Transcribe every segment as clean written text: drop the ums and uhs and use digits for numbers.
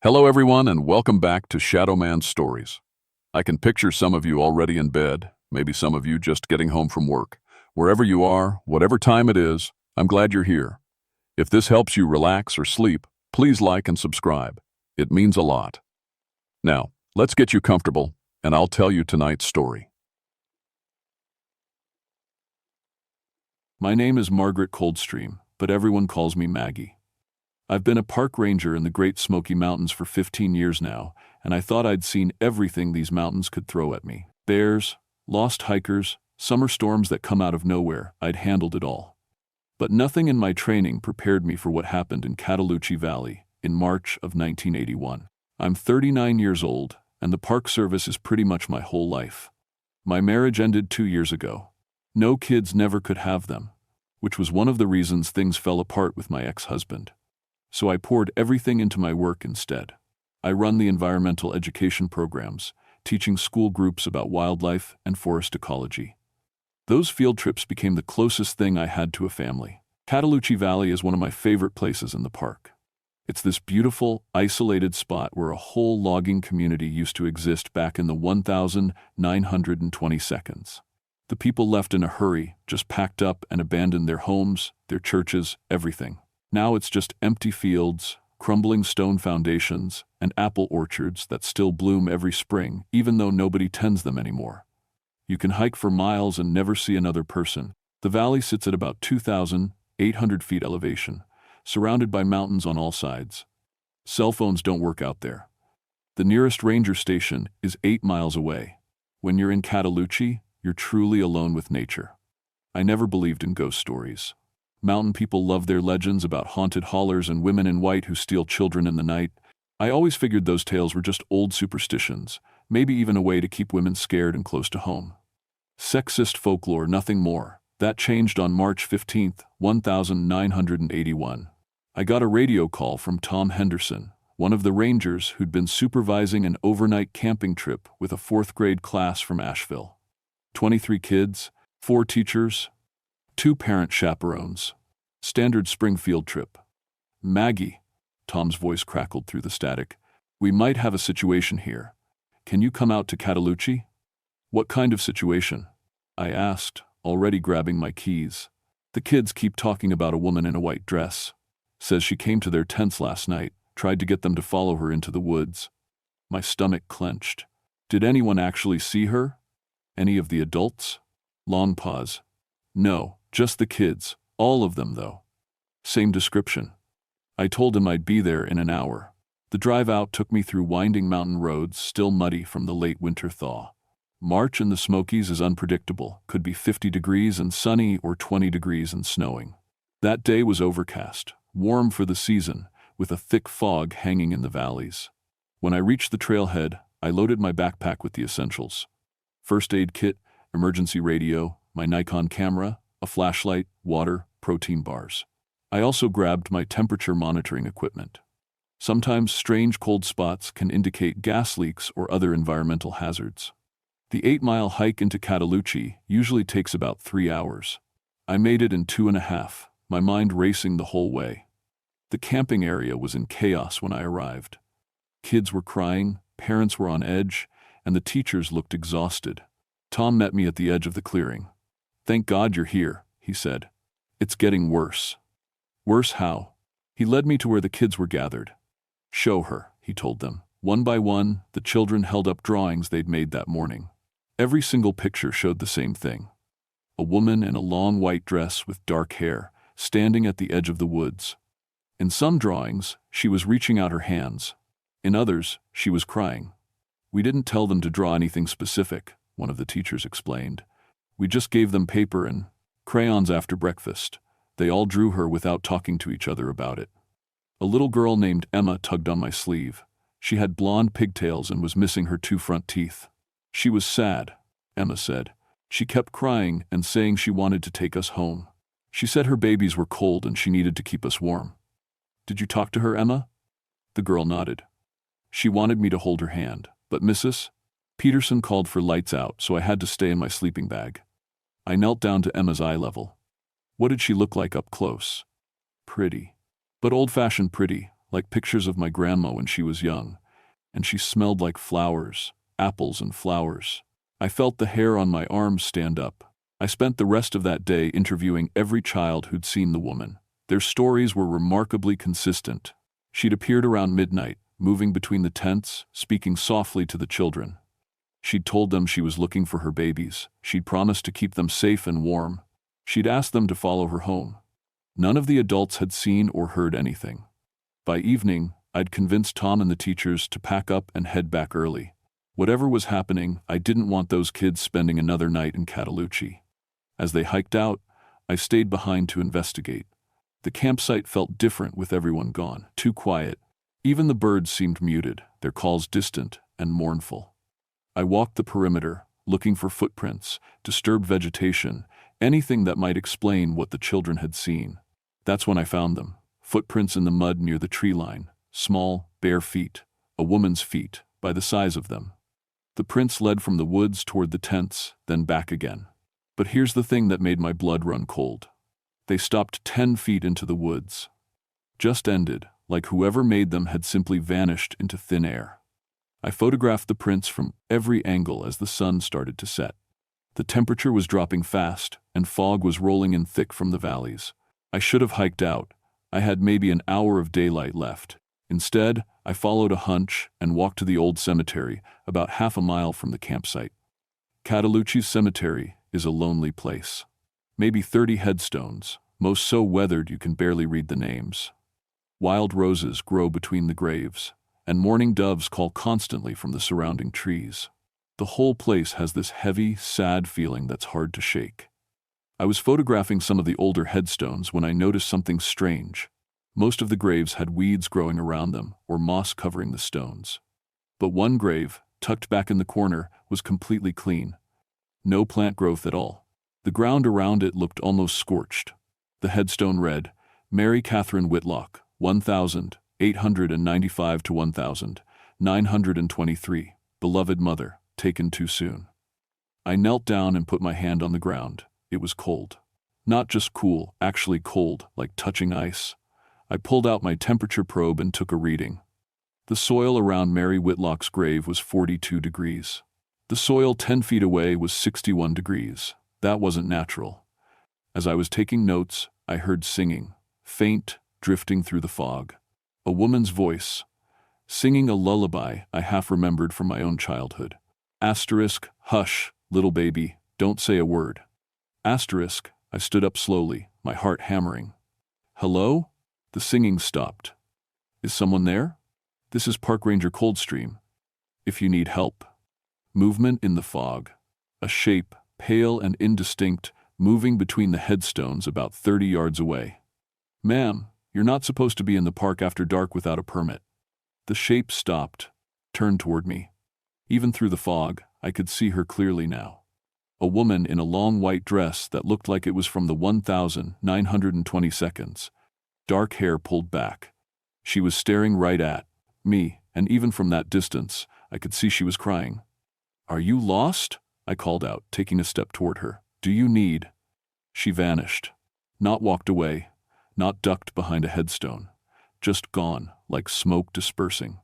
Hello everyone and welcome back to Shadow Man Stories. I can picture some of you already in bed, maybe some of you just getting home from work. Wherever you are, whatever time it is, I'm glad you're here. If this helps you relax or sleep, please like and subscribe. It means a lot. Now, let's get you comfortable, and I'll tell you tonight's story. My name is Margaret Coldstream, but everyone calls me Maggie. I've been a park ranger in the Great Smoky Mountains for 15 years now, and I thought I'd seen everything these mountains could throw at me. Bears, lost hikers, summer storms that come out of nowhere, I'd handled it all. But nothing in my training prepared me for what happened in Cataloochee Valley in March of 1981. I'm 39 years old, and the Park Service is pretty much my whole life. My marriage ended 2 years ago. No kids, never could have them, which was one of the reasons things fell apart with my ex-husband. So I poured everything into my work instead. I run the environmental education programs, teaching school groups about wildlife and forest ecology. Those field trips became the closest thing I had to a family. Cataloochee Valley is one of my favorite places in the park. It's this beautiful, isolated spot where a whole logging community used to exist back in the 1920 seconds. The people left in a hurry, just packed up and abandoned their homes, their churches, everything. Now it's just empty fields, crumbling stone foundations, and apple orchards that still bloom every spring, even though nobody tends them anymore. You can hike for miles and never see another person. The valley sits at about 2,800 feet elevation, surrounded by mountains on all sides. Cell phones don't work out there. The nearest ranger station is 8 miles away. When you're in Cataloochee, you're truly alone with nature. I never believed in ghost stories. Mountain people love their legends about haunted hollers and women in white who steal children in the night. I always figured those tales were just old superstitions, maybe even a way to keep women scared and close to home. Sexist folklore, nothing more. That changed on March 15, 1981. I got a radio call from Tom Henderson, one of the rangers who'd been supervising an overnight camping trip with a 4th grade class from Asheville. 23 kids, 4 teachers, 2 parent chaperones. Standard spring field trip. Maggie, Tom's voice crackled through the static. We might have a situation here. Can you come out to Cataloochee? What kind of situation? I asked, already grabbing my keys. The kids keep talking about a woman in a white dress. Says she came to their tents last night, tried to get them to follow her into the woods. My stomach clenched. Did anyone actually see her? Any of the adults? Long pause. No, just the kids. All of them, though. Same description. I told him I'd be there in an hour. The drive out took me through winding mountain roads, still muddy from the late winter thaw. March in the Smokies is unpredictable. Could be 50 degrees and sunny or 20 degrees and snowing. That day was overcast, warm for the season, with a thick fog hanging in the valleys. When I reached the trailhead, I loaded my backpack with the essentials. First aid kit, emergency radio, my Nikon camera, a flashlight, water, protein bars. I also grabbed my temperature monitoring equipment. Sometimes strange cold spots can indicate gas leaks or other environmental hazards. The 8-mile hike into Cataloochee usually takes about 3 hours. I made it in 2.5, my mind racing the whole way. The camping area was in chaos when I arrived. Kids were crying, parents were on edge, and the teachers looked exhausted. Tom met me at the edge of the clearing. Thank God you're here, he said. It's getting worse. Worse how? He led me to where the kids were gathered. Show her, he told them. One by one, the children held up drawings they'd made that morning. Every single picture showed the same thing. A woman in a long white dress with dark hair, standing at the edge of the woods. In some drawings, she was reaching out her hands. In others, she was crying. We didn't tell them to draw anything specific, one of the teachers explained. We just gave them paper and crayons after breakfast. They all drew her without talking to each other about it. A little girl named Emma tugged on my sleeve. She had blonde pigtails and was missing her 2 front teeth. She was sad, Emma said. She kept crying and saying she wanted to take us home. She said her babies were cold and she needed to keep us warm. Did you talk to her, Emma? The girl nodded. She wanted me to hold her hand, but Mrs. Peterson called for lights out, so I had to stay in my sleeping bag. I knelt down to Emma's eye level. What did she look like up close? Pretty. But old-fashioned pretty, like pictures of my grandma when she was young, and she smelled like flowers, apples and flowers. I felt the hair on my arms stand up. I spent the rest of that day interviewing every child who'd seen the woman. Their stories were remarkably consistent. She'd appeared around midnight, moving between the tents, speaking softly to the children. She'd told them she was looking for her babies. She'd promised to keep them safe and warm. She'd asked them to follow her home. None of the adults had seen or heard anything. By evening, I'd convinced Tom and the teachers to pack up and head back early. Whatever was happening, I didn't want those kids spending another night in Catalucci. As they hiked out, I stayed behind to investigate. The campsite felt different with everyone gone, too quiet. Even the birds seemed muted, their calls distant and mournful. I walked the perimeter, looking for footprints, disturbed vegetation, anything that might explain what the children had seen. That's when I found them. Footprints in the mud near the tree line, small, bare feet, a woman's feet, by the size of them. The prints led from the woods toward the tents, then back again. But here's the thing that made my blood run cold. They stopped 10 feet into the woods. Just ended, like whoever made them had simply vanished into thin air. I photographed the prints from every angle as the sun started to set. The temperature was dropping fast, and fog was rolling in thick from the valleys. I should have hiked out. I had maybe an hour of daylight left. Instead, I followed a hunch and walked to the old cemetery, about half a mile from the campsite. Catalucci's cemetery is a lonely place. Maybe 30 headstones, most so weathered you can barely read the names. Wild roses grow between the graves, and mourning doves call constantly from the surrounding trees. The whole place has this heavy, sad feeling that's hard to shake. I was photographing some of the older headstones when I noticed something strange. Most of the graves had weeds growing around them or moss covering the stones. But one grave, tucked back in the corner, was completely clean. No plant growth at all. The ground around it looked almost scorched. The headstone read, Mary Catherine Whitlock, 1895 to 1923, beloved mother, taken too soon. I knelt down and put my hand on the ground. It was cold. Not just cool, actually cold, like touching ice. I pulled out my temperature probe and took a reading. The soil around Mary Whitlock's grave was 42 degrees. The soil 10 feet away was 61 degrees. That wasn't natural. As I was taking notes, I heard singing, faint, drifting through the fog. A woman's voice, singing a lullaby I half remembered from my own childhood. Asterisk, hush, little baby, don't say a word. Asterisk, I stood up slowly, my heart hammering. Hello? The singing stopped. Is someone there? This is Park Ranger Coldstream. If you need help. Movement in the fog. A shape, pale and indistinct, moving between the headstones about 30 yards away. Ma'am, you're not supposed to be in the park after dark without a permit. The shape stopped, turned toward me. Even through the fog, I could see her clearly now. A woman in a long white dress that looked like it was from the 1922. Dark hair pulled back. She was staring right at me, and even from that distance, I could see she was crying. Are you lost? I called out, taking a step toward her. Do you need? She vanished. Not walked away, not ducked behind a headstone. Just gone, like smoke dispersing.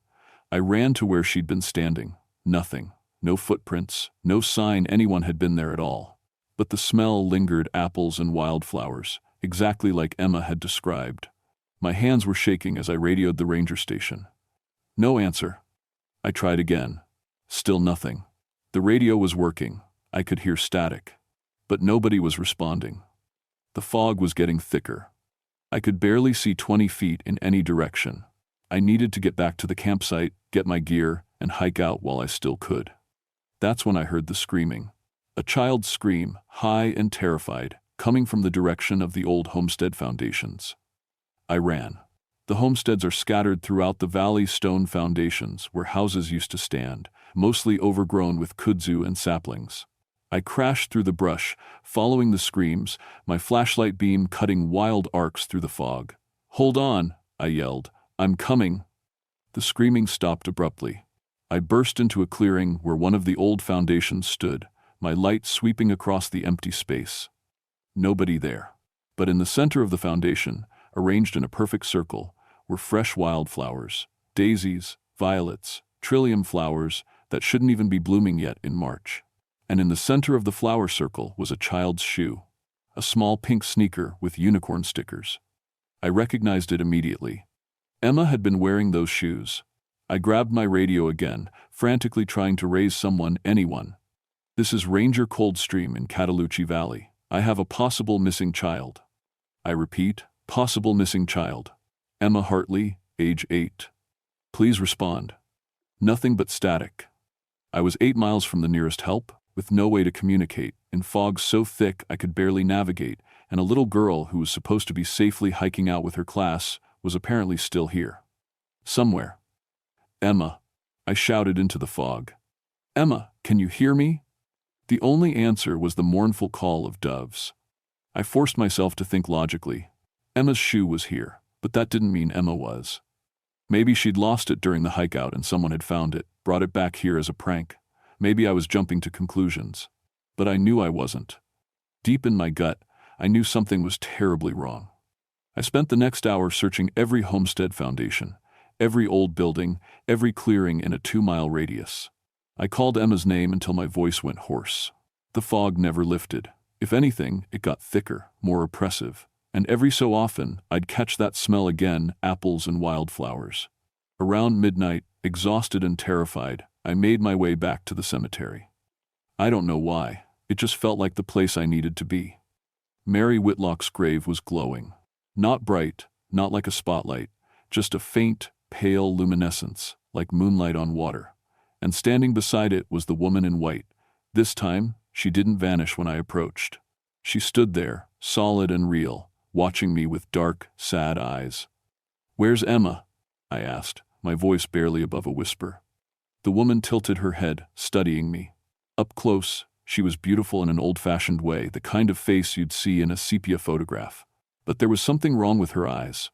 I ran to where she'd been standing. Nothing. No footprints, no sign anyone had been there at all. But the smell lingered, apples and wildflowers, exactly like Emma had described. My hands were shaking as I radioed the ranger station. No answer. I tried again. Still nothing. The radio was working. I could hear static. But nobody was responding. The fog was getting thicker. I could barely see 20 feet in any direction. I needed to get back to the campsite, get my gear, and hike out while I still could. That's when I heard the screaming. A child's scream, high and terrified, coming from the direction of the old homestead foundations. I ran. The homesteads are scattered throughout the valley's stone foundations where houses used to stand, mostly overgrown with kudzu and saplings. I crashed through the brush, following the screams, my flashlight beam cutting wild arcs through the fog. Hold on, I yelled. I'm coming. The screaming stopped abruptly. I burst into a clearing where one of the old foundations stood, my light sweeping across the empty space. Nobody there. But in the center of the foundation, arranged in a perfect circle, were fresh wildflowers, daisies, violets, trillium flowers that shouldn't even be blooming yet in March. And in the center of the flower circle was a child's shoe, a small pink sneaker with unicorn stickers. I recognized it immediately. Emma had been wearing those shoes. I grabbed my radio again, frantically trying to raise anyone. "This is Ranger Coldstream in Cataloochee Valley. I have a possible missing child." I repeat, possible missing child. Emma Hartley, age 8. Please respond. Nothing but static. I was 8 miles from the nearest help, with no way to communicate, in fog so thick I could barely navigate, and a little girl who was supposed to be safely hiking out with her class was apparently still here. Somewhere. "Emma," I shouted into the fog. "Emma, can you hear me?" The only answer was the mournful call of doves. I forced myself to think logically. Emma's shoe was here, but that didn't mean Emma was. Maybe she'd lost it during the hike out and someone had found it, brought it back here as a prank. Maybe I was jumping to conclusions. But I knew I wasn't. Deep in my gut, I knew something was terribly wrong. I spent the next hour searching every homestead foundation, every old building, every clearing in a 2-mile radius. I called Emma's name until my voice went hoarse. The fog never lifted. If anything, it got thicker, more oppressive. And every so often, I'd catch that smell again, apples and wildflowers. Around midnight, exhausted and terrified, I made my way back to the cemetery. I don't know why, it just felt like the place I needed to be. Mary Whitlock's grave was glowing. Not bright, not like a spotlight, just a faint, pale luminescence, like moonlight on water. And standing beside it was the woman in white. This time, she didn't vanish when I approached. She stood there, solid and real, watching me with dark, sad eyes. "Where's Emma?" I asked, my voice barely above a whisper. The woman tilted her head, studying me. Up close, she was beautiful in an old-fashioned way, the kind of face you'd see in a sepia photograph. But there was something wrong with her eyes.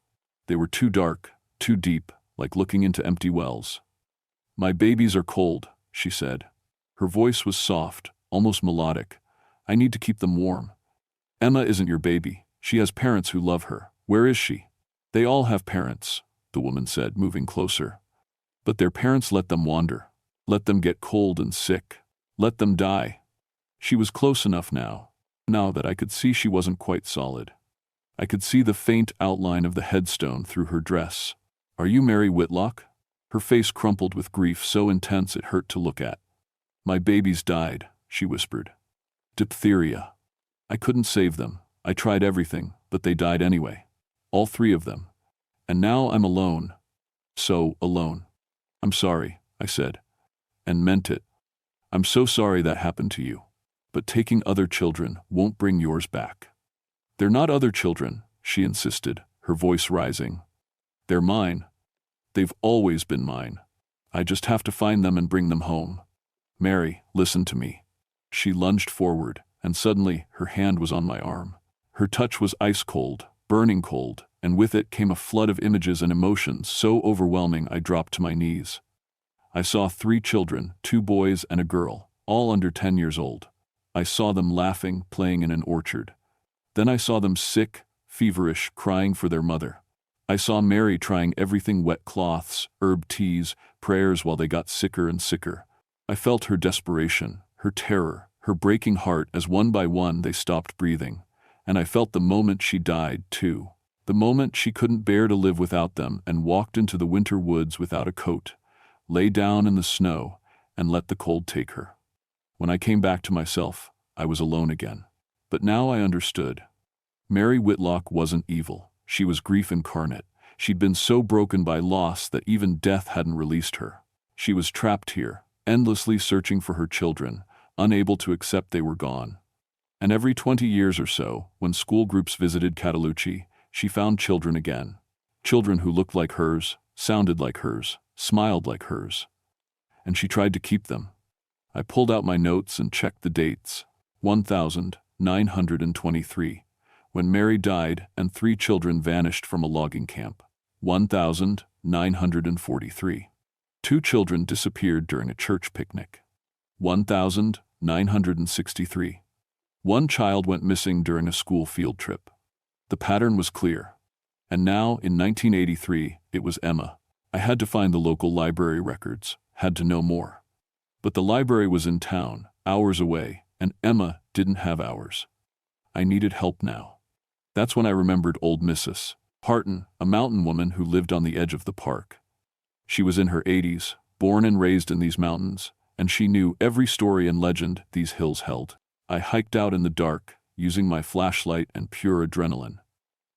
They were too dark, too deep, like looking into empty wells. "My babies are cold," she said. Her voice was soft, almost melodic. "I need to keep them warm." "Emma isn't your baby. She has parents who love her. Where is she?" "They all have parents," the woman said, moving closer. "But their parents let them wander. Let them get cold and sick. Let them die." She was close enough now that I could see she wasn't quite solid. I could see the faint outline of the headstone through her dress. "Are you Mary Whitlock?" Her face crumpled with grief so intense it hurt to look at. "My babies died," she whispered. "Diphtheria. I couldn't save them. I tried everything, but they died anyway. All 3 of them. And now I'm alone. So alone. I'm sorry," I said. And meant it. "I'm so sorry that happened to you. But taking other children won't bring yours back." "They're not other children," she insisted, her voice rising. "They're mine. They've always been mine. I just have to find them and bring them home. Mary, listen to me." She lunged forward, and suddenly her hand was on my arm. Her touch was ice cold, burning cold, and with it came a flood of images and emotions so overwhelming I dropped to my knees. I saw 3 children, 2 boys and a girl, all under 10 years old. I saw them laughing, playing in an orchard. Then I saw them sick, feverish, crying for their mother. I saw Mary trying everything: wet cloths, herb teas, prayers while they got sicker and sicker. I felt her desperation, her terror, her breaking heart as one by one they stopped breathing. And I felt the moment she died, too. The moment she couldn't bear to live without them and walked into the winter woods without a coat, lay down in the snow, and let the cold take her. When I came back to myself, I was alone again. But now I understood. Mary Whitlock wasn't evil. She was grief incarnate. She'd been so broken by loss that even death hadn't released her. She was trapped here, endlessly searching for her children, unable to accept they were gone. And every 20 years or so, when school groups visited Cataloochee, she found children again. Children who looked like hers, sounded like hers, smiled like hers. And she tried to keep them. I pulled out my notes and checked the dates. 1923. When Mary died and 3 children vanished from a logging camp. 1943. 2 children disappeared during a church picnic. 1963. 1 child went missing during a school field trip. The pattern was clear. And now, in 1983, it was Emma. I had to find the local library records, had to know more. But the library was in town, hours away, and Emma didn't have hours. I needed help now. That's when I remembered old Mrs. Parton, a mountain woman who lived on the edge of the park. She was in her 80s, born and raised in these mountains, and she knew every story and legend these hills held. I hiked out in the dark, using my flashlight and pure adrenaline.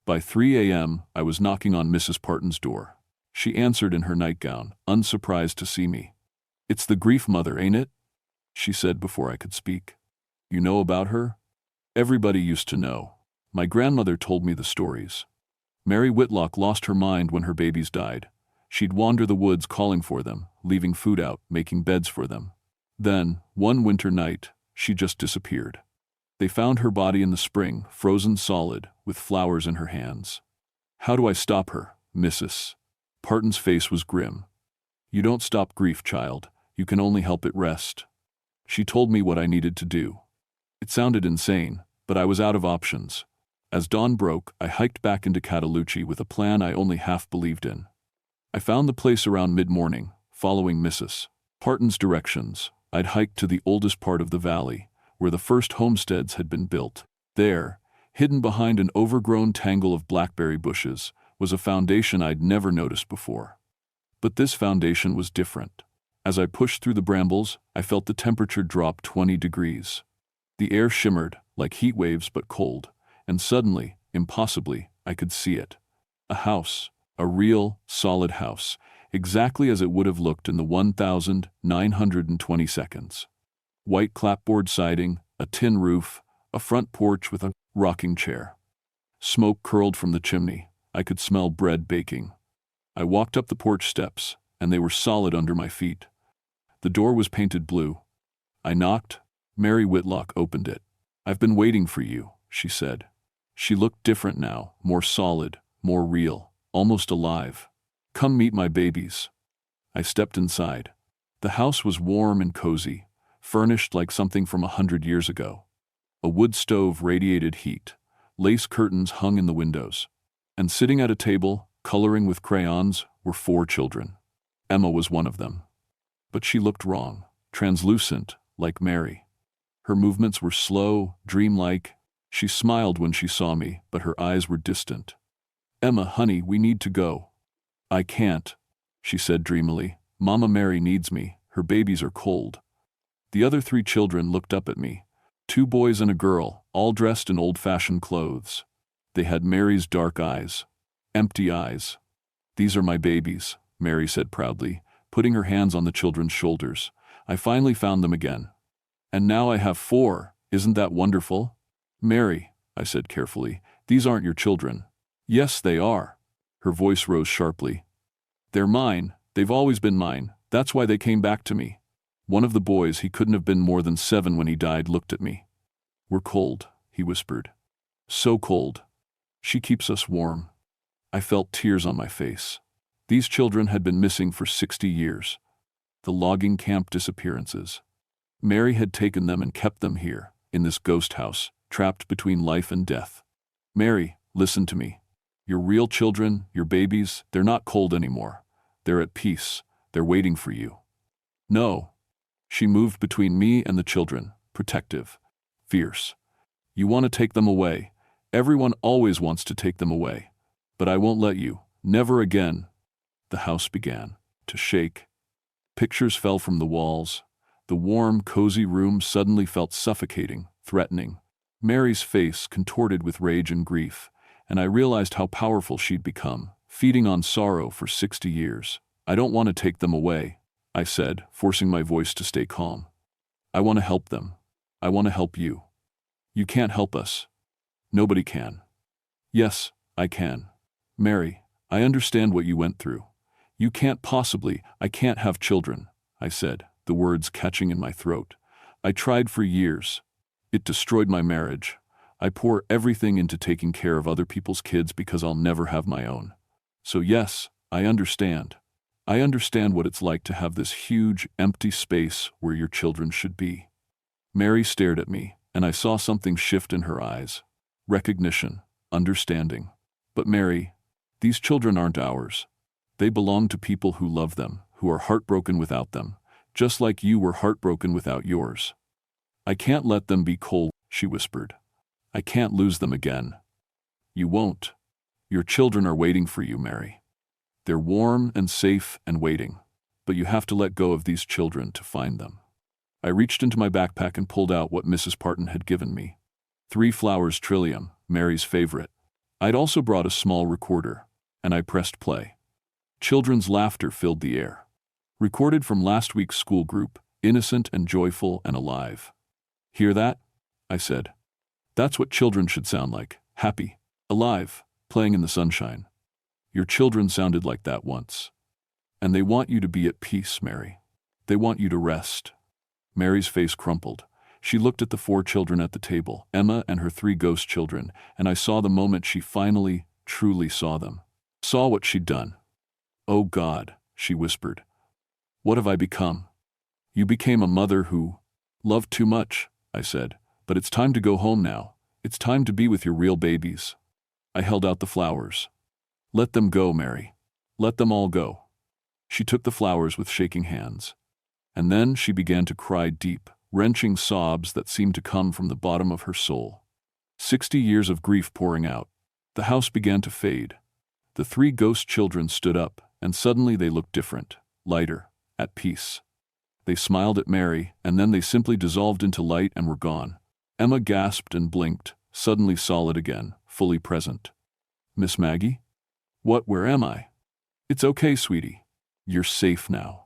By 3 a.m., I was knocking on Mrs. Parton's door. She answered in her nightgown, unsurprised to see me. "It's the grief mother, ain't it?" she said before I could speak. "You know about her?" Everybody used to know. My grandmother told me the stories. Mary Whitlock lost her mind when her babies died. She'd wander the woods calling for them, leaving food out, making beds for them. Then, one winter night, she just disappeared. They found her body in the spring, frozen solid, with flowers in her hands. "How do I stop her, Mrs. Parton's face was grim. "You don't stop grief, child. You can only help it rest." She told me what I needed to do. It sounded insane, but I was out of options. As dawn broke, I hiked back into Cataloochee with a plan I only half believed in. I found the place around mid-morning, following Mrs. Parton's directions. I'd hiked to the oldest part of the valley, where the first homesteads had been built. There, hidden behind an overgrown tangle of blackberry bushes, was a foundation I'd never noticed before. But this foundation was different. As I pushed through the brambles, I felt the temperature drop 20 degrees. The air shimmered, like heat waves but cold, and suddenly, impossibly, I could see it. A house, a real, solid house, exactly as it would have looked in the 1,920 seconds. White clapboard siding, a tin roof, a front porch with a rocking chair. Smoke curled from the chimney. I could smell bread baking. I walked up the porch steps, and they were solid under my feet. The door was painted blue. I knocked. Mary Whitlock opened it. "I've been waiting for you," she said. She looked different now, more solid, more real, almost alive. "Come meet my babies." I stepped inside. The house was warm and cozy, furnished like something from 100 years ago. A wood stove radiated heat. Lace curtains hung in the windows. And sitting at a table, coloring with crayons, were 4 children. Emma was one of them. But she looked wrong, translucent, like Mary. Her movements were slow, dreamlike. She smiled when she saw me, but her eyes were distant. "Emma, honey, we need to go." "I can't," she said dreamily. "Mama Mary needs me. Her babies are cold." The other 3 children looked up at me. 2 boys and a girl, all dressed in old-fashioned clothes. They had Mary's dark eyes. Empty eyes. "These are my babies," Mary said proudly, putting her hands on the children's shoulders. "I finally found them again. And now I have 4. Isn't that wonderful?" "Mary," I said carefully, "these aren't your children." "Yes, they are." Her voice rose sharply. "They're mine. They've always been mine. That's why they came back to me." One of the boys, he couldn't have been more than 7 when he died, looked at me. "We're cold," he whispered. "So cold. She keeps us warm." I felt tears on my face. These children had been missing for 60 years. The logging camp disappearances. Mary had taken them and kept them here, in this ghost house, trapped between life and death. "Mary, listen to me. Your real children, your babies, they're not cold anymore. They're at peace. They're waiting for you." "No." She moved between me and the children, protective, fierce. "You want to take them away. Everyone always wants to take them away. But I won't let you. Never again." The house began to shake. Pictures fell from the walls. The warm, cozy room suddenly felt suffocating, threatening. Mary's face contorted with rage and grief, and I realized how powerful she'd become, feeding on sorrow for 60 years. "I don't want to take them away," I said, forcing my voice to stay calm. "I want to help them. I want to help you." "You can't help us." "Nobody can." "Yes, I can. Mary, I understand what you went through. You can't possibly, I can't have children," I said, the words catching in my throat. "I tried for years. It destroyed my marriage. I pour everything into taking care of other people's kids because I'll never have my own. So yes, I understand. I understand what it's like to have this huge, empty space where your children should be." Mary stared at me, and I saw something shift in her eyes. Recognition, understanding. "But Mary, These children aren't ours. They belong to people who love them, who are heartbroken without them, just like you were heartbroken without yours. I can't let them be cold, she whispered. I can't lose them again. You won't. Your children are waiting for you, Mary. They're warm and safe and waiting, but you have to let go of these children to find them. I reached into my backpack and pulled out what Mrs. Parton had given me. 3 flowers trillium, Mary's favorite. I'd also brought a small recorder, and I pressed play. Children's laughter filled the air. Recorded from last week's school group, innocent and joyful and alive. Hear that? I said. That's what children should sound like, happy, alive, playing in the sunshine. Your children sounded like that once. And they want you to be at peace, Mary. They want you to rest. Mary's face crumpled. She looked at the 4 children at the table, Emma and her 3 ghost children, and I saw the moment she finally, truly saw them. Saw what she'd done. Oh God, she whispered. What have I become? You became a mother who loved too much, I said, but it's time to go home now. It's time to be with your real babies. I held out the flowers. Let them go, Mary. Let them all go. She took the flowers with shaking hands. And then she began to cry deep, wrenching sobs that seemed to come from the bottom of her soul. 60 years of grief pouring out. The house began to fade. The 3 ghost children stood up, and suddenly they looked different, lighter, at peace. They smiled at Mary, and then they simply dissolved into light and were gone. Emma gasped and blinked, suddenly solid again, fully present. Miss Maggie? Where am I? It's okay, sweetie. You're safe now.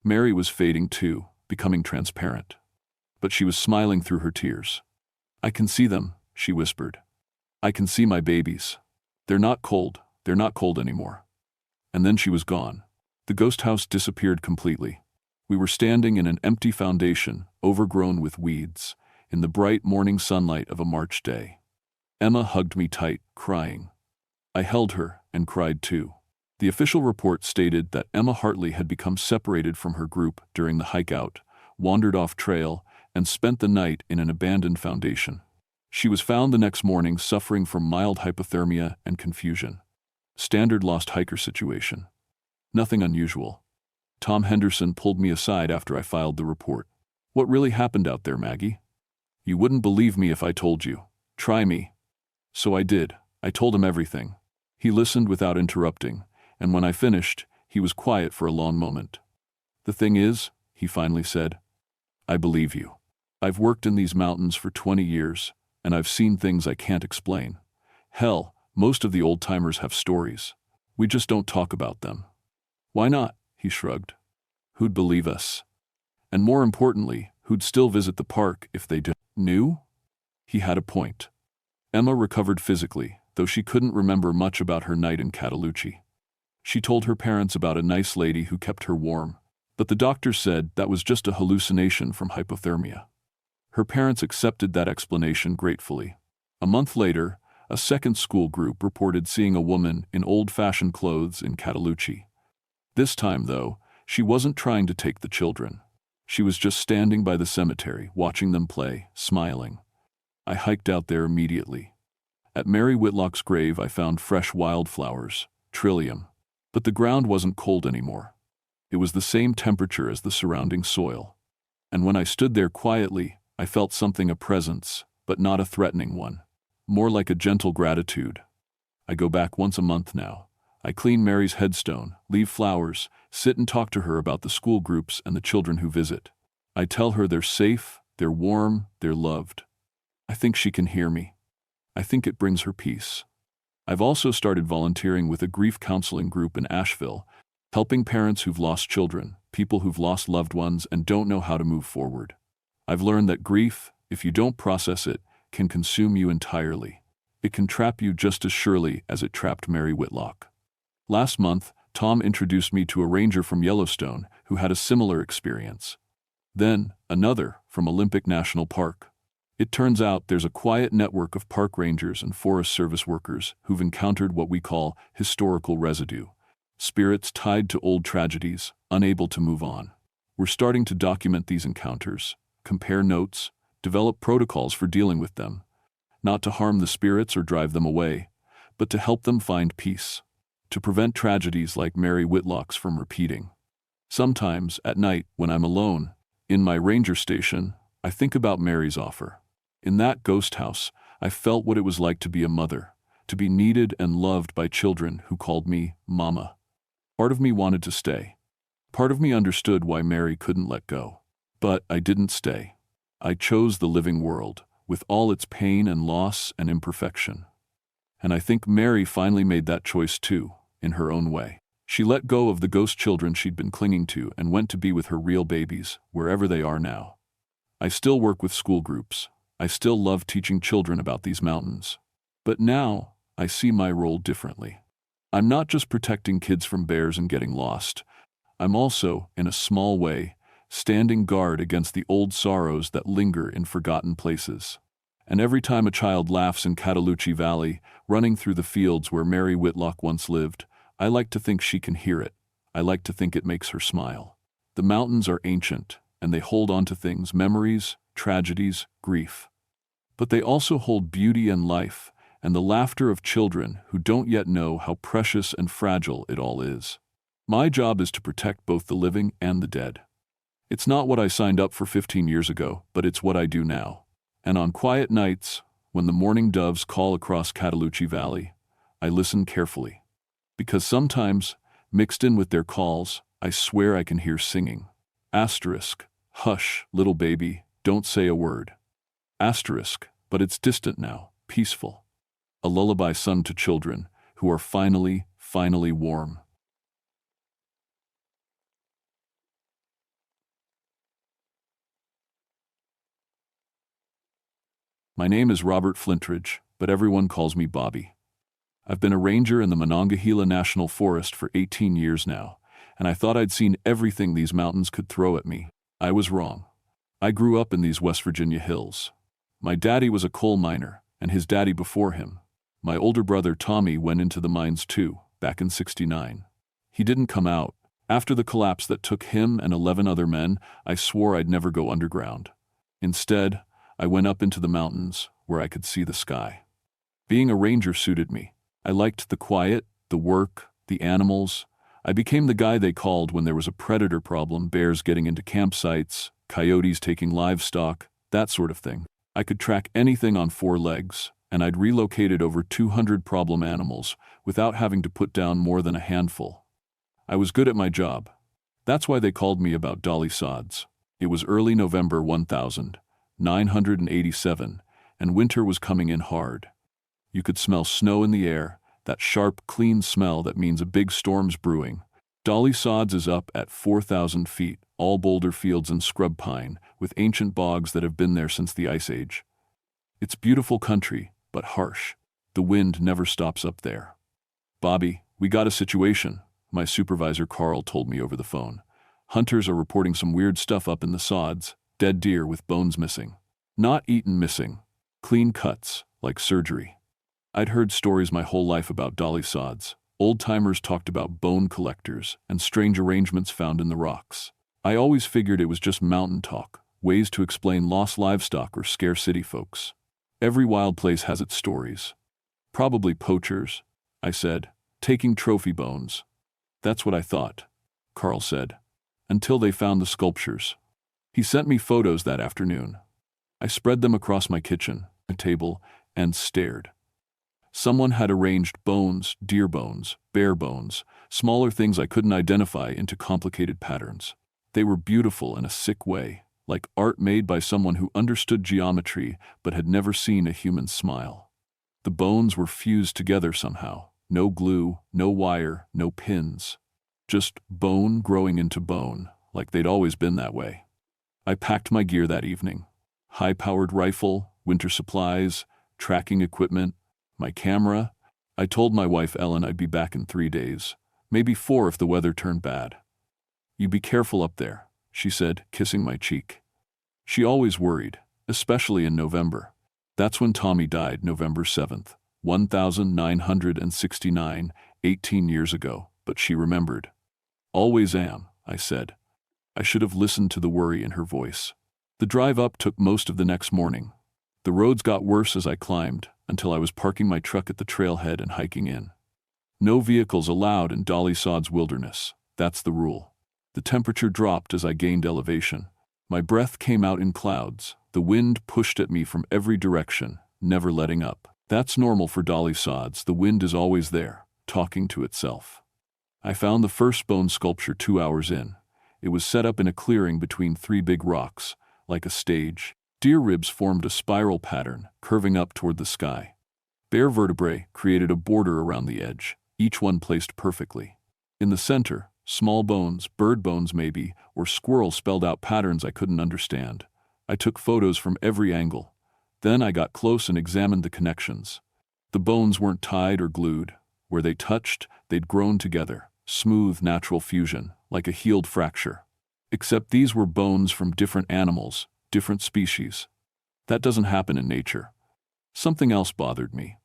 Mary was fading too, becoming transparent. But she was smiling through her tears. I can see them, she whispered. I can see my babies. They're not cold anymore. And then she was gone. The ghost house disappeared completely. We were standing in an empty foundation, overgrown with weeds, in the bright morning sunlight of a March day. Emma hugged me tight, crying. I held her and cried too. The official report stated that Emma Hartley had become separated from her group during the hike out, wandered off trail, and spent the night in an abandoned foundation. She was found the next morning suffering from mild hypothermia and confusion. Standard lost hiker situation. Nothing unusual. Tom Henderson pulled me aside after I filed the report. What really happened out there, Maggie? You wouldn't believe me if I told you. Try me. So I did. I told him everything. He listened without interrupting, and when I finished, he was quiet for a long moment. The thing is, he finally said, I believe you. I've worked in these mountains for 20 years, and I've seen things I can't explain. Hell, most of the old-timers have stories. We just don't talk about them. Why not? He shrugged. Who'd believe us? And more importantly, who'd still visit the park if they knew? He had a point. Emma recovered physically, though she couldn't remember much about her night in Catalucci. She told her parents about a nice lady who kept her warm, but the doctor said that was just a hallucination from hypothermia. Her parents accepted that explanation gratefully. A month later, a second school group reported seeing a woman in old-fashioned clothes in Catalucci. This time, though, she wasn't trying to take the children. She was just standing by the cemetery, watching them play, smiling. I hiked out there immediately. At Mary Whitlock's grave, I found fresh wildflowers, trillium, but the ground wasn't cold anymore. It was the same temperature as the surrounding soil. And when I stood there quietly, I felt something, a presence, but not a threatening one. More like a gentle gratitude. I go back once a month now. I clean Mary's headstone, leave flowers, sit and talk to her about the school groups and the children who visit. I tell her they're safe, they're warm, they're loved. I think she can hear me. I think it brings her peace. I've also started volunteering with a grief counseling group in Asheville, helping parents who've lost children, people who've lost loved ones and don't know how to move forward. I've learned that grief, if you don't process it, can consume you entirely. It can trap you just as surely as it trapped Mary Whitlock. Last month, Tom introduced me to a ranger from Yellowstone who had a similar experience. Then, another from Olympic National Park. It turns out there's a quiet network of park rangers and Forest Service workers who've encountered what we call historical residue. Spirits tied to old tragedies, unable to move on. We're starting to document these encounters, compare notes, develop protocols for dealing with them. Not to harm the spirits or drive them away, but to help them find peace. to prevent tragedies like Mary Whitlock's from repeating. Sometimes, at night, when I'm alone, in my ranger station, I think about Mary's offer. In that ghost house, I felt what it was like to be a mother, to be needed and loved by children who called me Mama. Part of me wanted to stay. Part of me understood why Mary couldn't let go. But I didn't stay. I chose the living world, with all its pain and loss and imperfection. And I think Mary finally made that choice too, in her own way. She let go of the ghost children she'd been clinging to and went to be with her real babies, wherever they are now. I still work with school groups. I still love teaching children about these mountains. But now, I see my role differently. I'm not just protecting kids from bears and getting lost. I'm also, in a small way, standing guard against the old sorrows that linger in forgotten places. And every time a child laughs in Cataloochee Valley, running through the fields where Mary Whitlock once lived, I like to think she can hear it. I like to think it makes her smile. The mountains are ancient, and they hold on to things, memories, tragedies, grief. But they also hold beauty and life, and the laughter of children who don't yet know how precious and fragile it all is. My job is to protect both the living and the dead. It's not what I signed up for 15 years ago, but it's what I do now. And on quiet nights, when the mourning doves call across Cataloochee Valley, I listen carefully. Because sometimes, mixed in with their calls, I swear I can hear singing. Asterisk, hush, little baby, don't say a word. Asterisk, but it's distant now, peaceful. A lullaby sung to children who are finally warm. My name is Robert Flintridge, but everyone calls me Bobby. I've been a ranger in the Monongahela National Forest for 18 years now, and I thought I'd seen everything these mountains could throw at me. I was wrong. I grew up in these West Virginia hills. My daddy was a coal miner, and his daddy before him. My older brother Tommy went into the mines too, back in '69. He didn't come out. After the collapse that took him and 11 other men, I swore I'd never go underground. Instead, I went up into the mountains, where I could see the sky. Being a ranger suited me. I liked the quiet, the work, the animals. I became the guy they called when there was a predator problem, bears getting into campsites, coyotes taking livestock, that sort of thing. I could track anything on 4 legs, and I'd relocated over 200 problem animals without having to put down more than a handful. I was good at my job. That's why they called me about dolly sods. It was early November 1987, and winter was coming in hard. You could smell snow in the air, that sharp, clean smell that means a big storm's brewing. Dolly Sods is up at 4,000 feet, all boulder fields and scrub pine, with ancient bogs that have been there since the Ice Age. It's beautiful country, but harsh. The wind never stops up there. Bobby, we got a situation, my supervisor Carl told me over the phone. Hunters are reporting some weird stuff up in the sods, dead deer with bones missing. Not eaten missing. Clean cuts, like surgery. I'd heard stories my whole life about dolly sods. Old-timers talked about bone collectors and strange arrangements found in the rocks. I always figured it was just mountain talk, ways to explain lost livestock or scare city folks. Every wild place has its stories. Probably poachers, I said, taking trophy bones. That's what I thought, Carl said, until they found the sculptures. He sent me photos that afternoon. I spread them across my kitchen, a table, and stared. Someone had arranged bones, deer bones, bear bones, smaller things I couldn't identify into complicated patterns. They were beautiful in a sick way, like art made by someone who understood geometry but had never seen a human smile. The bones were fused together somehow. No glue, no wire, no pins. Just bone growing into bone, like they'd always been that way. I packed my gear that evening. High-powered rifle, winter supplies, tracking equipment, my camera. I told my wife Ellen I'd be back in 3 days, maybe 4 if the weather turned bad. You be careful up there, she said, kissing my cheek. She always worried, especially in November. That's when Tommy died, November 7th, 1969, 18 years ago, but she remembered. Always am, I said. I should have listened to the worry in her voice. The drive up took most of the next morning. The roads got worse as I climbed, until I was parking my truck at the trailhead and hiking in. No vehicles allowed in Dolly Sod's wilderness. That's the rule. The temperature dropped as I gained elevation. My breath came out in clouds. The wind pushed at me from every direction, never letting up. That's normal for Dolly Sods. The wind is always there, talking to itself. I found the first bone sculpture 2 hours in. It was set up in a clearing between 3 big rocks, like a stage. Deer ribs formed a spiral pattern, curving up toward the sky. Bear vertebrae created a border around the edge, each one placed perfectly. In the center, small bones, bird bones maybe, or squirrel spelled out patterns I couldn't understand. I took photos from every angle. Then I got close and examined the connections. The bones weren't tied or glued. Where they touched, they'd grown together. Smooth, natural fusion, like a healed fracture. Except these were bones from different animals, different species. That doesn't happen in nature. Something else bothered me.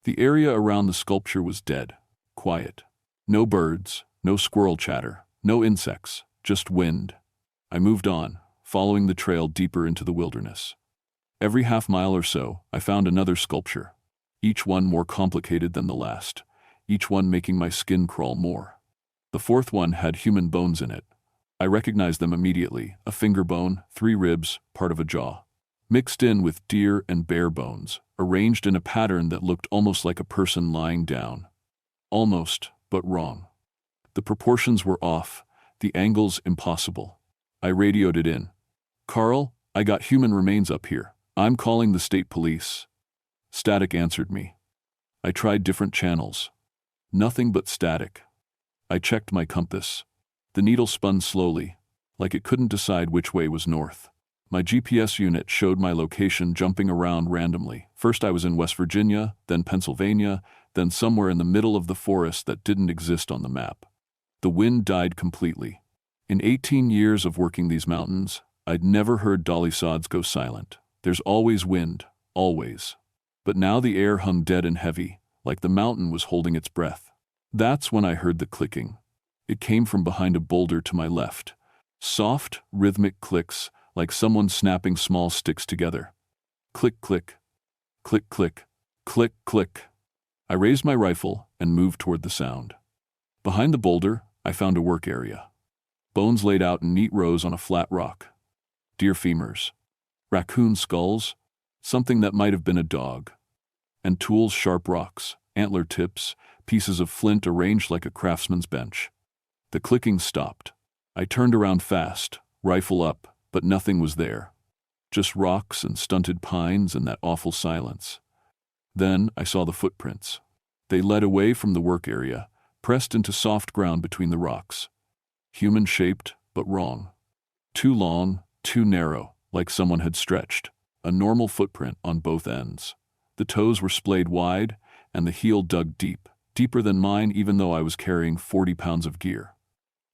The area around the sculpture was dead, quiet. No birds, no squirrel chatter, no insects, just wind. I moved on, following the trail deeper into the wilderness. Every half-mile or so, I found another sculpture, each one more complicated than the last, each one making my skin crawl more. The fourth one had human bones in it. I recognized them immediately, a finger bone, 3 ribs, part of a jaw. Mixed in with deer and bear bones, arranged in a pattern that looked almost like a person lying down. Almost, but wrong. The proportions were off, the angles impossible. I radioed it in. "Carl, I got human remains up here. I'm calling the state police." Static answered me. I tried different channels. Nothing but static. I checked my compass. The needle spun slowly, like it couldn't decide which way was north. My GPS unit showed my location jumping around randomly. First I was in West Virginia, then Pennsylvania, then somewhere in the middle of the forest that didn't exist on the map. The wind died completely. In 18 years of working these mountains, I'd never heard Dolly Sods go silent. There's always wind, always. But now the air hung dead and heavy, like the mountain was holding its breath. That's when I heard the clicking. It came from behind a boulder to my left. Soft, rhythmic clicks, like someone snapping small sticks together. Click, click. Click, click. Click, click. I raised my rifle and moved toward the sound. Behind the boulder, I found a work area. Bones laid out in neat rows on a flat rock. Deer femurs. Raccoon skulls. Something that might have been a dog. And tools, sharp rocks, antler tips, pieces of flint arranged like a craftsman's bench. The clicking stopped. I turned around fast, rifle up, but nothing was there. Just rocks and stunted pines and that awful silence. Then I saw the footprints. They led away from the work area, pressed into soft ground between the rocks. Human-shaped, but wrong. Too long, too narrow, like someone had stretched. A normal footprint on both ends. The toes were splayed wide, and the heel dug deep, deeper than mine even though I was carrying 40 pounds of gear.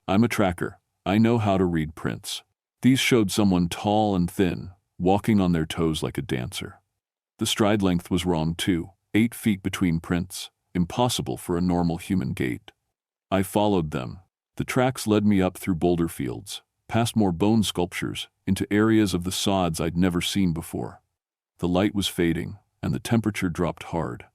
I'm a tracker. I know how to read prints. These showed someone tall and thin, walking on their toes like a dancer. The stride length was wrong too, 8 feet between prints, impossible for a normal human gait. I followed them. The tracks led me up through boulder fields, past more bone sculptures, into areas of the sods I'd never seen before. The light was fading, and the temperature dropped hard.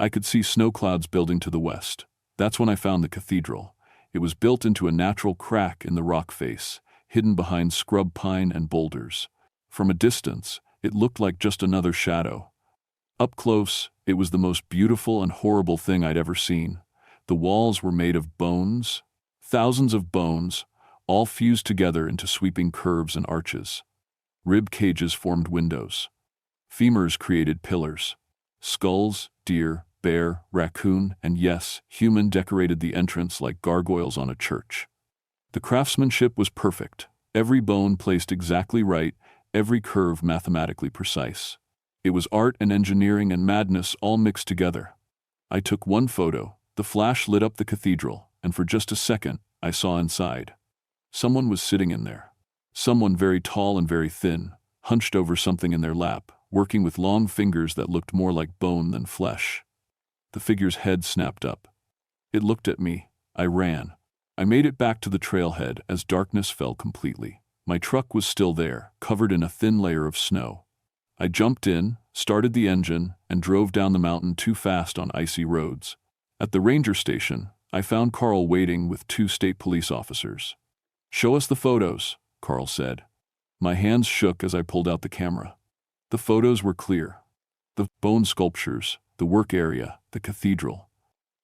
I could see snow clouds building to the west. That's when I found the cathedral. It was built into a natural crack in the rock face, hidden behind scrub pine and boulders. From a distance, it looked like just another shadow. Up close, it was the most beautiful and horrible thing I'd ever seen. The walls were made of bones, thousands of bones, all fused together into sweeping curves and arches. Rib cages formed windows. Femurs created pillars. Skulls, deer, bear, raccoon, and yes, human decorated the entrance like gargoyles on a church. The craftsmanship was perfect. Every bone placed exactly right, every curve mathematically precise. It was art and engineering and madness all mixed together. I took one photo. The flash lit up the cathedral, and for just a second, I saw inside. Someone was sitting in there. Someone very tall and very thin, hunched over something in their lap, working with long fingers that looked more like bone than flesh. The figure's head snapped up. It looked at me. I ran. I made it back to the trailhead as darkness fell completely. My truck was still there, covered in a thin layer of snow. I jumped in, started the engine, and drove down the mountain too fast on icy roads. At the ranger station, I found Carl waiting with 2 state police officers. "Show us the photos," Carl said. My hands shook as I pulled out the camera. The photos were clear. The bone sculptures, the work area, the cathedral.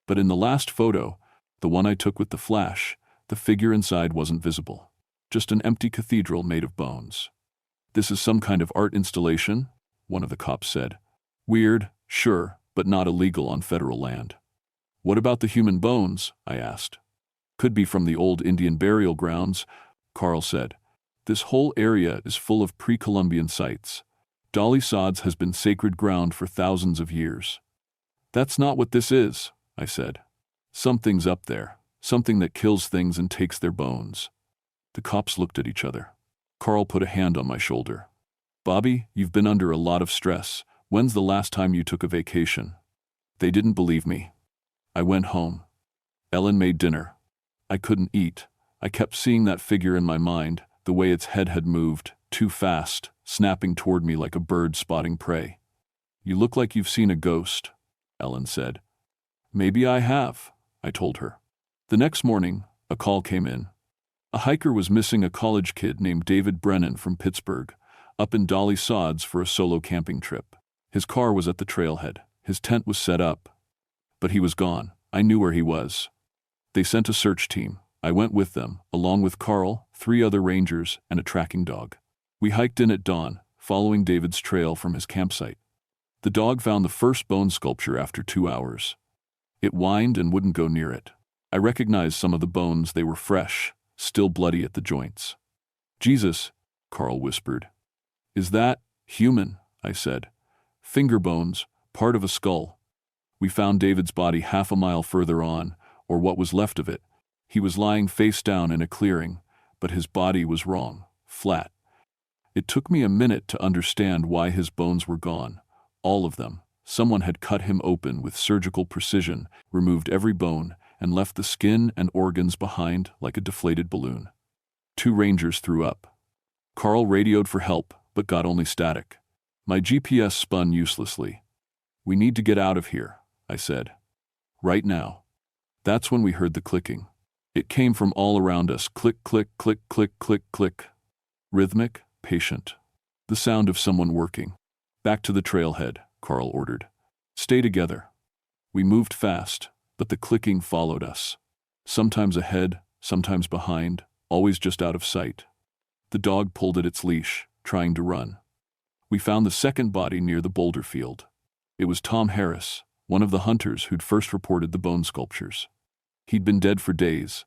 But in the last photo, the one I took with the flash, the figure inside wasn't visible. Just an empty cathedral made of bones. "This is some kind of art installation?" one of the cops said. "Weird, sure, but not illegal on federal land." "What about the human bones?" I asked. "Could be from the old Indian burial grounds," Carl said. "This whole area is full of pre-Columbian sites. Dolly Sods has been sacred ground for thousands of years." "That's not what this is," I said. "Something's up there, something that kills things and takes their bones." The cops looked at each other. Carl put a hand on my shoulder. "Bobby, you've been under a lot of stress. When's the last time you took a vacation?" They didn't believe me. I went home. Ellen made dinner. I couldn't eat. I kept seeing that figure in my mind, the way its head had moved, too fast, snapping toward me like a bird spotting prey. "You look like you've seen a ghost," Ellen said. "Maybe I have," I told her. The next morning, a call came in. A hiker was missing a college kid named David Brennan from Pittsburgh, up in Dolly Sods for a solo camping trip. His car was at the trailhead. His tent was set up. But he was gone. I knew where he was. They sent a search team. I went with them, along with Carl, 3 other rangers, and a tracking dog. We hiked in at dawn, following David's trail from his campsite. The dog found the first bone sculpture after 2 hours. It whined and wouldn't go near it. I recognized some of the bones. They were fresh, still bloody at the joints. "Jesus," Carl whispered. "Is that human?" I said. "Finger bones, part of a skull." We found David's body half a mile further on, or what was left of it. He was lying face down in a clearing, but his body was wrong, flat. It took me a minute to understand why his bones were gone. All of them. Someone had cut him open with surgical precision, removed every bone, and left the skin and organs behind like a deflated balloon. 2 rangers threw up. Carl radioed for help, but got only static. My GPS spun uselessly. "We need to get out of here," I said. "Right now." That's when we heard the clicking. It came from all around us. Click, click, click, click, click, click. Rhythmic, patient. The sound of someone working. "Back to the trailhead," Carl ordered. "Stay together." We moved fast, but the clicking followed us. Sometimes ahead, sometimes behind, always just out of sight. The dog pulled at its leash, trying to run. We found the second body near the boulder field. It was Tom Harris, one of the hunters who'd first reported the bone sculptures. He'd been dead for days,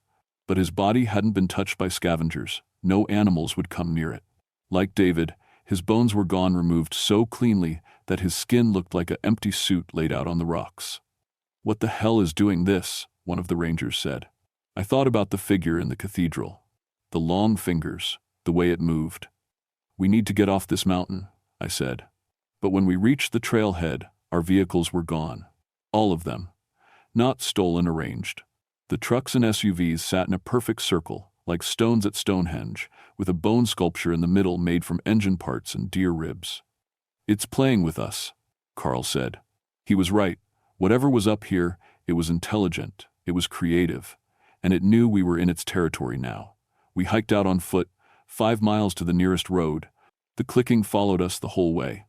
but his body hadn't been touched by scavengers. No animals would come near it. Like David, his bones were gone, removed so cleanly that his skin looked like an empty suit laid out on the rocks. "What the hell is doing this?" one of the rangers said. I thought about the figure in the cathedral. The long fingers, the way it moved. "We need to get off this mountain," I said. But when we reached the trailhead, our vehicles were gone. All of them. Not stolen, arranged. The trucks and SUVs sat in a perfect circle, like stones at Stonehenge, with a bone sculpture in the middle made from engine parts and deer ribs. "It's playing with us," Carl said. He was right. Whatever was up here, it was intelligent, it was creative, and it knew we were in its territory now. We hiked out on foot, 5 miles to the nearest road. The clicking followed us the whole way.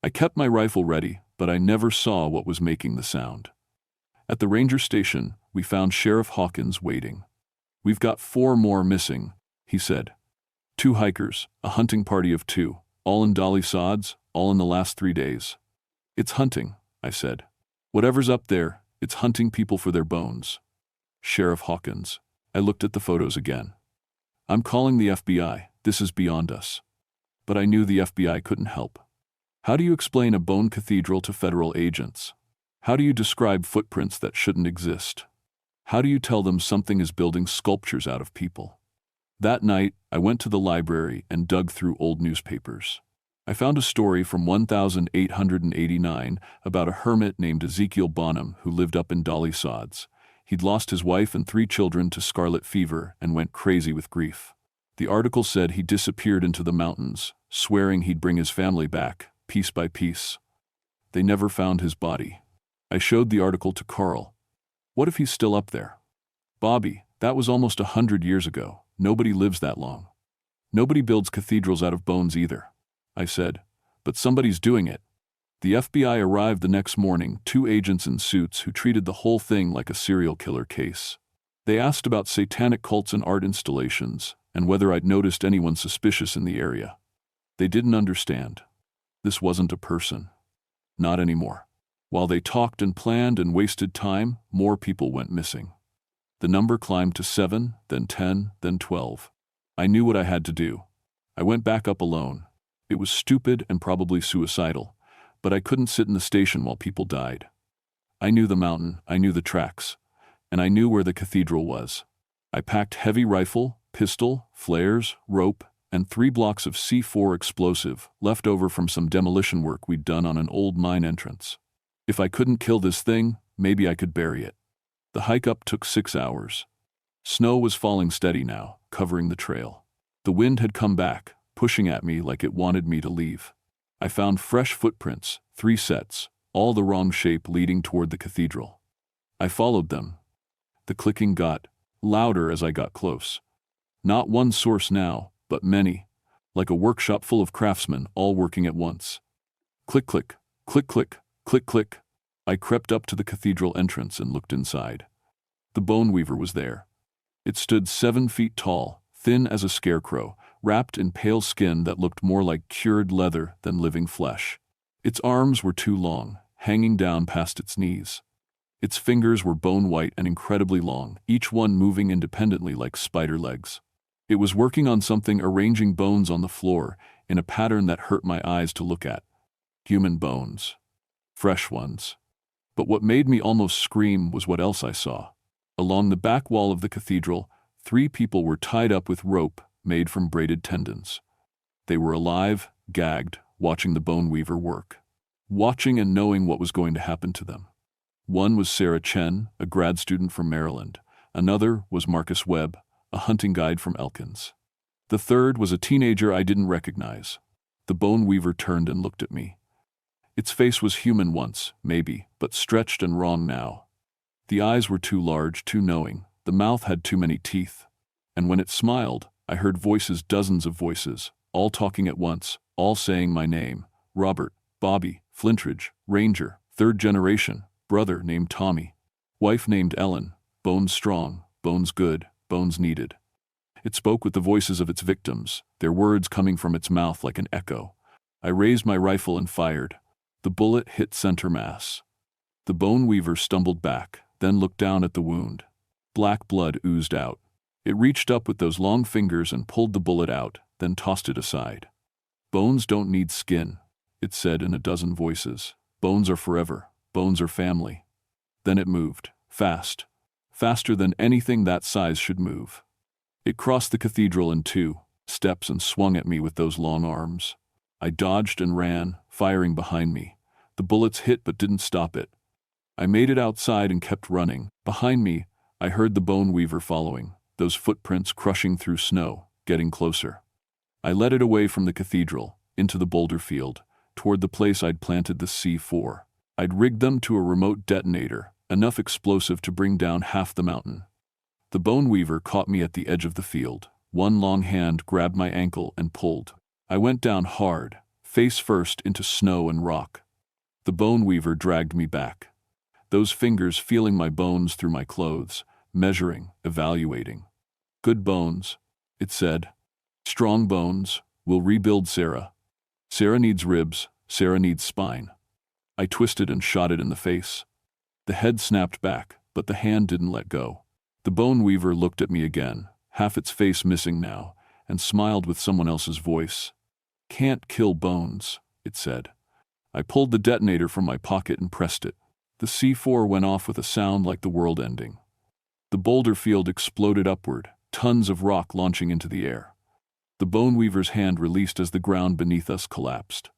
I kept my rifle ready, but I never saw what was making the sound. At the ranger station, we found Sheriff Hawkins waiting. "We've got 4 more missing," he said. 2 hikers, a hunting party of 2, all in Dolly Sods, all in the last 3 days. "It's hunting," I said. "Whatever's up there, it's hunting people for their bones." Sheriff Hawkins. I looked at the photos again. "I'm calling the FBI. This is beyond us." But I knew the FBI couldn't help. How do you explain a bone cathedral to federal agents? How do you describe footprints that shouldn't exist? How do you tell them something is building sculptures out of people? That night, I went to the library and dug through old newspapers. I found a story from 1889 about a hermit named Ezekiel Bonham who lived up in Dolly Sods. He'd lost his wife and 3 children to scarlet fever and went crazy with grief. The article said he disappeared into the mountains, swearing he'd bring his family back, piece by piece. They never found his body. I showed the article to Carl. What if he's still up there? Bobby, that was almost 100 years ago. Nobody lives that long. Nobody builds cathedrals out of bones either, I said. But somebody's doing it. The FBI arrived the next morning, 2 agents in suits who treated the whole thing like a serial killer case. They asked about satanic cults and art installations, and whether I'd noticed anyone suspicious in the area. They didn't understand. This wasn't a person. Not anymore. While they talked and planned and wasted time, more people went missing. The number climbed to 7, then 10, then 12. I knew what I had to do. I went back up alone. It was stupid and probably suicidal, but I couldn't sit in the station while people died. I knew the mountain, I knew the tracks, and I knew where the cathedral was. I packed heavy rifle, pistol, flares, rope, and 3 blocks of C4 explosive left over from some demolition work we'd done on an old mine entrance. If I couldn't kill this thing, maybe I could bury it. The hike up took 6 hours. Snow was falling steady now, covering the trail. The wind had come back, pushing at me like it wanted me to leave. I found fresh footprints, 3 sets, all the wrong shape leading toward the cathedral. I followed them. The clicking got louder as I got close. Not one source now, but many, like a workshop full of craftsmen all working at once. Click, click, click, click, click, click. I crept up to the cathedral entrance and looked inside. The bone weaver was there. It stood 7 feet tall, thin as a scarecrow, wrapped in pale skin that looked more like cured leather than living flesh. Its arms were too long, hanging down past its knees. Its fingers were bone-white and incredibly long, each one moving independently like spider legs. It was working on something, arranging bones on the floor in a pattern that hurt my eyes to look at. Human bones. Fresh ones. But what made me almost scream was what else I saw. Along the back wall of the cathedral, 3 people were tied up with rope made from braided tendons. They were alive, gagged, watching the bone weaver work. Watching and knowing what was going to happen to them. One was Sarah Chen, a grad student from Maryland. Another was Marcus Webb, a hunting guide from Elkins. The third was a teenager I didn't recognize. The bone weaver turned and looked at me. Its face was human once, maybe, but stretched and wrong now. The eyes were too large, too knowing. The mouth had too many teeth. And when it smiled, I heard voices, dozens of voices, all talking at once, all saying my name. Robert, Bobby, Flintridge, Ranger, 3rd generation, brother named Tommy, wife named Ellen, bones strong, bones good, bones needed. It spoke with the voices of its victims, their words coming from its mouth like an echo. I raised my rifle and fired. The bullet hit center mass. The bone weaver stumbled back, then looked down at the wound. Black blood oozed out. It reached up with those long fingers and pulled the bullet out, then tossed it aside. Bones don't need skin, it said in a dozen voices. Bones are forever. Bones are family. Then it moved, fast. Faster than anything that size should move. It crossed the cathedral in 2 steps and swung at me with those long arms. I dodged and ran, firing behind me. The bullets hit but didn't stop it. I made it outside and kept running. Behind me, I heard the bone weaver following, those footprints crushing through snow, getting closer. I led it away from the cathedral, into the boulder field, toward the place I'd planted the C4. I'd rigged them to a remote detonator, enough explosive to bring down half the mountain. The bone weaver caught me at the edge of the field. One long hand grabbed my ankle and pulled. I went down hard, face first into snow and rock. The bone weaver dragged me back. Those fingers feeling my bones through my clothes, measuring, evaluating. Good bones, it said. Strong bones, we'll rebuild Sarah. Sarah needs ribs, Sarah needs spine. I twisted and shot it in the face. The head snapped back, but the hand didn't let go. The bone weaver looked at me again, half its face missing now, and smiled with someone else's voice. Can't kill bones, it said. I pulled the detonator from my pocket and pressed it. The C4 went off with a sound like the world ending. The boulder field exploded upward, tons of rock launching into the air. The bone weaver's hand released as the ground beneath us collapsed.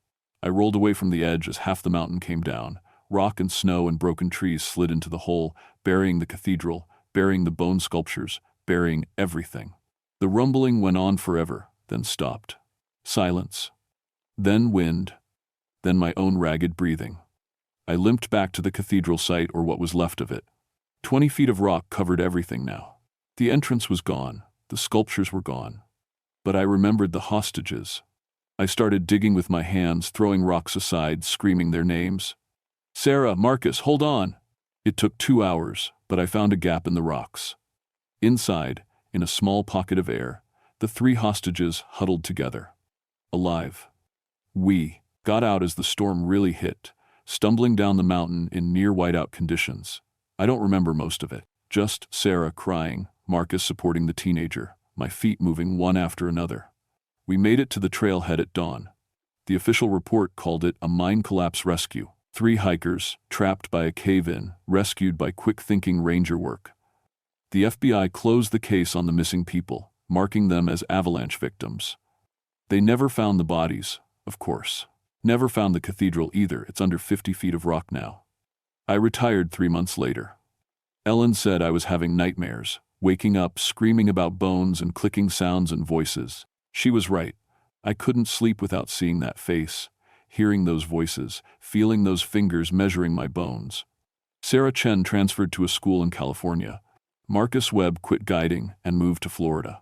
I rolled away from the edge as half the mountain came down. Rock and snow and broken trees slid into the hole, burying the cathedral, burying the bone sculptures, burying everything. The rumbling went on forever, then stopped. Silence. Then wind. Then my own ragged breathing. I limped back to the cathedral site, or what was left of it. 20 feet of rock covered everything now. The entrance was gone. The sculptures were gone. But I remembered the hostages. I started digging with my hands, throwing rocks aside, screaming their names. Sarah, Marcus, hold on! It took 2 hours, but I found a gap in the rocks. Inside, in a small pocket of air, the 3 hostages huddled together. Alive. We got out as the storm really hit, stumbling down the mountain in near whiteout conditions. I don't remember most of it, just Sarah crying, Marcus supporting the teenager, my feet moving one after another. We made it to the trailhead at dawn. The official report called it a mine collapse rescue. 3 hikers, trapped by a cave-in, rescued by quick-thinking ranger work. The FBI closed the case on the missing people, marking them as avalanche victims. They never found the bodies, of course. Never found the cathedral either. It's under 50 feet of rock now. I retired 3 months later. Ellen said I was having nightmares, waking up screaming about bones and clicking sounds and voices. She was right. I couldn't sleep without seeing that face, hearing those voices, feeling those fingers measuring my bones. Sarah Chen transferred to a school in California. Marcus Webb quit guiding and moved to Florida.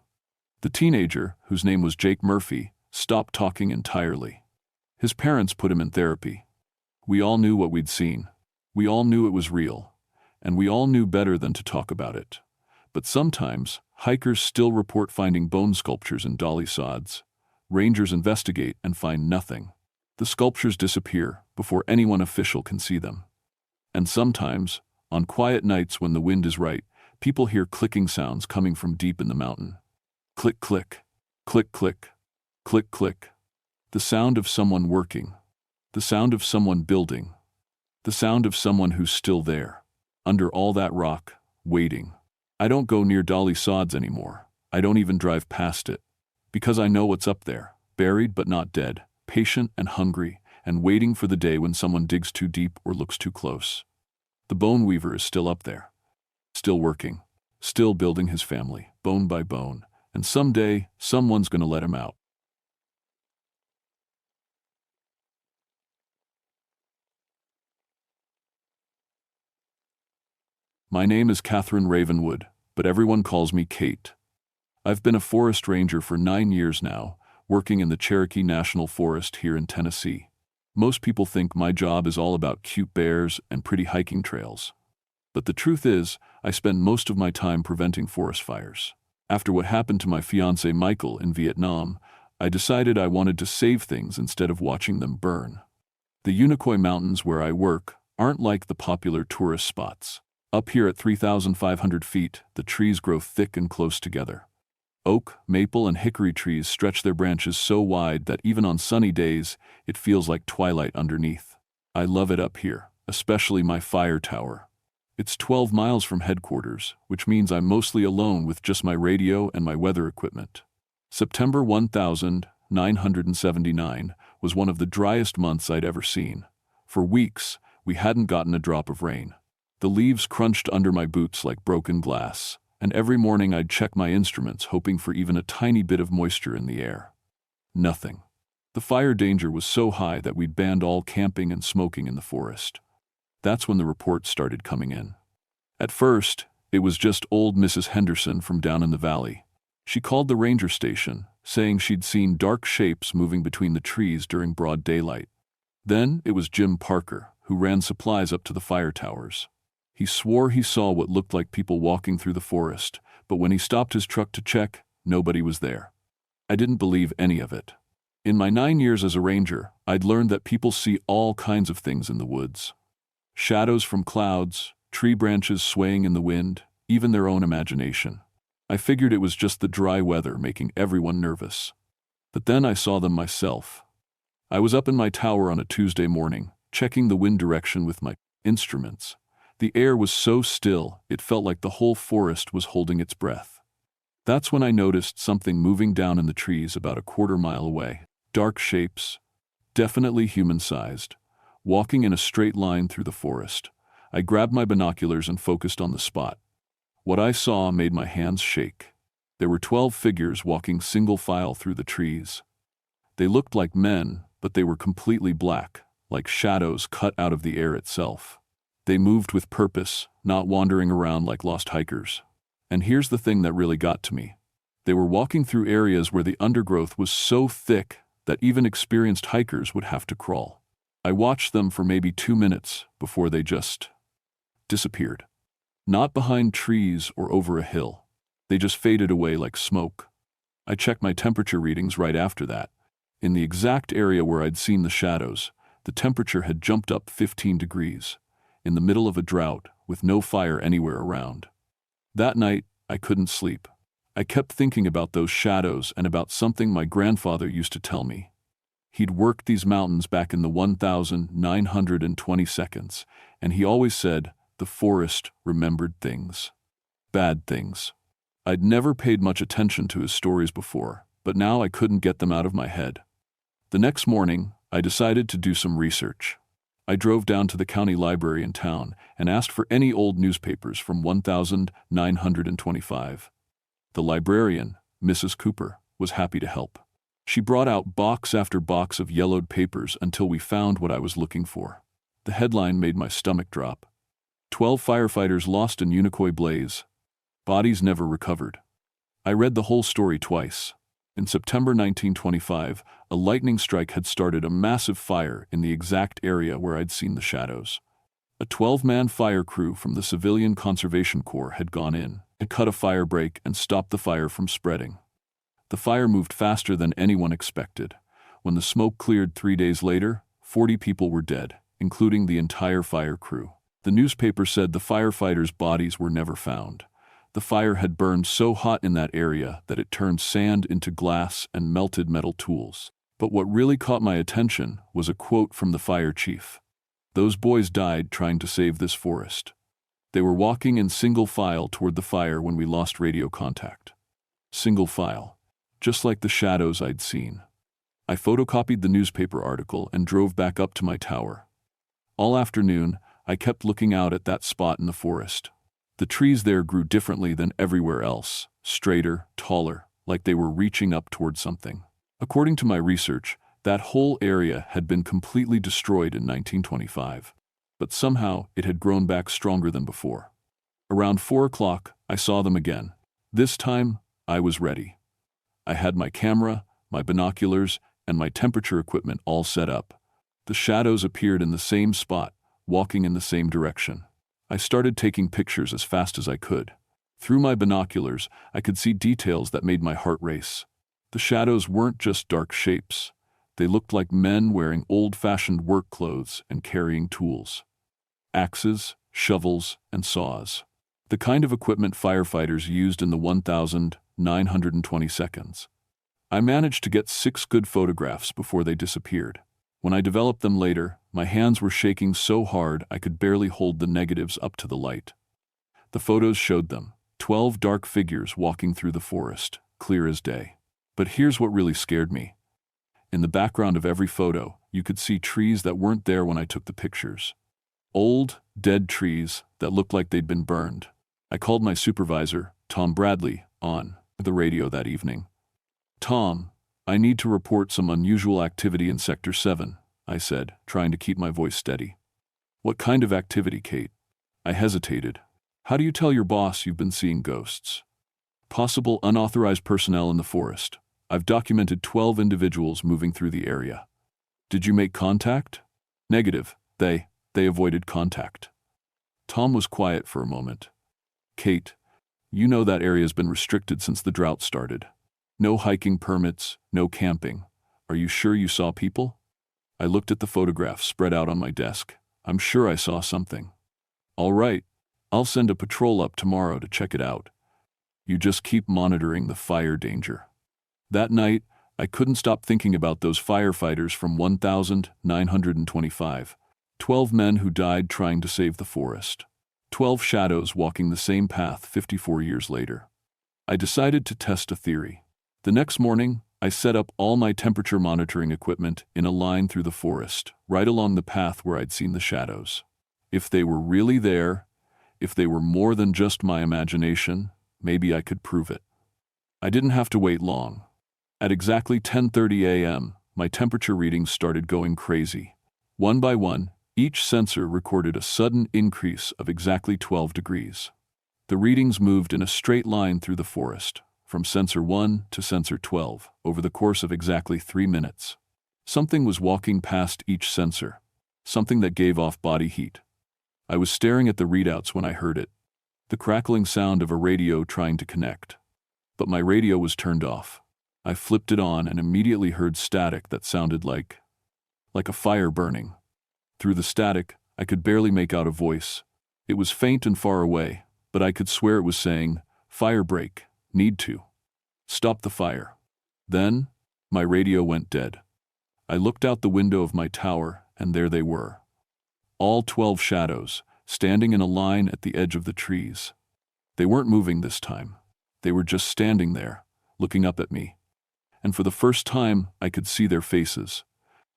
The teenager, whose name was Jake Murphy, stopped talking entirely. His parents put him in therapy. We all knew what we'd seen. We all knew it was real. And we all knew better than to talk about it. But sometimes, hikers still report finding bone sculptures in dolly sods. Rangers investigate and find nothing. The sculptures disappear before anyone official can see them. And sometimes, on quiet nights when the wind is right, people hear clicking sounds coming from deep in the mountain. Click, click, click, click, click, click. The sound of someone working. The sound of someone building. The sound of someone who's still there, under all that rock, waiting. I don't go near dolly sods anymore. I don't even drive past it. Because I know what's up there, buried but not dead, patient and hungry, and waiting for the day when someone digs too deep or looks too close. The bone weaver is still up there. Still working. Still building his family, bone by bone. And someday, someone's gonna let him out. My name is Catherine Ravenwood, but everyone calls me Kate. I've been a forest ranger for 9 years now, working in the Cherokee National Forest here in Tennessee. Most people think my job is all about cute bears and pretty hiking trails. But the truth is, I spend most of my time preventing forest fires. After what happened to my fiancé Michael in Vietnam, I decided I wanted to save things instead of watching them burn. The Unicoi Mountains where I work aren't like the popular tourist spots. Up here at 3,500 feet, the trees grow thick and close together. Oak, maple, and hickory trees stretch their branches so wide that even on sunny days, it feels like twilight underneath. I love it up here, especially my fire tower. It's 12 miles from headquarters, which means I'm mostly alone with just my radio and my weather equipment. September 1979 was one of the driest months I'd ever seen. For weeks, we hadn't gotten a drop of rain. The leaves crunched under my boots like broken glass, and every morning I'd check my instruments hoping for even a tiny bit of moisture in the air. Nothing. The fire danger was so high that we'd banned all camping and smoking in the forest. That's when the reports started coming in. At first, it was just old Mrs. Henderson from down in the valley. She called the ranger station, saying she'd seen dark shapes moving between the trees during broad daylight. Then it was Jim Parker, who ran supplies up to the fire towers. He swore he saw what looked like people walking through the forest, but when he stopped his truck to check, nobody was there. I didn't believe any of it. In my 9 years as a ranger, I'd learned that people see all kinds of things in the woods. Shadows from clouds, tree branches swaying in the wind, even their own imagination. I figured it was just the dry weather making everyone nervous. But then I saw them myself. I was up in my tower on a Tuesday morning, checking the wind direction with my instruments. The air was so still, it felt like the whole forest was holding its breath. That's when I noticed something moving down in the trees about a quarter-mile away. Dark shapes, definitely human-sized, walking in a straight line through the forest. I grabbed my binoculars and focused on the spot. What I saw made my hands shake. There were 12 figures walking single file through the trees. They looked like men, but they were completely black, like shadows cut out of the air itself. They moved with purpose, not wandering around like lost hikers. And here's the thing that really got to me. They were walking through areas where the undergrowth was so thick that even experienced hikers would have to crawl. I watched them for maybe 2 minutes before they just disappeared. Not behind trees or over a hill. They just faded away like smoke. I checked my temperature readings right after that. In the exact area where I'd seen the shadows, the temperature had jumped up 15 degrees, in the middle of a drought with no fire anywhere around. That night, I couldn't sleep. I kept thinking about those shadows and about something my grandfather used to tell me. He'd worked these mountains back in the 1920 seconds, and he always said, the forest remembered things. Bad things. I'd never paid much attention to his stories before, but now I couldn't get them out of my head. The next morning, I decided to do some research. I drove down to the county library in town and asked for any old newspapers from 1925. The librarian, Mrs. Cooper, was happy to help. She brought out box after box of yellowed papers until we found what I was looking for. The headline made my stomach drop. 12 firefighters lost in Unicoi blaze. Bodies never recovered. I read the whole story twice. In September 1925, a lightning strike had started a massive fire in the exact area where I'd seen the shadows. A 12-man fire crew from the Civilian Conservation Corps had gone in and cut a fire break and stopped the fire from spreading. The fire moved faster than anyone expected. When the smoke cleared 3 days later, 40 people were dead, including the entire fire crew. The newspaper said the firefighters' bodies were never found. The fire had burned so hot in that area that it turned sand into glass and melted metal tools. But what really caught my attention was a quote from the fire chief. Those boys died trying to save this forest. They were walking in single file toward the fire when we lost radio contact. Single file. Just like the shadows I'd seen. I photocopied the newspaper article and drove back up to my tower. All afternoon, I kept looking out at that spot in the forest. The trees there grew differently than everywhere else, straighter, taller, like they were reaching up toward something. According to my research, that whole area had been completely destroyed in 1925, but somehow it had grown back stronger than before. Around 4 o'clock, I saw them again. This time, I was ready. I had my camera, my binoculars, and my temperature equipment all set up. The shadows appeared in the same spot, walking in the same direction. I started taking pictures as fast as I could. Through my binoculars, I could see details that made my heart race. The shadows weren't just dark shapes. They looked like men wearing old-fashioned work clothes and carrying tools. Axes, shovels, and saws. The kind of equipment firefighters used in the 1920 seconds. I managed to get 6 good photographs before they disappeared. When I developed them later, my hands were shaking so hard I could barely hold the negatives up to the light. The photos showed them, 12 dark figures walking through the forest, clear as day. But here's what really scared me. In the background of every photo, you could see trees that weren't there when I took the pictures. Old, dead trees that looked like they'd been burned. I called my supervisor, Tom Bradley, on the radio that evening. "Tom, I need to report some unusual activity in Sector 7, I said, trying to keep my voice steady. "What kind of activity, Kate?" I hesitated. "How do you tell your boss you've been seeing ghosts?" "Possible unauthorized personnel in the forest. I've documented 12 individuals moving through the area." "Did you make contact?" "Negative. They avoided contact." Tom was quiet for a moment. "Kate, you know that area's been restricted since the drought started. No hiking permits, no camping. Are you sure you saw people?" I looked at the photographs spread out on my desk. "I'm sure I saw something." "All right, I'll send a patrol up tomorrow to check it out. You just keep monitoring the fire danger." That night, I couldn't stop thinking about those firefighters from 1925. 12 men who died trying to save the forest. 12 shadows walking the same path 54 years later. I decided to test a theory. The next morning, I set up all my temperature monitoring equipment in a line through the forest, right along the path where I'd seen the shadows. If they were really there, if they were more than just my imagination, maybe I could prove it. I didn't have to wait long. At exactly 10:30 a.m., my temperature readings started going crazy. One by one, Each sensor recorded a sudden increase of exactly 12 degrees. The readings moved in a straight line through the forest, from sensor 1 to sensor 12, over the course of exactly 3 minutes. Something was walking past each sensor, something that gave off body heat. I was staring at the readouts when I heard it, the crackling sound of a radio trying to connect. But my radio was turned off. I flipped it on and immediately heard static that sounded like a fire burning. Through the static, I could barely make out a voice. It was faint and far away, but I could swear it was saying, "Fire break, need to. Stop the fire." Then, my radio went dead. I looked out the window of my tower, and there they were. All 12 shadows, standing in a line at the edge of the trees. They weren't moving this time. They were just standing there, looking up at me. And for the first time, I could see their faces.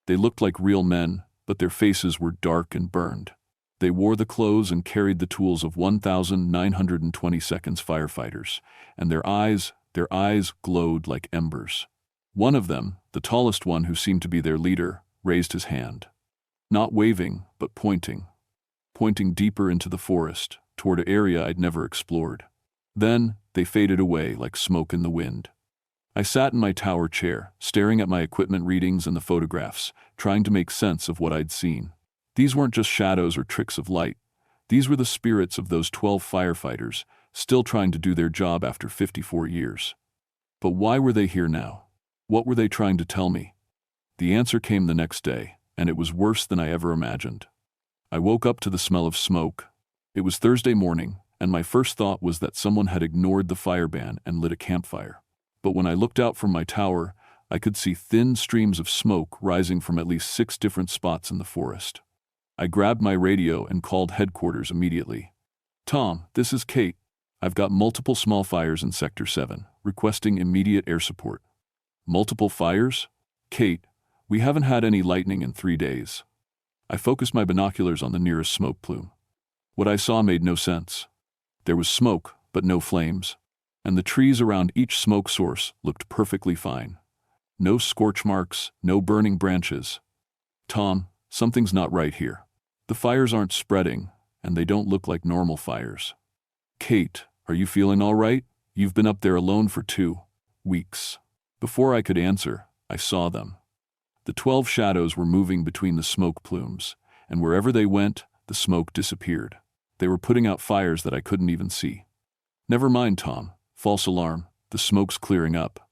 They looked like real men, but their faces were dark and burned. They wore the clothes and carried the tools of 1,922nd's firefighters, and their eyes glowed like embers. One of them, the tallest one who seemed to be their leader, raised his hand. Not waving, but pointing deeper into the forest, toward an area I'd never explored. Then, they faded away like smoke in the wind. I sat in my tower chair, staring at my equipment readings and the photographs, trying to make sense of what I'd seen. These weren't just shadows or tricks of light. These were the spirits of those 12 firefighters, still trying to do their job after 54 years. But why were they here now? What were they trying to tell me? The answer came the next day, and it was worse than I ever imagined. I woke up to the smell of smoke. It was Thursday morning, and my first thought was that someone had ignored the fire ban and lit a campfire. But when I looked out from my tower, I could see thin streams of smoke rising from at least 6 different spots in the forest. I grabbed my radio and called headquarters immediately. "Tom, this is Kate. I've got multiple small fires in Sector 7, requesting immediate air support." "Multiple fires? Kate, we haven't had any lightning in 3 days." I focused my binoculars on the nearest smoke plume. What I saw made no sense. There was smoke, but no flames, and the trees around each smoke source looked perfectly fine. No scorch marks, no burning branches. "Tom, something's not right here. The fires aren't spreading, and they don't look like normal fires." "Kate, are you feeling all right? You've been up there alone for 2 weeks. Before I could answer, I saw them. The 12 shadows were moving between the smoke plumes, and wherever they went, the smoke disappeared. They were putting out fires that I couldn't even see. "Never mind, Tom. False alarm. The smoke's clearing up."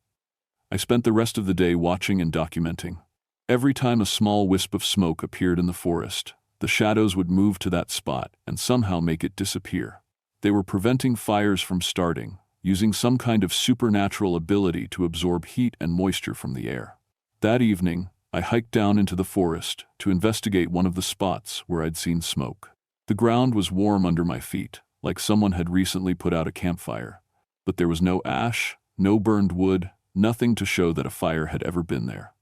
I spent the rest of the day watching and documenting. Every time a small wisp of smoke appeared in the forest, the shadows would move to that spot and somehow make it disappear. They were preventing fires from starting, using some kind of supernatural ability to absorb heat and moisture from the air. That evening, I hiked down into the forest to investigate one of the spots where I'd seen smoke. The ground was warm under my feet, like someone had recently put out a campfire. But there was no ash, no burned wood, nothing to show that a fire had ever been there.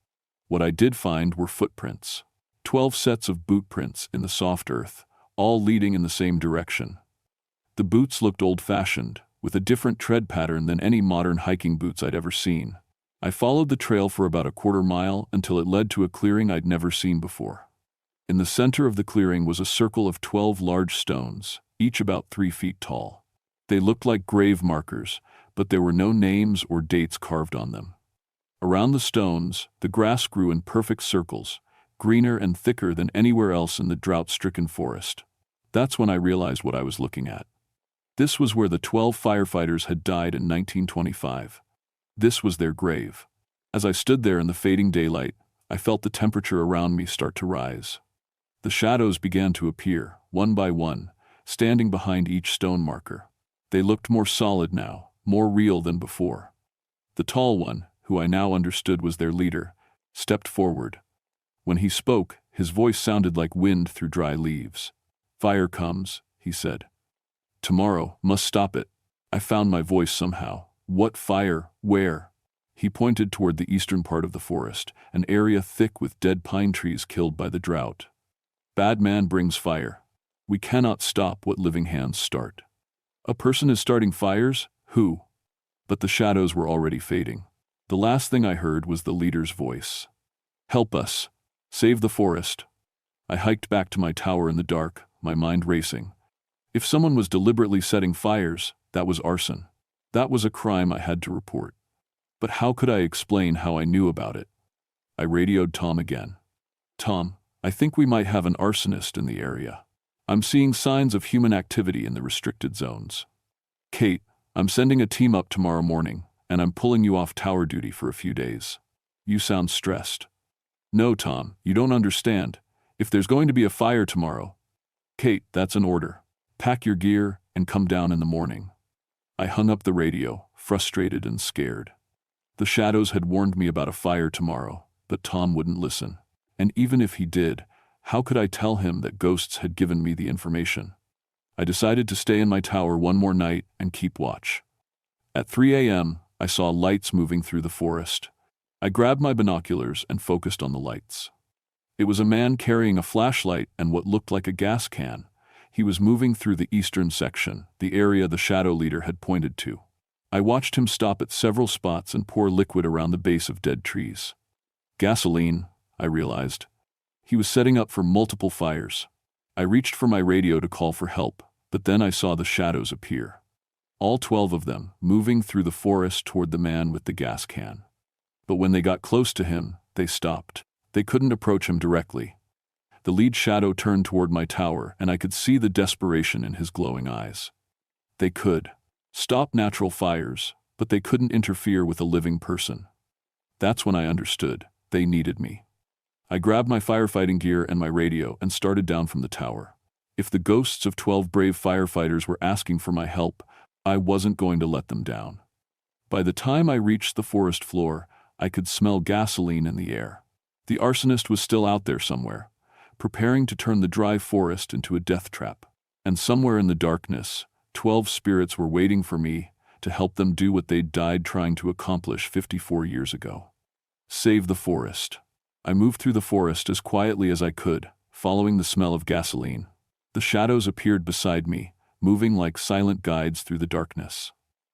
What I did find were footprints. 12 sets of boot prints in the soft earth, all leading in the same direction. The boots looked old-fashioned, with a different tread pattern than any modern hiking boots I'd ever seen. I followed the trail for about a quarter mile until it led to a clearing I'd never seen before. In the center of the clearing was a circle of 12 large stones, each about 3 feet tall. They looked like grave markers, but there were no names or dates carved on them. Around the stones, the grass grew in perfect circles, greener and thicker than anywhere else in the drought-stricken forest. That's when I realized what I was looking at. This was where the 12 firefighters had died in 1925. This was their grave. As I stood there in the fading daylight, I felt the temperature around me start to rise. The shadows began to appear, one by one, standing behind each stone marker. They looked more solid now, more real than before. The tall one, who I now understood was their leader, stepped forward. When he spoke, his voice sounded like wind through dry leaves. "Fire comes," he said. "Tomorrow, must stop it." I found my voice somehow. "What fire? Where?" He pointed toward the eastern part of the forest, an area thick with dead pine trees killed by the drought. "Bad man brings fire. We cannot stop what living hands start." "A person is starting fires? Who?" But the shadows were already fading. The last thing I heard was the leader's voice. "Help us. Save the forest." I hiked back to my tower in the dark, my mind racing. If someone was deliberately setting fires, that was arson. That was a crime I had to report. But how could I explain how I knew about it? I radioed Tom again. Tom, I think we might have an arsonist in the area. I'm seeing signs of human activity in the restricted zones. Kate, I'm sending a team up tomorrow morning, and I'm pulling you off tower duty for a few days. You sound stressed. No, Tom, you don't understand. If there's going to be a fire tomorrow. Kate, that's an order. Pack your gear and come down in the morning. I hung up the radio, frustrated and scared. The shadows had warned me about a fire tomorrow, but Tom wouldn't listen. And even if he did, how could I tell him that ghosts had given me the information? I decided to stay in my tower one more night and keep watch. At 3 a.m., I saw lights moving through the forest. I grabbed my binoculars and focused on the lights. It was a man carrying a flashlight and what looked like a gas can. He was moving through the eastern section, the area the shadow leader had pointed to. I watched him stop at several spots and pour liquid around the base of dead trees. Gasoline, I realized. He was setting up for multiple fires. I reached for my radio to call for help, but then I saw the shadows appear. All 12 of them, moving through the forest toward the man with the gas can. But when they got close to him, they stopped. They couldn't approach him directly. The lead shadow turned toward my tower, and I could see the desperation in his glowing eyes. They could stop natural fires, but they couldn't interfere with a living person. That's when I understood. They needed me. I grabbed my firefighting gear and my radio and started down from the tower. If the ghosts of 12 brave firefighters were asking for my help, I wasn't going to let them down. By the time I reached the forest floor, I could smell gasoline in the air. The arsonist was still out there somewhere, preparing to turn the dry forest into a death trap. And somewhere in the darkness, 12 spirits were waiting for me to help them do what they'd died trying to accomplish 54 years ago. Save the forest. I moved through the forest as quietly as I could, following the smell of gasoline. The shadows appeared beside me, moving like silent guides through the darkness.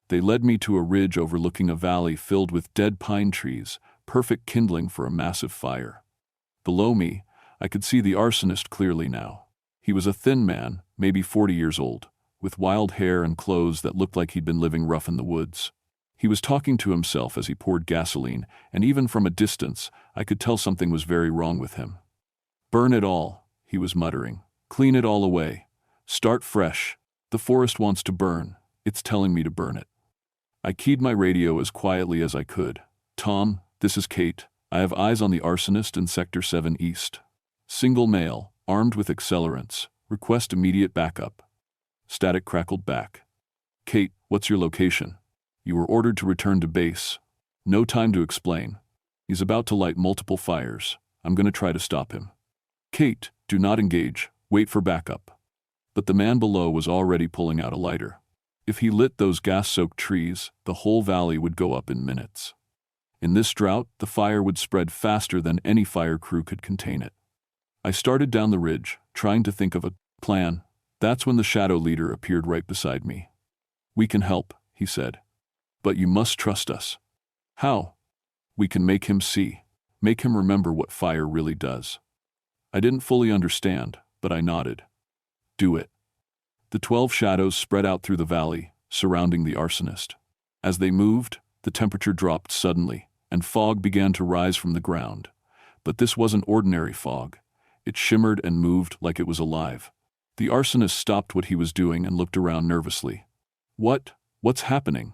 They led me to a ridge overlooking a valley filled with dead pine trees, perfect kindling for a massive fire. Below me, I could see the arsonist clearly now. He was a thin man, maybe 40 years old, with wild hair and clothes that looked like he'd been living rough in the woods. He was talking to himself as he poured gasoline, and even from a distance, I could tell something was very wrong with him. Burn it all, he was muttering. Clean it all away. Start fresh. The forest wants to burn. It's telling me to burn it. I keyed my radio as quietly as I could. Tom, this is Kate. I have eyes on the arsonist in Sector 7 East. Single male, armed with accelerants. Request immediate backup. Static crackled back. Kate, what's your location? You were ordered to return to base. No time to explain. He's about to light multiple fires. I'm going to try to stop him. Kate, do not engage. Wait for backup. But the man below was already pulling out a lighter. If he lit those gas-soaked trees, the whole valley would go up in minutes. In this drought, the fire would spread faster than any fire crew could contain it. I started down the ridge, trying to think of a plan. That's when the shadow leader appeared right beside me. We can help, he said. But you must trust us. How? We can make him see. Make him remember what fire really does. I didn't fully understand, but I nodded. Do it. The 12 shadows spread out through the valley, surrounding the arsonist. As they moved, the temperature dropped suddenly, and fog began to rise from the ground. But this wasn't ordinary fog. It shimmered and moved like it was alive. The arsonist stopped what he was doing and looked around nervously. What's happening?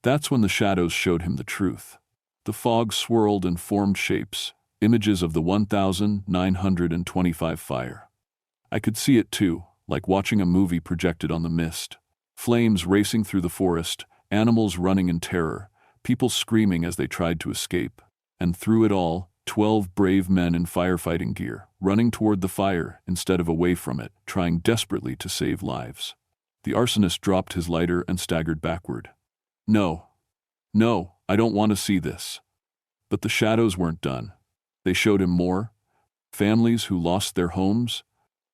That's when the shadows showed him the truth. The fog swirled and formed shapes, images of the 1925 fire. I could see it too, like watching a movie projected on the mist. Flames racing through the forest, animals running in terror, people screaming as they tried to escape. And through it all, 12 brave men in firefighting gear, running toward the fire instead of away from it, trying desperately to save lives. The arsonist dropped his lighter and staggered backward. No, I don't want to see this. But the shadows weren't done. They showed him more. Families who lost their homes,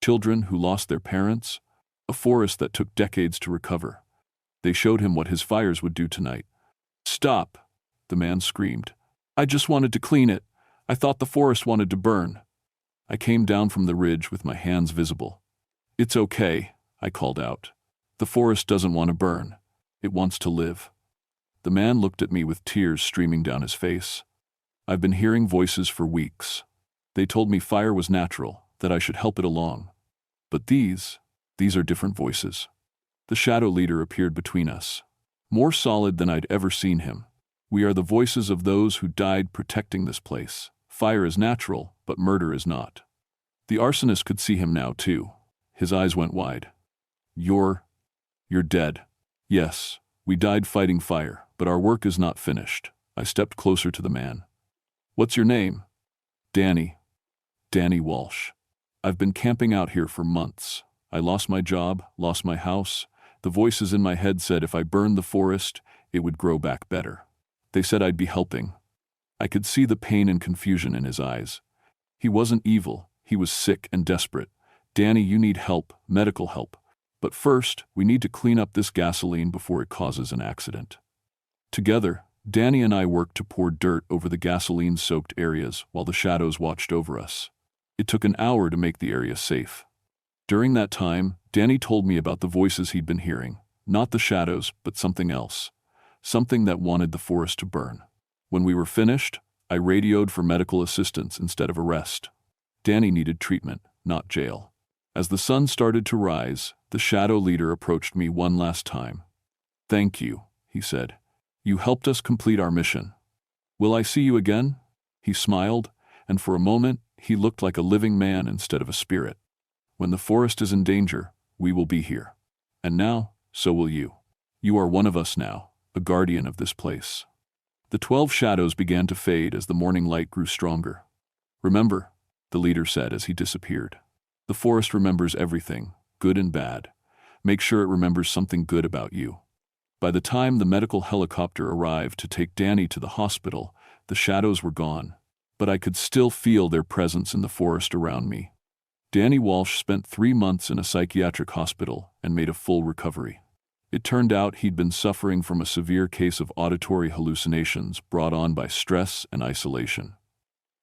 children who lost their parents, a forest that took decades to recover. They showed him what his fires would do tonight. Stop, the man screamed. I just wanted to clean it. I thought the forest wanted to burn. I came down from the ridge with my hands visible. "It's okay," I called out. "The forest doesn't want to burn. It wants to live." The man looked at me with tears streaming down his face. "I've been hearing voices for weeks. They told me fire was natural, that I should help it along. But these are different voices." The shadow leader appeared between us, more solid than I'd ever seen him. "We are the voices of those who died protecting this place. Fire is natural, but murder is not." The arsonist could see him now, too. His eyes went wide. You're dead." "Yes, we died fighting fire, but our work is not finished." I stepped closer to the man. "What's your name?" "Danny. Danny Walsh. I've been camping out here for months. I lost my job, lost my house. The voices in my head said if I burned the forest, it would grow back better. They said I'd be helping." I could see the pain and confusion in his eyes. He wasn't evil, he was sick and desperate. "Danny, you need help, medical help. But first, we need to clean up this gasoline before it causes an accident." Together, Danny and I worked to pour dirt over the gasoline-soaked areas while the shadows watched over us. It took an hour to make the area safe. During that time, Danny told me about the voices he'd been hearing, not the shadows, but something else, something that wanted the forest to burn. When we were finished, I radioed for medical assistance instead of arrest. Danny needed treatment, not jail. As the sun started to rise, the shadow leader approached me one last time. "Thank you," he said. "You helped us complete our mission. Will I see you again?" He smiled, and for a moment, he looked like a living man instead of a spirit. "When the forest is in danger, we will be here. And now, so will you. You are one of us now, a guardian of this place." The 12 shadows began to fade as the morning light grew stronger. "Remember," the leader said as he disappeared. "The forest remembers everything, good and bad. Make sure it remembers something good about you." By the time the medical helicopter arrived to take Danny to the hospital, the shadows were gone, but I could still feel their presence in the forest around me. Danny Walsh spent 3 months in a psychiatric hospital and made a full recovery. It turned out he'd been suffering from a severe case of auditory hallucinations brought on by stress and isolation.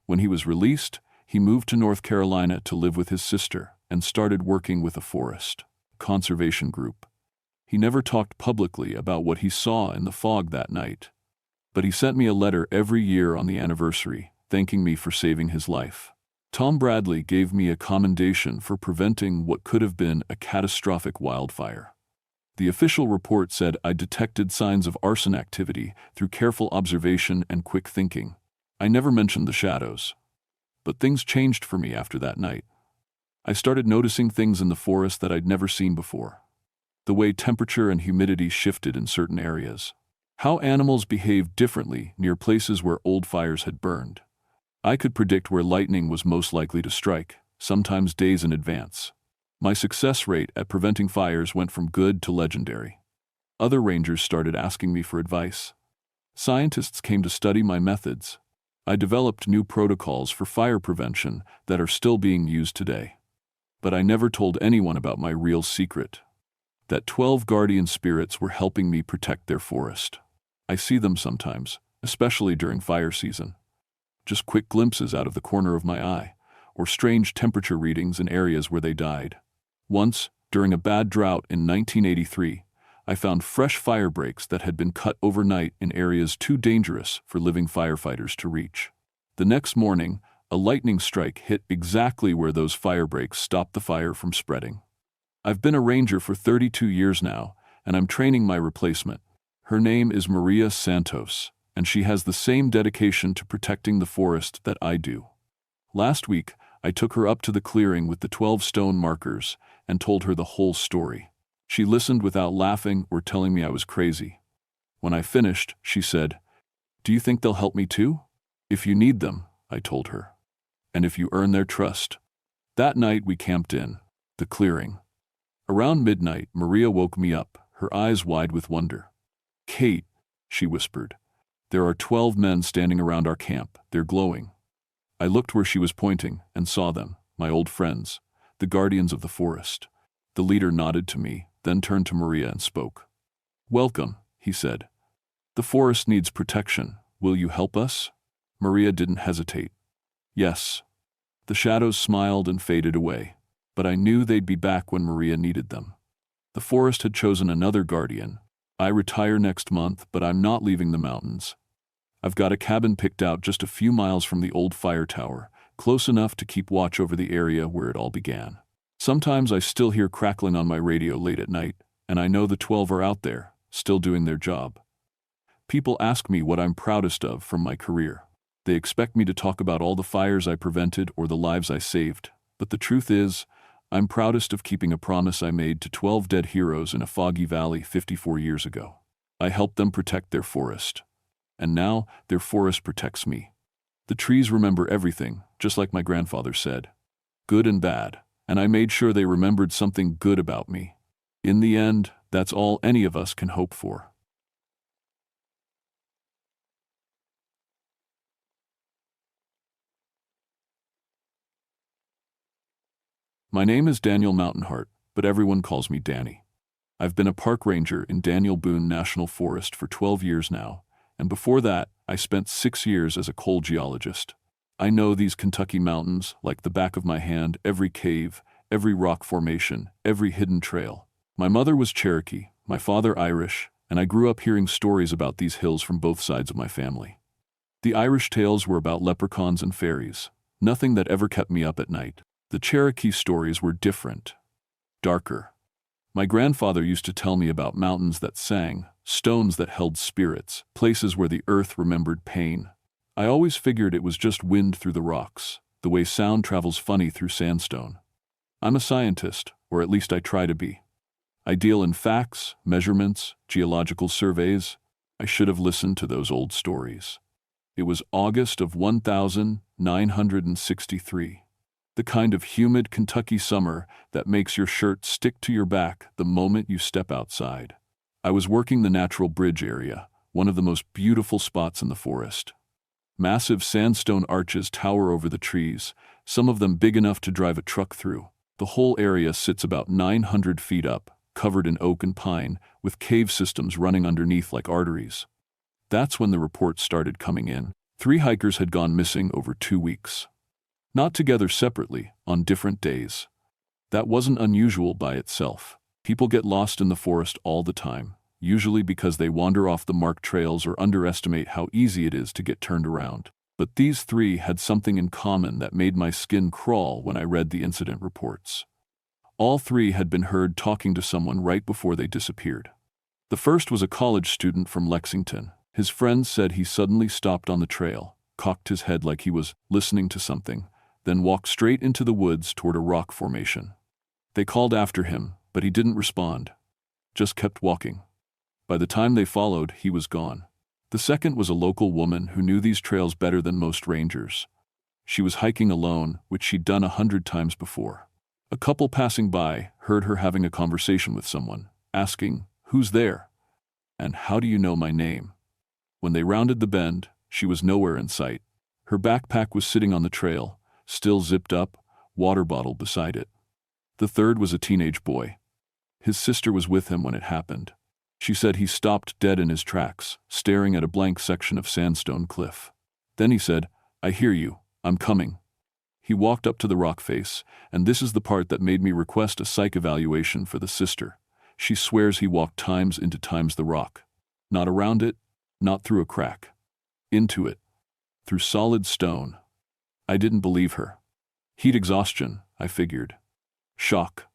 When he was released, he moved to North Carolina to live with his sister and started working with a forest conservation group. He never talked publicly about what he saw in the fog that night, but he sent me a letter every year on the anniversary, thanking me for saving his life. Tom Bradley gave me a commendation for preventing what could have been a catastrophic wildfire. The official report said I detected signs of arson activity through careful observation and quick thinking. I never mentioned the shadows. But things changed for me after that night. I started noticing things in the forest that I'd never seen before. The way temperature and humidity shifted in certain areas. How animals behaved differently near places where old fires had burned. I could predict where lightning was most likely to strike, sometimes days in advance. My success rate at preventing fires went from good to legendary. Other rangers started asking me for advice. Scientists came to study my methods. I developed new protocols for fire prevention that are still being used today. But I never told anyone about my real secret. That 12 guardian spirits were helping me protect their forest. I see them sometimes, especially during fire season. Just quick glimpses out of the corner of my eye, or strange temperature readings in areas where they died. Once, during a bad drought in 1983, I found fresh fire breaks that had been cut overnight in areas too dangerous for living firefighters to reach. The next morning, a lightning strike hit exactly where those fire breaks stopped the fire from spreading. I've been a ranger for 32 years now, and I'm training my replacement. Her name is Maria Santos, and she has the same dedication to protecting the forest that I do. Last week, I took her up to the clearing with the 12 stone markers and told her the whole story. She listened without laughing or telling me I was crazy. When I finished, she said, "Do you think they'll help me too?" "If you need them," I told her. "And if you earn their trust." That night we camped in the clearing. Around midnight, Maria woke me up, her eyes wide with wonder. "Kate," she whispered, "there are 12 men standing around our camp. They're glowing." I looked where she was pointing and saw them, my old friends, the guardians of the forest. The leader nodded to me, then turned to Maria and spoke. "Welcome," he said. "The forest needs protection. Will you help us?" Maria didn't hesitate. "Yes." The shadows smiled and faded away, but I knew they'd be back when Maria needed them. The forest had chosen another guardian. I retire next month, but I'm not leaving the mountains. I've got a cabin picked out just a few miles from the old fire tower, close enough to keep watch over the area where it all began. Sometimes I still hear crackling on my radio late at night, and I know the 12 are out there, still doing their job. People ask me what I'm proudest of from my career. They expect me to talk about all the fires I prevented or the lives I saved, but the truth is, I'm proudest of keeping a promise I made to 12 dead heroes in a foggy valley 54 years ago. I helped them protect their forest. And now, their forest protects me. The trees remember everything, just like my grandfather said. Good and bad, and I made sure they remembered something good about me. In the end, that's all any of us can hope for. My name is Daniel Mountainheart, but everyone calls me Danny. I've been a park ranger in Daniel Boone National Forest for 12 years now, and before that, I spent 6 years as a coal geologist. I know these Kentucky mountains like the back of my hand, every cave, every rock formation, every hidden trail. My mother was Cherokee, my father Irish, and I grew up hearing stories about these hills from both sides of my family. The Irish tales were about leprechauns and fairies, nothing that ever kept me up at night. The Cherokee stories were different, darker. My grandfather used to tell me about mountains that sang, stones that held spirits, places where the earth remembered pain. I always figured it was just wind through the rocks, the way sound travels funny through sandstone. I'm a scientist, or at least I try to be. I deal in facts, measurements, geological surveys. I should have listened to those old stories. It was August of 1963. The kind of humid Kentucky summer that makes your shirt stick to your back the moment you step outside. I was working the Natural Bridge area, one of the most beautiful spots in the forest. Massive sandstone arches tower over the trees, some of them big enough to drive a truck through. The whole area sits about 900 feet up, covered in oak and pine, with cave systems running underneath like arteries. That's when the reports started coming in. 3 hikers had gone missing over 2 weeks. Not together separately, on different days. That wasn't unusual by itself. People get lost in the forest all the time, usually because they wander off the marked trails or underestimate how easy it is to get turned around. But these 3 had something in common that made my skin crawl when I read the incident reports. All 3 had been heard talking to someone right before they disappeared. The first was a college student from Lexington. His friends said he suddenly stopped on the trail, cocked his head like he was listening to something, then walked straight into the woods toward a rock formation. They called after him, but he didn't respond, just kept walking. By the time they followed, he was gone. The second was a local woman who knew these trails better than most rangers. She was hiking alone, which she'd done 100 times before. A couple passing by heard her having a conversation with someone, asking, "Who's there? And how do you know my name?" When they rounded the bend, she was nowhere in sight. Her backpack was sitting on the trail, still zipped up, water bottle beside it. The third was a teenage boy. His sister was with him when it happened. She said he stopped dead in his tracks, staring at a blank section of sandstone cliff. Then he said, "I hear you, I'm coming." He walked up to the rock face, and this is the part that made me request a psych evaluation for the sister. She swears he walked times into times the rock. Not around it, not through a crack. Into it. Through solid stone. I didn't believe her. Heat exhaustion, I figured. Shock.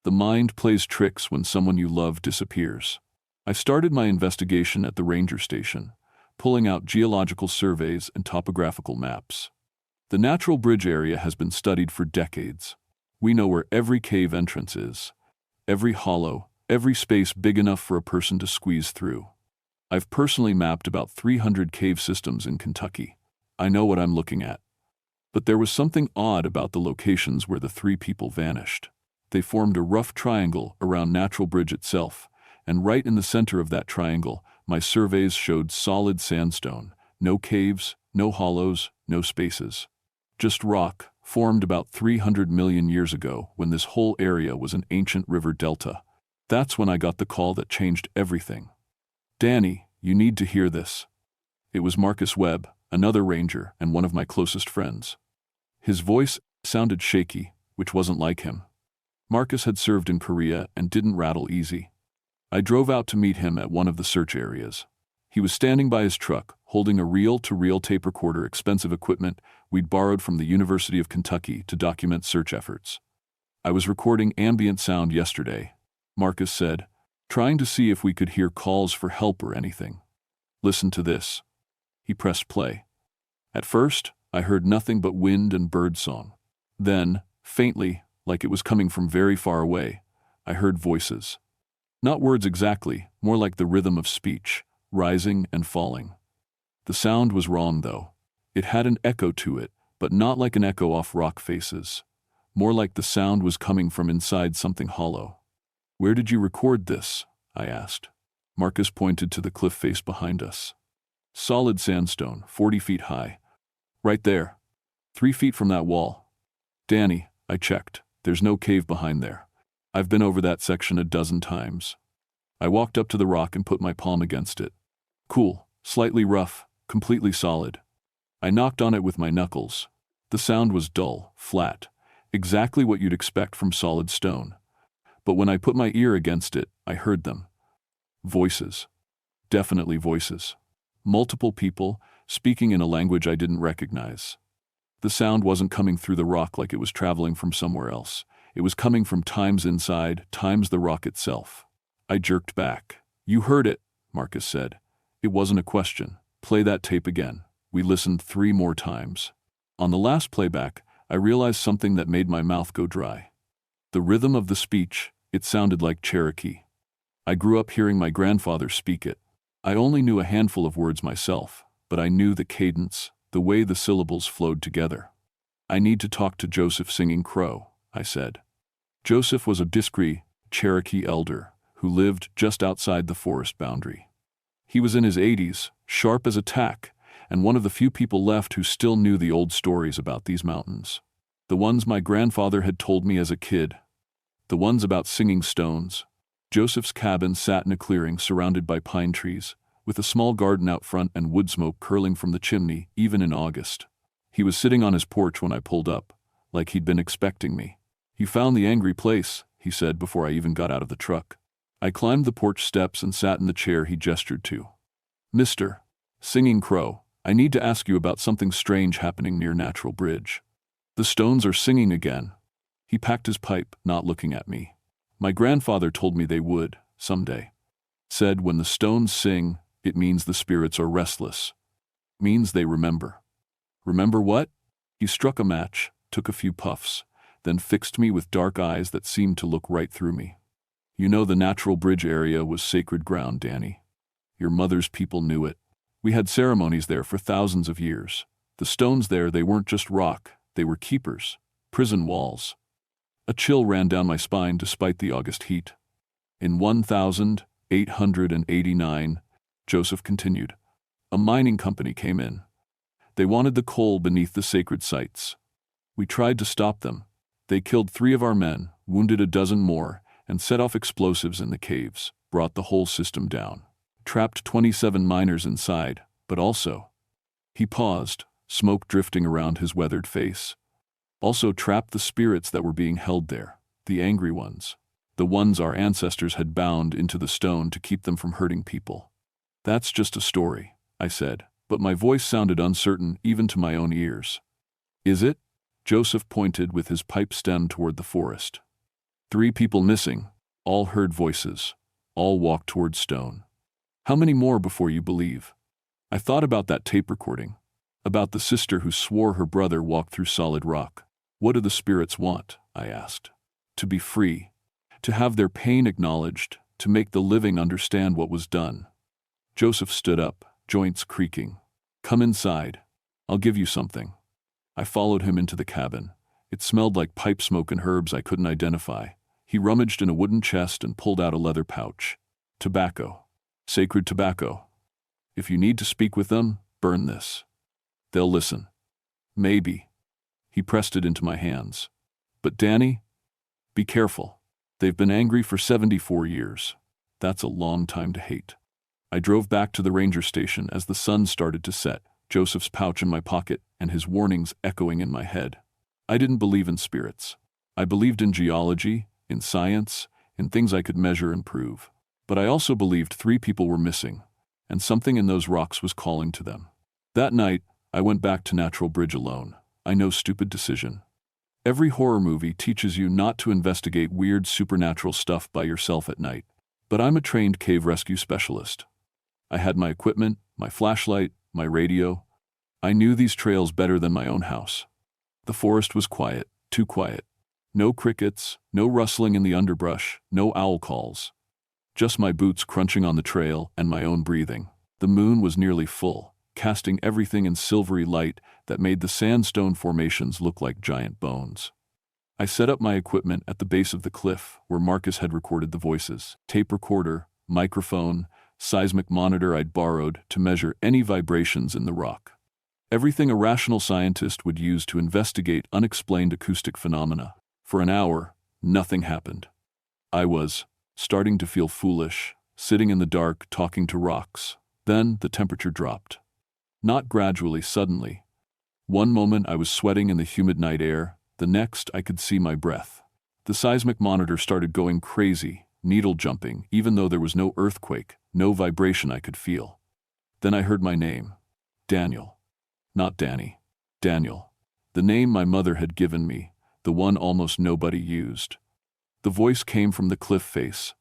The mind plays tricks when someone you love disappears. I started my investigation at the ranger station, pulling out geological surveys and topographical maps. The Natural Bridge area has been studied for decades. We know where every cave entrance is, every hollow, every space big enough for a person to squeeze through. I've personally mapped about 300 cave systems in Kentucky. I know what I'm looking at. But there was something odd about the locations where the 3 people vanished. They formed a rough triangle around Natural Bridge itself, and right in the center of that triangle, my surveys showed solid sandstone, no caves, no hollows, no spaces. Just rock, formed about 300 million years ago when this whole area was an ancient river delta. That's when I got the call that changed everything. "Danny, you need to hear this." It was Marcus Webb, another ranger and one of my closest friends. His voice Sounded shaky, which wasn't like him. Marcus had served in Korea and didn't rattle easy. I drove out to meet him at one of the search areas. He was standing by his truck, holding a reel-to-reel tape recorder, expensive equipment we'd borrowed from the University of Kentucky to document search efforts. "I was recording ambient sound yesterday," Marcus said, "trying to see if we could hear calls for help or anything. Listen to this." He pressed play. At first, I heard nothing but wind and bird song. Then, faintly, like it was coming from very far away, I heard voices. Not words exactly, more like the rhythm of speech, rising and falling. The sound was wrong, though. It had an echo to it, but not like an echo off rock faces. More like the sound was coming from inside something hollow. "Where did you record this?" I asked. Marcus pointed to the cliff face behind us. "Solid sandstone, 40 feet high. Right there. 3 feet from that wall." "Danny," I checked, "there's no cave behind there. I've been over that section a dozen times." I walked up to the rock and put my palm against it. Cool, slightly rough, completely solid. I knocked on it with my knuckles. The sound was dull, flat, exactly what you'd expect from solid stone. But when I put my ear against it, I heard them. Voices. Definitely voices. Multiple people, speaking in a language I didn't recognize. The sound wasn't coming through the rock like it was traveling from somewhere else. It was coming from times inside, times the rock itself. I jerked back. "You heard it," Marcus said. It wasn't a question. "Play that tape again." We listened 3 more times. On the last playback, I realized something that made my mouth go dry. The rhythm of the speech, it sounded like Cherokee. I grew up hearing my grandfather speak it. I only knew a handful of words myself, but I knew the cadence, the way the syllables flowed together. "I need to talk to Joseph Singing Crow," I said. Joseph was a discreet Cherokee elder who lived just outside the forest boundary. He was in his 80s, sharp as a tack, and one of the few people left who still knew the old stories about these mountains. The ones my grandfather had told me as a kid. The ones about singing stones. Joseph's cabin sat in a clearing surrounded by pine trees, with a small garden out front and wood smoke curling from the chimney, even in August. He was sitting on his porch when I pulled up, like he'd been expecting me. "You found the angry place," he said before I even got out of the truck. I climbed the porch steps and sat in the chair he gestured to. "Mr. Singing Crow, I need to ask you about something strange happening near Natural Bridge. The stones are singing again." He packed his pipe, not looking at me. "My grandfather told me they would, someday. Said when the stones sing, it means the spirits are restless. Means they remember." "Remember what?" He struck a match, took a few puffs, then fixed me with dark eyes that seemed to look right through me. "You know the Natural Bridge area was sacred ground, Danny. Your mother's people knew it. We had ceremonies there for thousands of years. The stones there, they weren't just rock, they were keepers, prison walls." A chill ran down my spine despite the August heat. "In 1889, Joseph continued, "a mining company came in. They wanted the coal beneath the sacred sites. We tried to stop them. They killed 3 of our men, wounded a dozen more, and set off explosives in the caves, brought the whole system down. Trapped 27 miners inside, but also..." He paused, smoke drifting around his weathered face. "Also trapped the spirits that were being held there, the angry ones. The ones our ancestors had bound into the stone to keep them from hurting people." "That's just a story," I said, but my voice sounded uncertain even to my own ears. "Is it?" Joseph pointed with his pipe stem toward the forest. 3 people missing, all heard voices, all walked toward stone. How many more before you believe? I thought about that tape recording, about the sister who swore her brother walked through solid rock. What do the spirits want? I asked. To be free, to have their pain acknowledged, to make the living understand what was done. Joseph stood up, joints creaking. "Come inside. I'll give you something." I followed him into the cabin. It smelled like pipe smoke and herbs I couldn't identify. He rummaged in a wooden chest and pulled out a leather pouch. "Tobacco. Sacred tobacco. If you need to speak with them, burn this. They'll listen. Maybe." He pressed it into my hands. "But Danny, be careful. They've been angry for 74 years. That's a long time to hate." I drove back to the ranger station as the sun started to set, Joseph's pouch in my pocket and his warnings echoing in my head. I didn't believe in spirits. I believed in geology, in science, in things I could measure and prove. But I also believed 3 people were missing, and something in those rocks was calling to them. That night, I went back to Natural Bridge alone. I know, stupid decision. Every horror movie teaches you not to investigate weird supernatural stuff by yourself at night. But I'm a trained cave rescue specialist. I had my equipment, my flashlight, my radio. I knew these trails better than my own house. The forest was quiet, too quiet. No crickets, no rustling in the underbrush, no owl calls. Just my boots crunching on the trail and my own breathing. The moon was nearly full, casting everything in silvery light that made the sandstone formations look like giant bones. I set up my equipment at the base of the cliff where Marcus had recorded the voices. Tape recorder, microphone, seismic monitor I'd borrowed to measure any vibrations in the rock. Everything a rational scientist would use to investigate unexplained acoustic phenomena. For an hour, nothing happened. I was starting to feel foolish, sitting in the dark talking to rocks. Then the temperature dropped. Not gradually, suddenly. One moment I was sweating in the humid night air, the next I could see my breath. The seismic monitor started going crazy, needle jumping, even though there was no earthquake, no vibration I could feel. Then I heard my name. Daniel. Not Danny. Daniel. The name my mother had given me, the one almost nobody used. The voice came from the cliff face.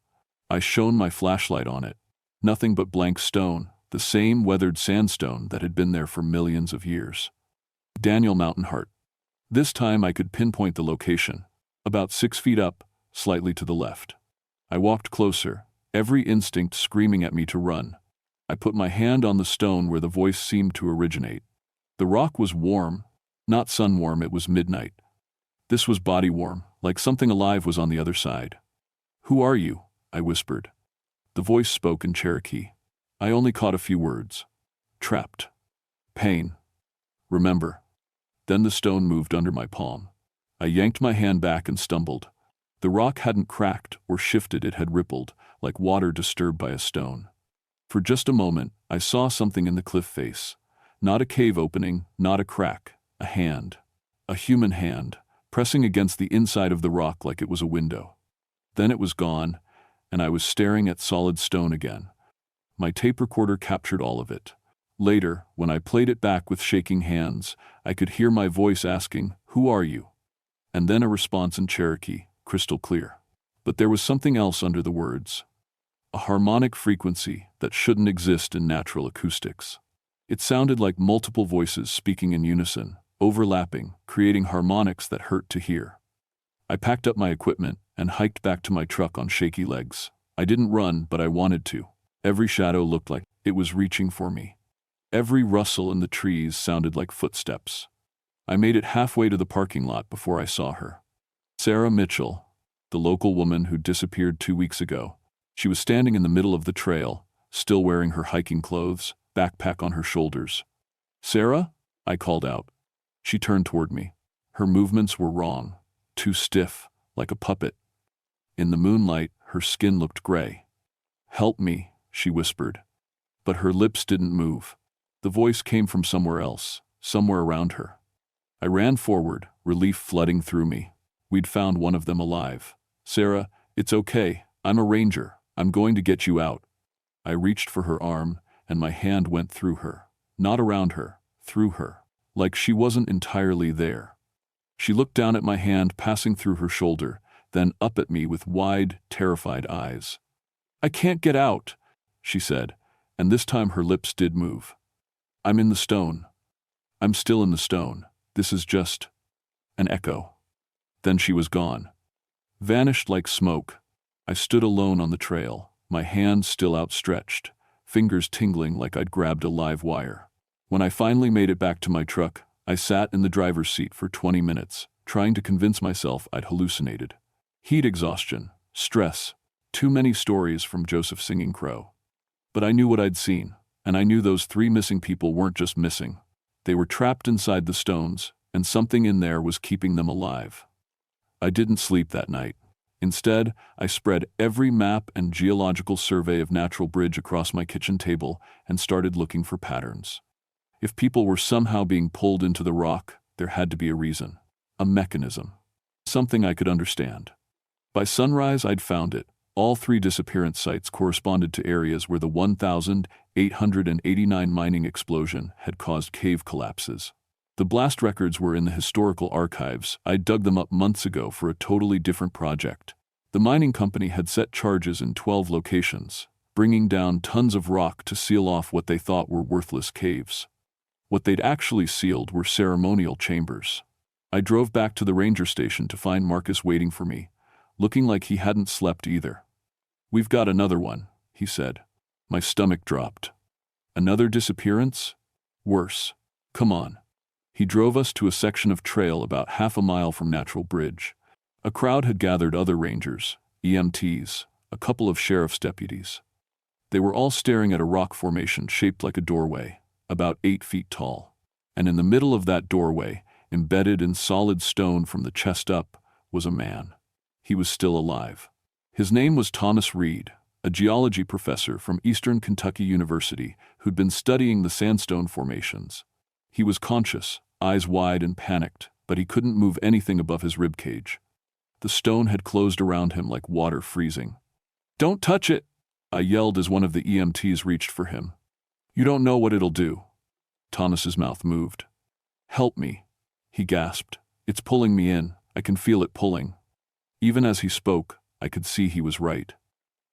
I shone my flashlight on it. Nothing but blank stone, the same weathered sandstone that had been there for millions of years. Daniel Mountain Heart. This time I could pinpoint the location. About 6 feet up, slightly to the left. I walked closer, every instinct screaming at me to run. I put my hand on the stone where the voice seemed to originate. The rock was warm, not sun warm, it was midnight. This was body warm, like something alive was on the other side. "Who are you?" I whispered. The voice spoke in Cherokee. I only caught a few words. Trapped. Pain. Remember. Then the stone moved under my palm. I yanked my hand back and stumbled. The rock hadn't cracked or shifted, it had rippled, like water disturbed by a stone. For just a moment, I saw something in the cliff face. Not a cave opening, not a crack, a hand. A human hand, pressing against the inside of the rock like it was a window. Then it was gone, and I was staring at solid stone again. My tape recorder captured all of it. Later, when I played it back with shaking hands, I could hear my voice asking, "Who are you?" And then a response in Cherokee, crystal clear. But there was something else under the words. A harmonic frequency that shouldn't exist in natural acoustics. It sounded like multiple voices speaking in unison, overlapping, creating harmonics that hurt to hear. I packed up my equipment and hiked back to my truck on shaky legs. I didn't run, but I wanted to. Every shadow looked like it was reaching for me. Every rustle in the trees sounded like footsteps. I made it halfway to the parking lot before I saw her. Sarah Mitchell, the local woman who disappeared 2 weeks ago. She was standing in the middle of the trail, still wearing her hiking clothes, backpack on her shoulders. "Sarah?" I called out. She turned toward me. Her movements were wrong, too stiff, like a puppet. In the moonlight, her skin looked gray. "Help me," she whispered. But her lips didn't move. The voice came from somewhere else, somewhere around her. I ran forward, relief flooding through me. We'd found one of them alive. "Sarah, it's okay. I'm a ranger. I'm going to get you out." I reached for her arm, and my hand went through her. Not around her, through her. Like she wasn't entirely there. She looked down at my hand passing through her shoulder, then up at me with wide, terrified eyes. "I can't get out," she said, and this time her lips did move. "I'm in the stone. I'm still in the stone. This is just an echo." Then she was gone. Vanished like smoke. I stood alone on the trail, my hands still outstretched, fingers tingling like I'd grabbed a live wire. When I finally made it back to my truck, I sat in the driver's seat for 20 minutes, trying to convince myself I'd hallucinated. Heat exhaustion, stress, too many stories from Joseph Singing Crow. But I knew what I'd seen, and I knew those 3 missing people weren't just missing. They were trapped inside the stones, and something in there was keeping them alive. I didn't sleep that night. Instead, I spread every map and geological survey of Natural Bridge across my kitchen table and started looking for patterns. If people were somehow being pulled into the rock, there had to be a reason. A mechanism. Something I could understand. By sunrise, I'd found it. All 3 disappearance sites corresponded to areas where the 1,889 mining explosion had caused cave collapses. The blast records were in the historical archives. I'd dug them up months ago for a totally different project. The mining company had set charges in 12 locations, bringing down tons of rock to seal off what they thought were worthless caves. What they'd actually sealed were ceremonial chambers. I drove back to the ranger station to find Marcus waiting for me, looking like he hadn't slept either. "We've got another one," he said. My stomach dropped. "Another disappearance? Worse. Come on." He drove us to a section of trail about half a mile from Natural Bridge. A crowd had gathered, other rangers, EMTs, a couple of sheriff's deputies. They were all staring at a rock formation shaped like a doorway, about 8 feet tall. And in the middle of that doorway, embedded in solid stone from the chest up, was a man. He was still alive. His name was Thomas Reed, a geology professor from Eastern Kentucky University who'd been studying the sandstone formations. He was conscious, eyes wide and panicked, but he couldn't move anything above his ribcage. The stone had closed around him like water freezing. "Don't touch it!" I yelled as one of the EMTs reached for him. "You don't know what it'll do." Thomas's mouth moved. "Help me," he gasped. "It's pulling me in. I can feel it pulling." Even as he spoke, I could see he was right.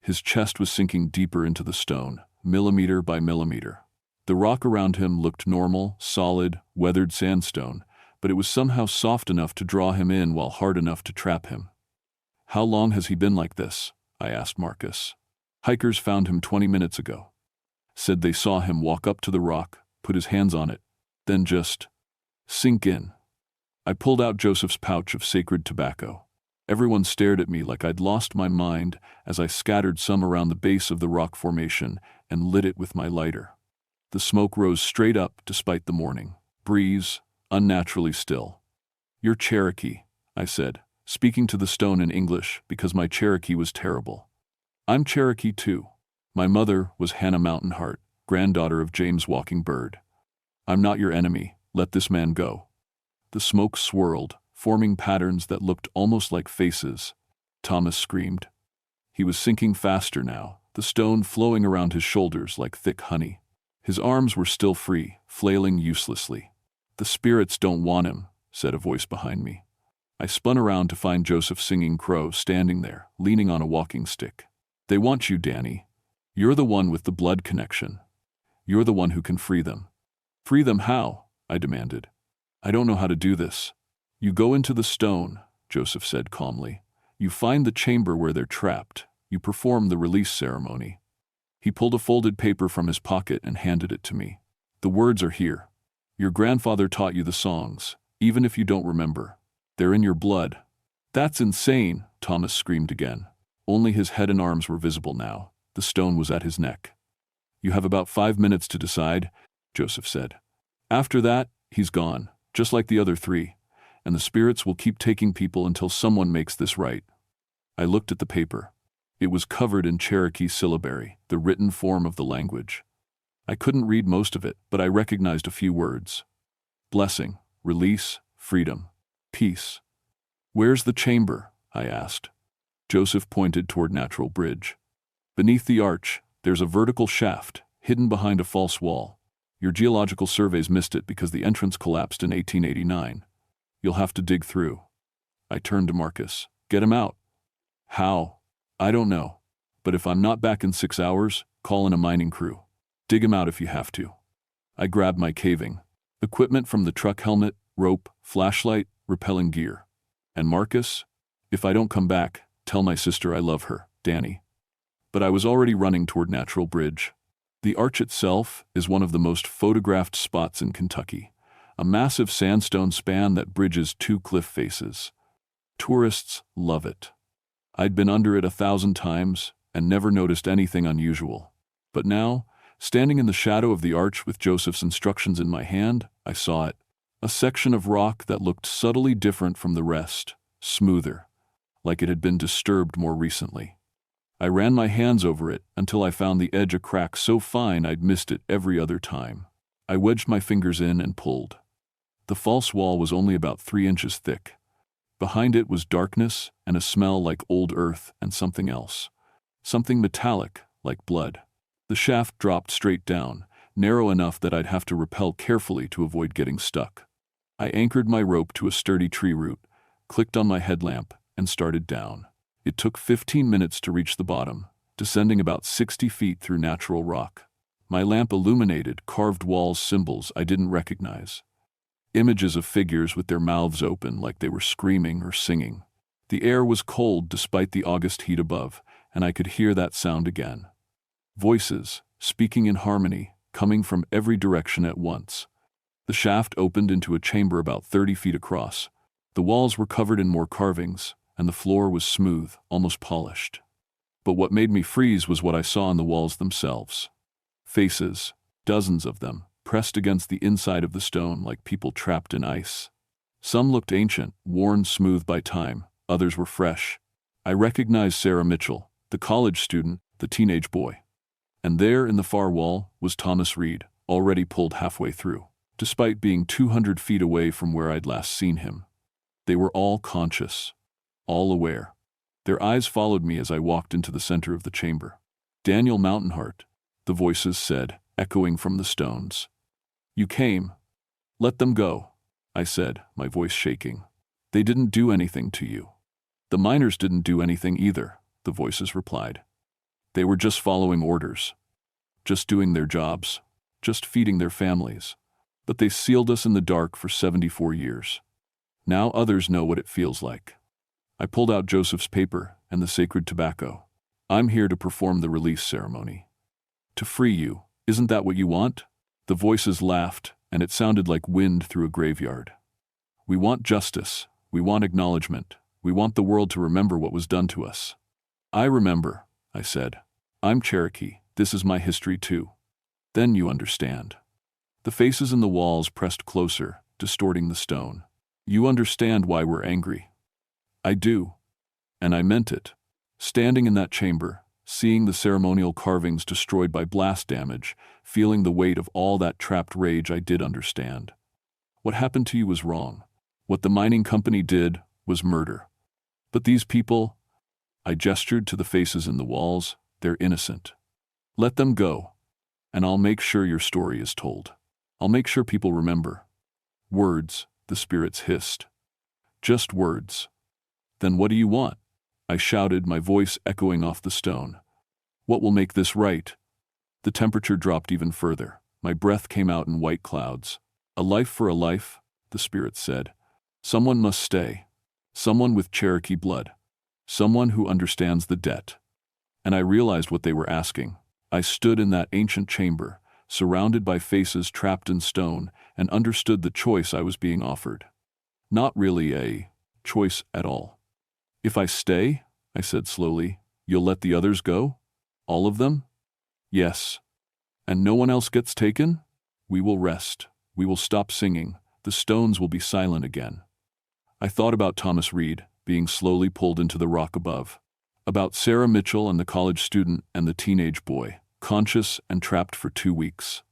His chest was sinking deeper into the stone, millimeter by millimeter. The rock around him looked normal, solid, weathered sandstone, but it was somehow soft enough to draw him in while hard enough to trap him. "How long has he been like this?" I asked Marcus. "Hikers found him 20 minutes ago. Said they saw him walk up to the rock, put his hands on it, then just sink in." I pulled out Joseph's pouch of sacred tobacco. Everyone stared at me like I'd lost my mind as I scattered some around the base of the rock formation and lit it with my lighter. The smoke rose straight up despite the morning breeze, unnaturally still. "You're Cherokee," I said, speaking to the stone in English because my Cherokee was terrible. "I'm Cherokee too. My mother was Hannah Mountain Heart, granddaughter of James Walking Bird. I'm not your enemy. Let this man go." The smoke swirled, forming patterns that looked almost like faces. Thomas screamed. He was sinking faster now, the stone flowing around his shoulders like thick honey. His arms were still free, flailing uselessly. "The spirits don't want him," said a voice behind me. I spun around to find Joseph Singing Crow standing there, leaning on a walking stick. "They want you, Danny. You're the one with the blood connection. You're the one who can free them." "Free them how?" I demanded. "I don't know how to do this." "You go into the stone," Joseph said calmly. "You find the chamber where they're trapped. You perform the release ceremony." He pulled a folded paper from his pocket and handed it to me. "The words are here. Your grandfather taught you the songs, even if you don't remember. They're in your blood." "That's insane," Thomas screamed again. Only his head and arms were visible now. The stone was at his neck. "You have about 5 minutes to decide," Joseph said. "After that, he's gone, just like the other 3, and the spirits will keep taking people until someone makes this right." I looked at the paper. It was covered in Cherokee syllabary, the written form of the language. I couldn't read most of it, but I recognized a few words. Blessing, release, freedom, peace. "Where's the chamber?" I asked. Joseph pointed toward Natural Bridge. "Beneath the arch, there's a vertical shaft, hidden behind a false wall. Your geological surveys missed it because the entrance collapsed in 1889. You'll have to dig through." I turned to Marcus. "Get him out." "How?" "I don't know. But if I'm not back in 6 hours, call in a mining crew. Dig him out if you have to." I grabbed my caving equipment from the truck: helmet, rope, flashlight, rappelling gear. "And Marcus? If I don't come back, tell my sister I love her, Danny." But I was already running toward Natural Bridge. The arch itself is one of the most photographed spots in Kentucky, a massive sandstone span that bridges 2 cliff faces. Tourists love it. I'd been under it 1,000 times and never noticed anything unusual. But now, standing in the shadow of the arch with Joseph's instructions in my hand, I saw it. A section of rock that looked subtly different from the rest, smoother, like it had been disturbed more recently. I ran my hands over it until I found the edge a crack so fine I'd missed it every other time. I wedged my fingers in and pulled. The false wall was only about 3 inches thick. Behind it was darkness and a smell like old earth and something else. Something metallic, like blood. The shaft dropped straight down, narrow enough that I'd have to rappel carefully to avoid getting stuck. I anchored my rope to a sturdy tree root, clicked on my headlamp, and started down. It took 15 minutes to reach the bottom, descending about 60 feet through natural rock. My lamp illuminated carved walls symbols I didn't recognize. Images of figures with their mouths open like they were screaming or singing. The air was cold despite the August heat above, and I could hear that sound again. Voices, speaking in harmony, coming from every direction at once. The shaft opened into a chamber about 30 feet across. The walls were covered in more carvings, and the floor was smooth, almost polished. But what made me freeze was what I saw on the walls themselves. Faces, dozens of them, pressed against the inside of the stone like people trapped in ice. Some looked ancient, worn smooth by time. Others were fresh. I recognized Sarah Mitchell, the college student, the teenage boy. And there in the far wall was Thomas Reed, already pulled halfway through, despite being 200 feet away from where I'd last seen him. They were all conscious, all aware. Their eyes followed me as I walked into the center of the chamber. Daniel Mountainheart, the voices said, echoing from the stones. You came. Let them go, I said, my voice shaking. They didn't do anything to you. The miners didn't do anything either, the voices replied. They were just following orders, just doing their jobs, just feeding their families. But they sealed us in the dark for 74 years. Now others know what it feels like. I pulled out Joseph's paper and the sacred tobacco. I'm here to perform the release ceremony. To free you, isn't that what you want? The voices laughed, and it sounded like wind through a graveyard. We want justice. We want acknowledgement. We want the world to remember what was done to us. I remember, I said. I'm Cherokee. This is my history too. Then you understand. The faces in the walls pressed closer, distorting the stone. You understand why we're angry. I do. And I meant it. Standing in that chamber, seeing the ceremonial carvings destroyed by blast damage, feeling the weight of all that trapped rage, I did understand. What happened to you was wrong. What the mining company did was murder. But these people, I gestured to the faces in the walls, they're innocent. Let them go, and I'll make sure your story is told. I'll make sure people remember. Words, the spirits hissed. Just words. Then what do you want? I shouted, my voice echoing off the stone. What will make this right? The temperature dropped even further. My breath came out in white clouds. A life for a life, the spirits said. Someone must stay. Someone with Cherokee blood. Someone who understands the debt. And I realized what they were asking. I stood in that ancient chamber, surrounded by faces trapped in stone, and understood the choice I was being offered. Not really a choice at all. If I stay, I said slowly, you'll let the others go? All of them? Yes. And no one else gets taken? We will rest. We will stop singing. The stones will be silent again. I thought about Thomas Reed, being slowly pulled into the rock above. About Sarah Mitchell and the college student and the teenage boy, conscious and trapped for 2 weeks.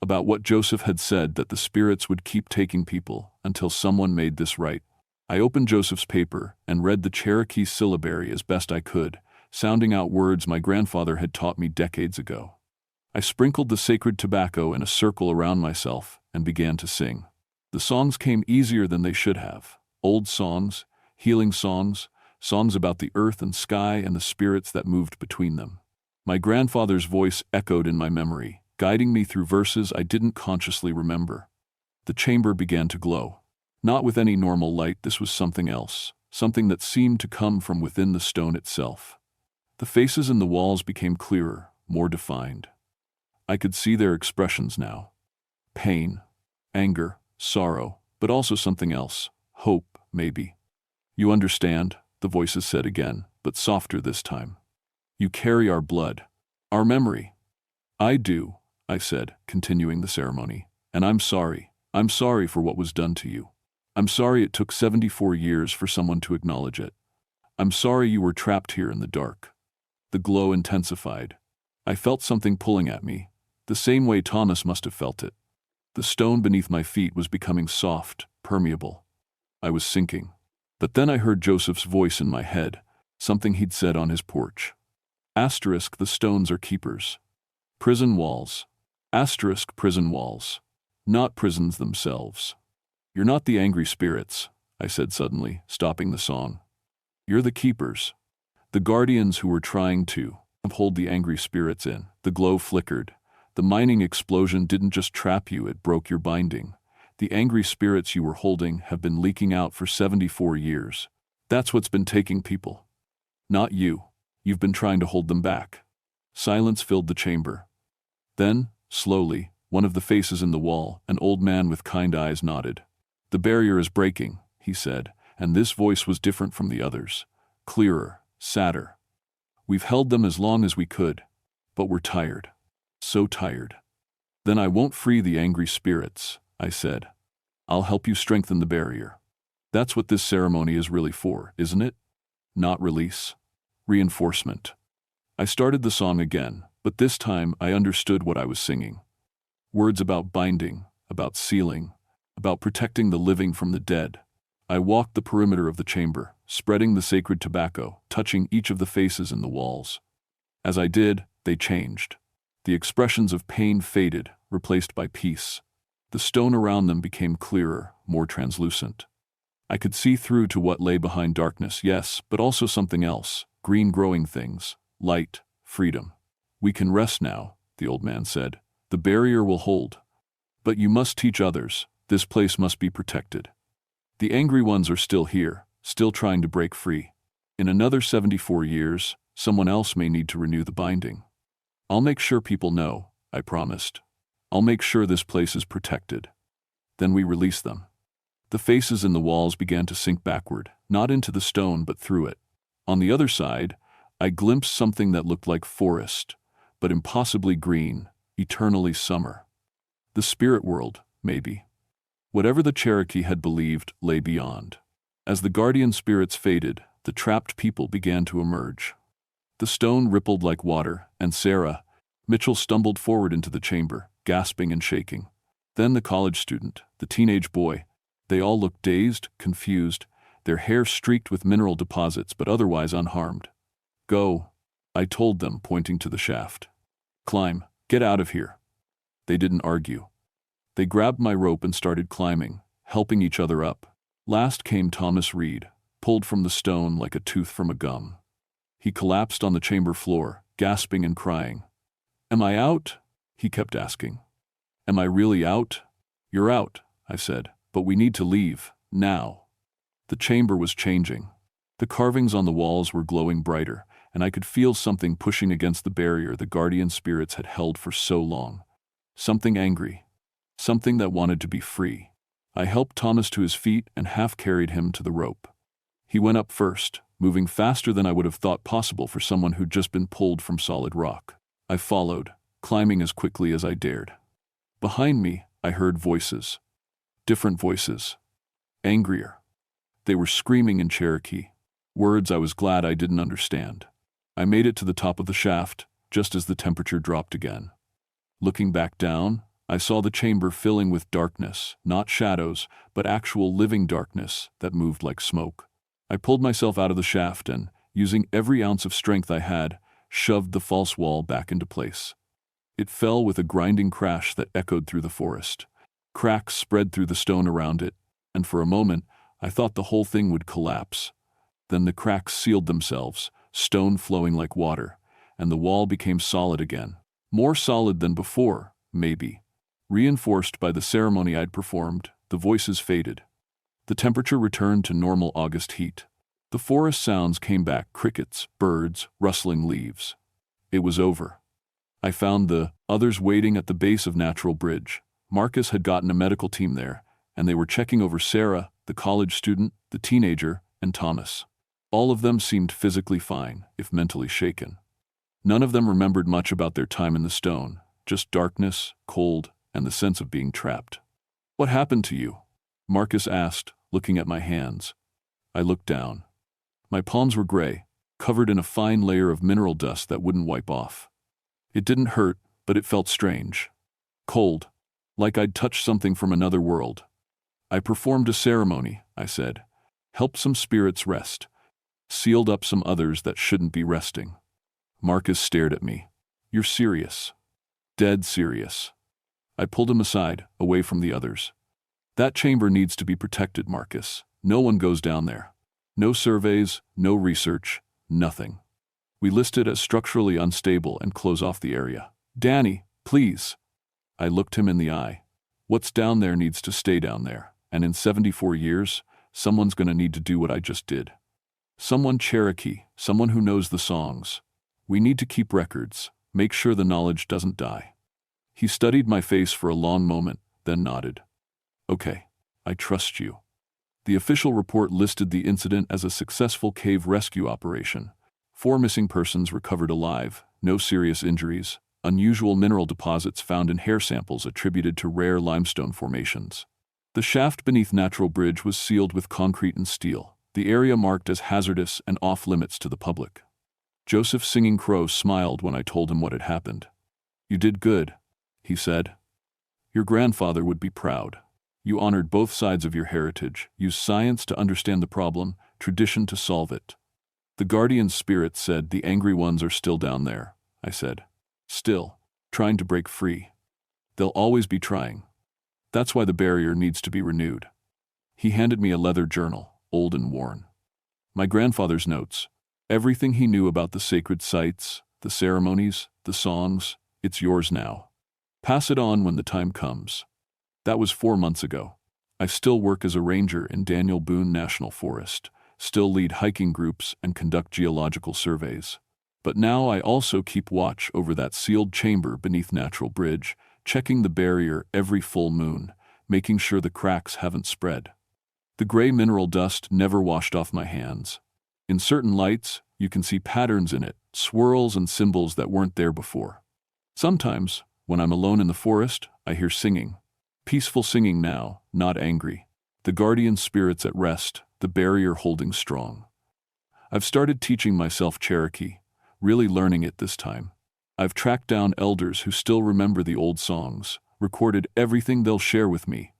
About what Joseph had said, that the spirits would keep taking people until someone made this right. I opened Joseph's paper and read the Cherokee syllabary as best I could, sounding out words my grandfather had taught me decades ago. I sprinkled the sacred tobacco in a circle around myself and began to sing. The songs came easier than they should have. Old songs, healing songs, songs about the earth and sky and the spirits that moved between them. My grandfather's voice echoed in my memory, guiding me through verses I didn't consciously remember. The chamber began to glow. Not with any normal light, this was something else, something that seemed to come from within the stone itself. The faces in the walls became clearer, more defined. I could see their expressions now. Pain, anger, sorrow, but also something else. Hope, maybe. You understand, the voices said again, but softer this time. You carry our blood, our memory. I do, I said, continuing the ceremony. And I'm sorry. I'm sorry for what was done to you. I'm sorry it took 74 years for someone to acknowledge it. I'm sorry you were trapped here in the dark. The glow intensified. I felt something pulling at me, the same way Thomas must have felt it. The stone beneath my feet was becoming soft, permeable. I was sinking. But then I heard Joseph's voice in my head, something he'd said on his porch. Asterisk, the stones are keepers. Prison walls. Asterisk, prison walls. Not prisons themselves. You're not the angry spirits, I said suddenly, stopping the song. You're the keepers. The guardians who were trying to hold the angry spirits in. The glow flickered. The mining explosion didn't just trap you, it broke your binding. The angry spirits you were holding have been leaking out for 74 years. That's what's been taking people. Not you. You've been trying to hold them back. Silence filled the chamber. Then, slowly, one of the faces in the wall, an old man with kind eyes, nodded. The barrier is breaking, he said, and this voice was different from the others. Clearer, sadder. We've held them as long as we could, but we're tired. So tired. Then I won't free the angry spirits, I said. I'll help you strengthen the barrier. That's what this ceremony is really for, isn't it? Not release. Reinforcement. I started the song again, but this time I understood what I was singing. Words about binding, about sealing, about protecting the living from the dead. I walked the perimeter of the chamber, spreading the sacred tobacco, touching each of the faces in the walls. As I did, they changed. The expressions of pain faded, replaced by peace. The stone around them became clearer, more translucent. I could see through to what lay behind darkness, yes, but also something else, green growing things, light, freedom. We can rest now, the old man said. The barrier will hold. But you must teach others. This place must be protected. The angry ones are still here, still trying to break free. In another 74 years, someone else may need to renew the binding. I'll make sure people know, I promised. I'll make sure this place is protected. Then we released them. The faces in the walls began to sink backward, not into the stone but through it. On the other side, I glimpsed something that looked like forest, but impossibly green, eternally summer. The spirit world, maybe. Whatever the Cherokee had believed lay beyond. As the guardian spirits faded, the trapped people began to emerge. The stone rippled like water, and Sarah, Mitchell stumbled forward into the chamber, gasping and shaking. Then the college student, the teenage boy. They all looked dazed, confused, their hair streaked with mineral deposits but otherwise unharmed. Go, I told them, pointing to the shaft. Climb, get out of here. They didn't argue. They grabbed my rope and started climbing, helping each other up. Last came Thomas Reed, pulled from the stone like a tooth from a gum. He collapsed on the chamber floor, gasping and crying. Am I out? He kept asking. Am I really out? You're out, I said, but we need to leave, now. The chamber was changing. The carvings on the walls were glowing brighter, and I could feel something pushing against the barrier the guardian spirits had held for so long. Something angry. Something that wanted to be free. I helped Thomas to his feet and half-carried him to the rope. He went up first, moving faster than I would have thought possible for someone who'd just been pulled from solid rock. I followed, climbing as quickly as I dared. Behind me, I heard voices. Different voices. Angrier. They were screaming in Cherokee, words I was glad I didn't understand. I made it to the top of the shaft, just as the temperature dropped again. Looking back down, I saw the chamber filling with darkness, not shadows, but actual living darkness that moved like smoke. I pulled myself out of the shaft and, using every ounce of strength I had, shoved the false wall back into place. It fell with a grinding crash that echoed through the forest. Cracks spread through the stone around it, and for a moment, I thought the whole thing would collapse. Then the cracks sealed themselves, stone flowing like water, and the wall became solid again. More solid than before, maybe. Reinforced by the ceremony I'd performed, the voices faded. The temperature returned to normal August heat. The forest sounds came back, crickets, birds, rustling leaves. It was over. I found the others waiting at the base of Natural Bridge. Marcus had gotten a medical team there, and they were checking over Sarah, the college student, the teenager, and Thomas. All of them seemed physically fine, if mentally shaken. None of them remembered much about their time in the stone, just darkness, cold, and the sense of being trapped. What happened to you? Marcus asked, looking at my hands. I looked down. My palms were gray, covered in a fine layer of mineral dust that wouldn't wipe off. It didn't hurt, but it felt strange. Cold. like I'd touched something from another world. I performed a ceremony, I said, helped some spirits rest, sealed up some others that shouldn't be resting. Marcus stared at me. You're serious. Dead serious. I pulled him aside, away from the others. That chamber needs to be protected, Marcus. No one goes down there. No surveys, no research, nothing. We list it as structurally unstable and close off the area. Danny, please. I looked him in the eye. What's down there needs to stay down there, and in 74 years, someone's gonna need to do what I just did. Someone Cherokee, someone who knows the songs. We need to keep records, make sure the knowledge doesn't die. He studied my face for a long moment, then nodded. Okay, I trust you. The official report listed the incident as a successful cave rescue operation. 4 missing persons recovered alive, no serious injuries, unusual mineral deposits found in hair samples attributed to rare limestone formations. The shaft beneath Natural Bridge was sealed with concrete and steel, the area marked as hazardous and off-limits to the public. Joseph Singing Crow smiled when I told him what had happened. You did good, he said. Your grandfather would be proud. You honored both sides of your heritage, used science to understand the problem, tradition to solve it. The guardian spirit said the angry ones are still down there, I said. Still, trying to break free. They'll always be trying. That's why the barrier needs to be renewed. He handed me a leather journal, old and worn. My grandfather's notes, everything he knew about the sacred sites, the ceremonies, the songs, it's yours now. Pass it on when the time comes. That was 4 months ago. I still work as a ranger in Daniel Boone National Forest, still lead hiking groups and conduct geological surveys. But now I also keep watch over that sealed chamber beneath Natural Bridge, checking the barrier every full moon, making sure the cracks haven't spread. The gray mineral dust never washed off my hands. In certain lights, you can see patterns in it, swirls and symbols that weren't there before. Sometimes, when I'm alone in the forest, I hear singing. Peaceful singing now, not angry. The guardian spirits at rest, the barrier holding strong. I've started teaching myself Cherokee, really learning it this time. I've tracked down elders who still remember the old songs, recorded everything they'll share with me.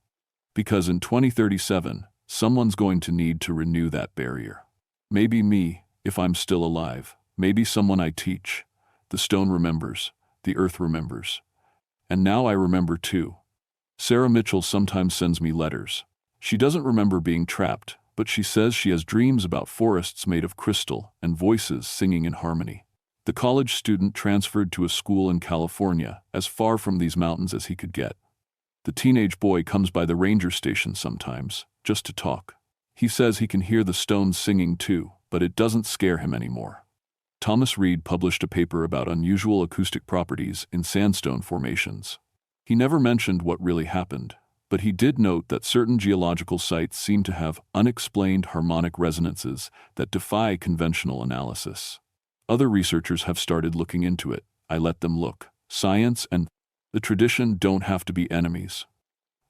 Because in 2037, someone's going to need to renew that barrier. Maybe me, if I'm still alive. Maybe someone I teach. The stone remembers, the earth remembers. And now I remember too. Sarah Mitchell sometimes sends me letters. She doesn't remember being trapped, but she says she has dreams about forests made of crystal and voices singing in harmony. The college student transferred to a school in California, as far from these mountains as he could get. The teenage boy comes by the ranger station sometimes, just to talk. He says he can hear the stones singing too, but it doesn't scare him anymore. Thomas Reed published a paper about unusual acoustic properties in sandstone formations. He never mentioned what really happened, but he did note that certain geological sites seem to have unexplained harmonic resonances that defy conventional analysis. Other researchers have started looking into it. I let them look. Science and the tradition don't have to be enemies.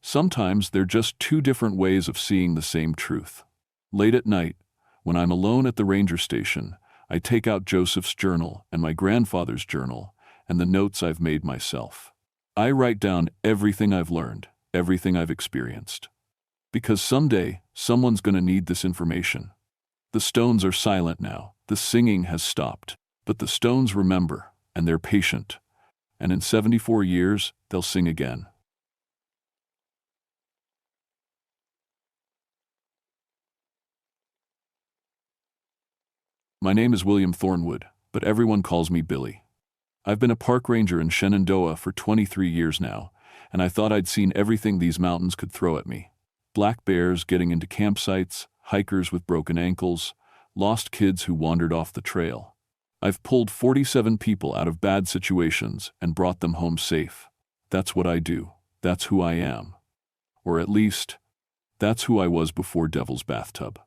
Sometimes they're just 2 different ways of seeing the same truth. Late at night, when I'm alone at the ranger station, I take out Joseph's journal and my grandfather's journal and the notes I've made myself. I write down everything I've learned, everything I've experienced. Because someday, someone's going to need this information. The stones are silent now, the singing has stopped, but the stones remember, and they're patient. And in 74 years, they'll sing again. My name is William Thornwood, but everyone calls me Billy. I've been a park ranger in Shenandoah for 23 years now, and I thought I'd seen everything these mountains could throw at me. Black bears getting into campsites, hikers with broken ankles, lost kids who wandered off the trail. I've pulled 47 people out of bad situations and brought them home safe. That's what I do. That's who I am. Or at least, that's who I was before Devil's Bathtub.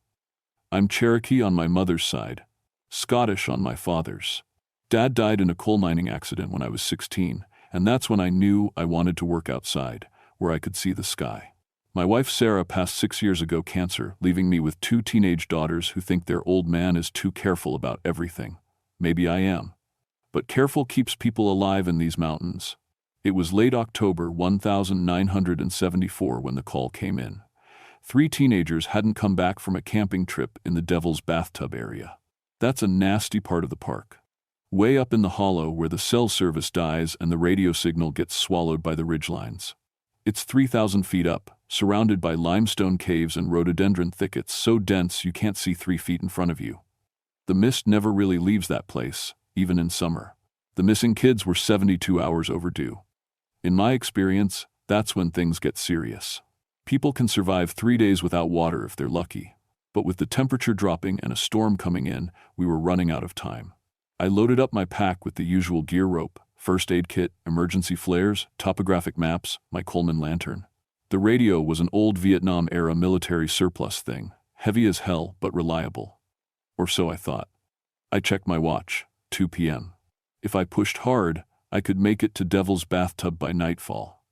I'm Cherokee on my mother's side, Scottish on my father's. Dad died in a coal mining accident when I was 16, and that's when I knew I wanted to work outside, where I could see the sky. My wife Sarah passed 6 years ago cancer, leaving me with 2 teenage daughters who think their old man is too careful about everything. Maybe I am. But careful keeps people alive in these mountains. It was late October 1974 when the call came in. 3 teenagers hadn't come back from a camping trip in the Devil's Bathtub area. That's a nasty part of the park. Way up in the hollow where the cell service dies and the radio signal gets swallowed by the ridgelines. It's 3,000 feet up, surrounded by limestone caves and rhododendron thickets so dense you can't see 3 feet in front of you. The mist never really leaves that place, even in summer. The missing kids were 72 hours overdue. In my experience, that's when things get serious. People can survive 3 days without water if they're lucky. But with the temperature dropping and a storm coming in, we were running out of time. I loaded up my pack with the usual gear: rope, first aid kit, emergency flares, topographic maps, my Coleman lantern. The radio was an old Vietnam-era military surplus thing, heavy as hell but reliable. Or so I thought. I checked my watch, 2 p.m. If I pushed hard, I could make it to Devil's Bathtub by nightfall.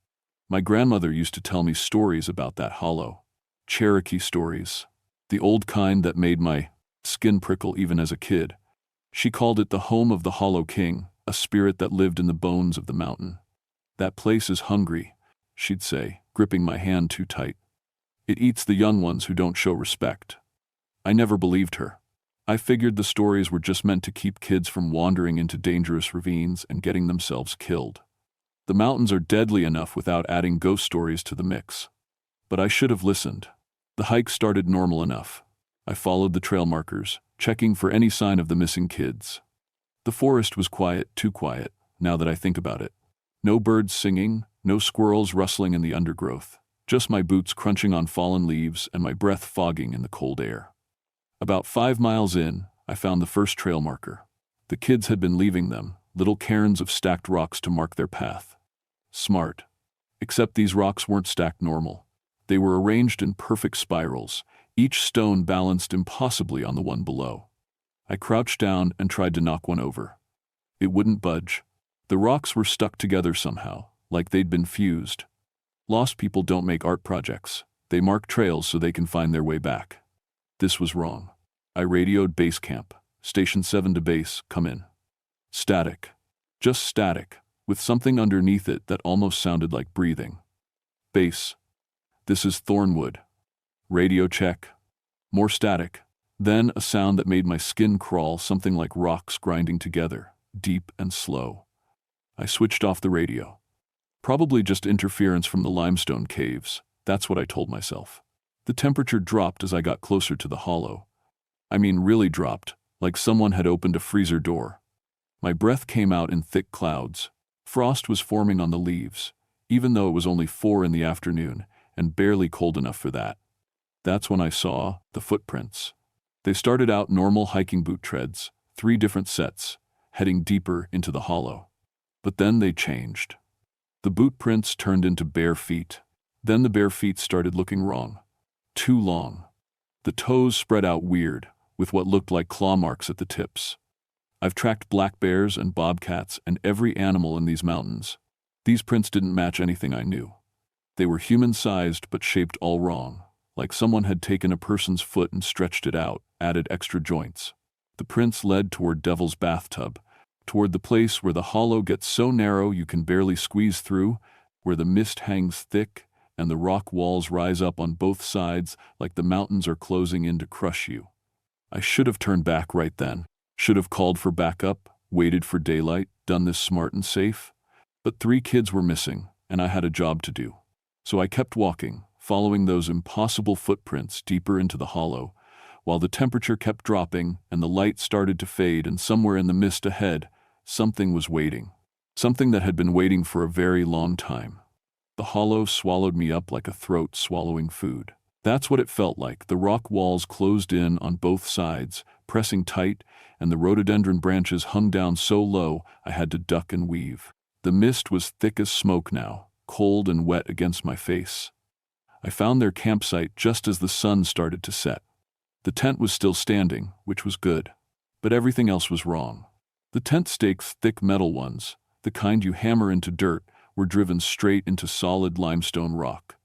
My grandmother used to tell me stories about that hollow. Cherokee stories. The old kind that made my skin prickle even as a kid. She called it the home of the Hollow King, a spirit that lived in the bones of the mountain. That place is hungry, she'd say, gripping my hand too tight. It eats the young ones who don't show respect. I never believed her. I figured the stories were just meant to keep kids from wandering into dangerous ravines and getting themselves killed. The mountains are deadly enough without adding ghost stories to the mix. But I should have listened. The hike started normal enough. I followed the trail markers, checking for any sign of the missing kids. The forest was quiet, too quiet, now that I think about it. No birds singing, no squirrels rustling in the undergrowth, just my boots crunching on fallen leaves and my breath fogging in the cold air. About 5 miles in, I found the first trail marker. The kids had been leaving them, little cairns of stacked rocks to mark their path. Smart. Except these rocks weren't stacked normal. They were arranged in perfect spirals, each stone balanced impossibly on the one below. I crouched down and tried to knock one over. It wouldn't budge. The rocks were stuck together somehow, like they'd been fused. Lost people don't make art projects. They mark trails so they can find their way back. This was wrong. I radioed base camp. Station 7 to base, come in. Static. Just static, with something underneath it that almost sounded like breathing. Base. This is Thornwood. Radio check. More static. Then a sound that made my skin crawl, something like rocks grinding together, deep and slow. I switched off the radio. Probably just interference from the limestone caves, that's what I told myself. The temperature dropped as I got closer to the hollow. I mean really dropped, like someone had opened a freezer door. My breath came out in thick clouds. Frost was forming on the leaves, even though it was only 4 in the afternoon, and barely cold enough for that. That's when I saw the footprints. They started out normal hiking boot treads, 3 different sets, heading deeper into the hollow. But then they changed. The boot prints turned into bare feet. Then the bare feet started looking wrong. Too long. The toes spread out weird, with what looked like claw marks at the tips. I've tracked black bears and bobcats and every animal in these mountains. These prints didn't match anything I knew. They were human-sized but shaped all wrong, like someone had taken a person's foot and stretched it out, added extra joints. The prints led toward Devil's Bathtub, toward the place where the hollow gets so narrow you can barely squeeze through, where the mist hangs thick and the rock walls rise up on both sides like the mountains are closing in to crush you. I should have turned back right then, should have called for backup, waited for daylight, done this smart and safe. But 3 kids were missing, and I had a job to do. So I kept walking, following those impossible footprints deeper into the hollow, while the temperature kept dropping and the light started to fade, and somewhere in the mist ahead, something was waiting. Something that had been waiting for a very long time. The hollow swallowed me up like a throat swallowing food. That's what it felt like. The rock walls closed in on both sides, pressing tight, and the rhododendron branches hung down so low I had to duck and weave. The mist was thick as smoke now, cold and wet against my face. I found their campsite just as the sun started to set. The tent was still standing, which was good, but everything else was wrong. The tent stakes, thick metal ones, the kind you hammer into dirt, were driven straight into solid limestone rock.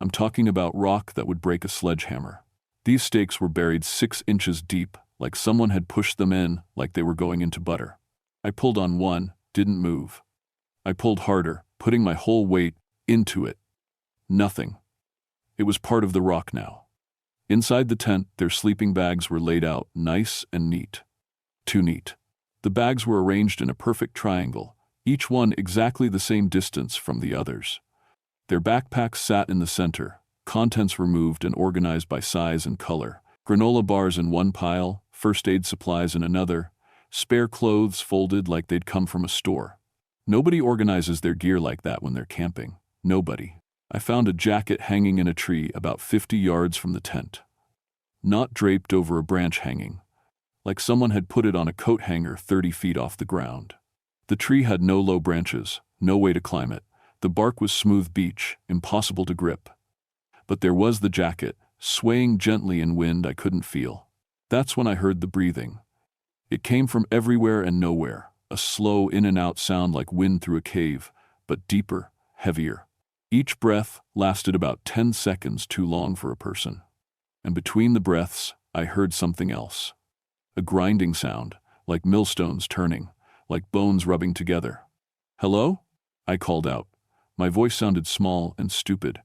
I'm talking about rock that would break a sledgehammer. These stakes were buried 6 inches deep, like someone had pushed them in like they were going into butter. I pulled on one, didn't move. I pulled harder, putting my whole weight into it. Nothing. It was part of the rock now. Inside the tent, their sleeping bags were laid out, nice and neat. Too neat. The bags were arranged in a perfect triangle, each one exactly the same distance from the others. Their backpacks sat in the center, contents removed and organized by size and color. Granola bars in one pile, first aid supplies in another, spare clothes folded like they'd come from a store. Nobody organizes their gear like that when they're camping. Nobody. I found a jacket hanging in a tree about 50 yards from the tent. Not draped over a branch hanging, like someone had put it on a coat hanger 30 feet off the ground. The tree had no low branches, no way to climb it. The bark was smooth beech, impossible to grip. But there was the jacket, swaying gently in wind I couldn't feel. That's when I heard the breathing. It came from everywhere and nowhere, a slow in and out sound like wind through a cave, but deeper, heavier. Each breath lasted about 10 seconds too long for a person. And between the breaths, I heard something else. A grinding sound, like millstones turning, like bones rubbing together. "Hello?" I called out. My voice sounded small and stupid.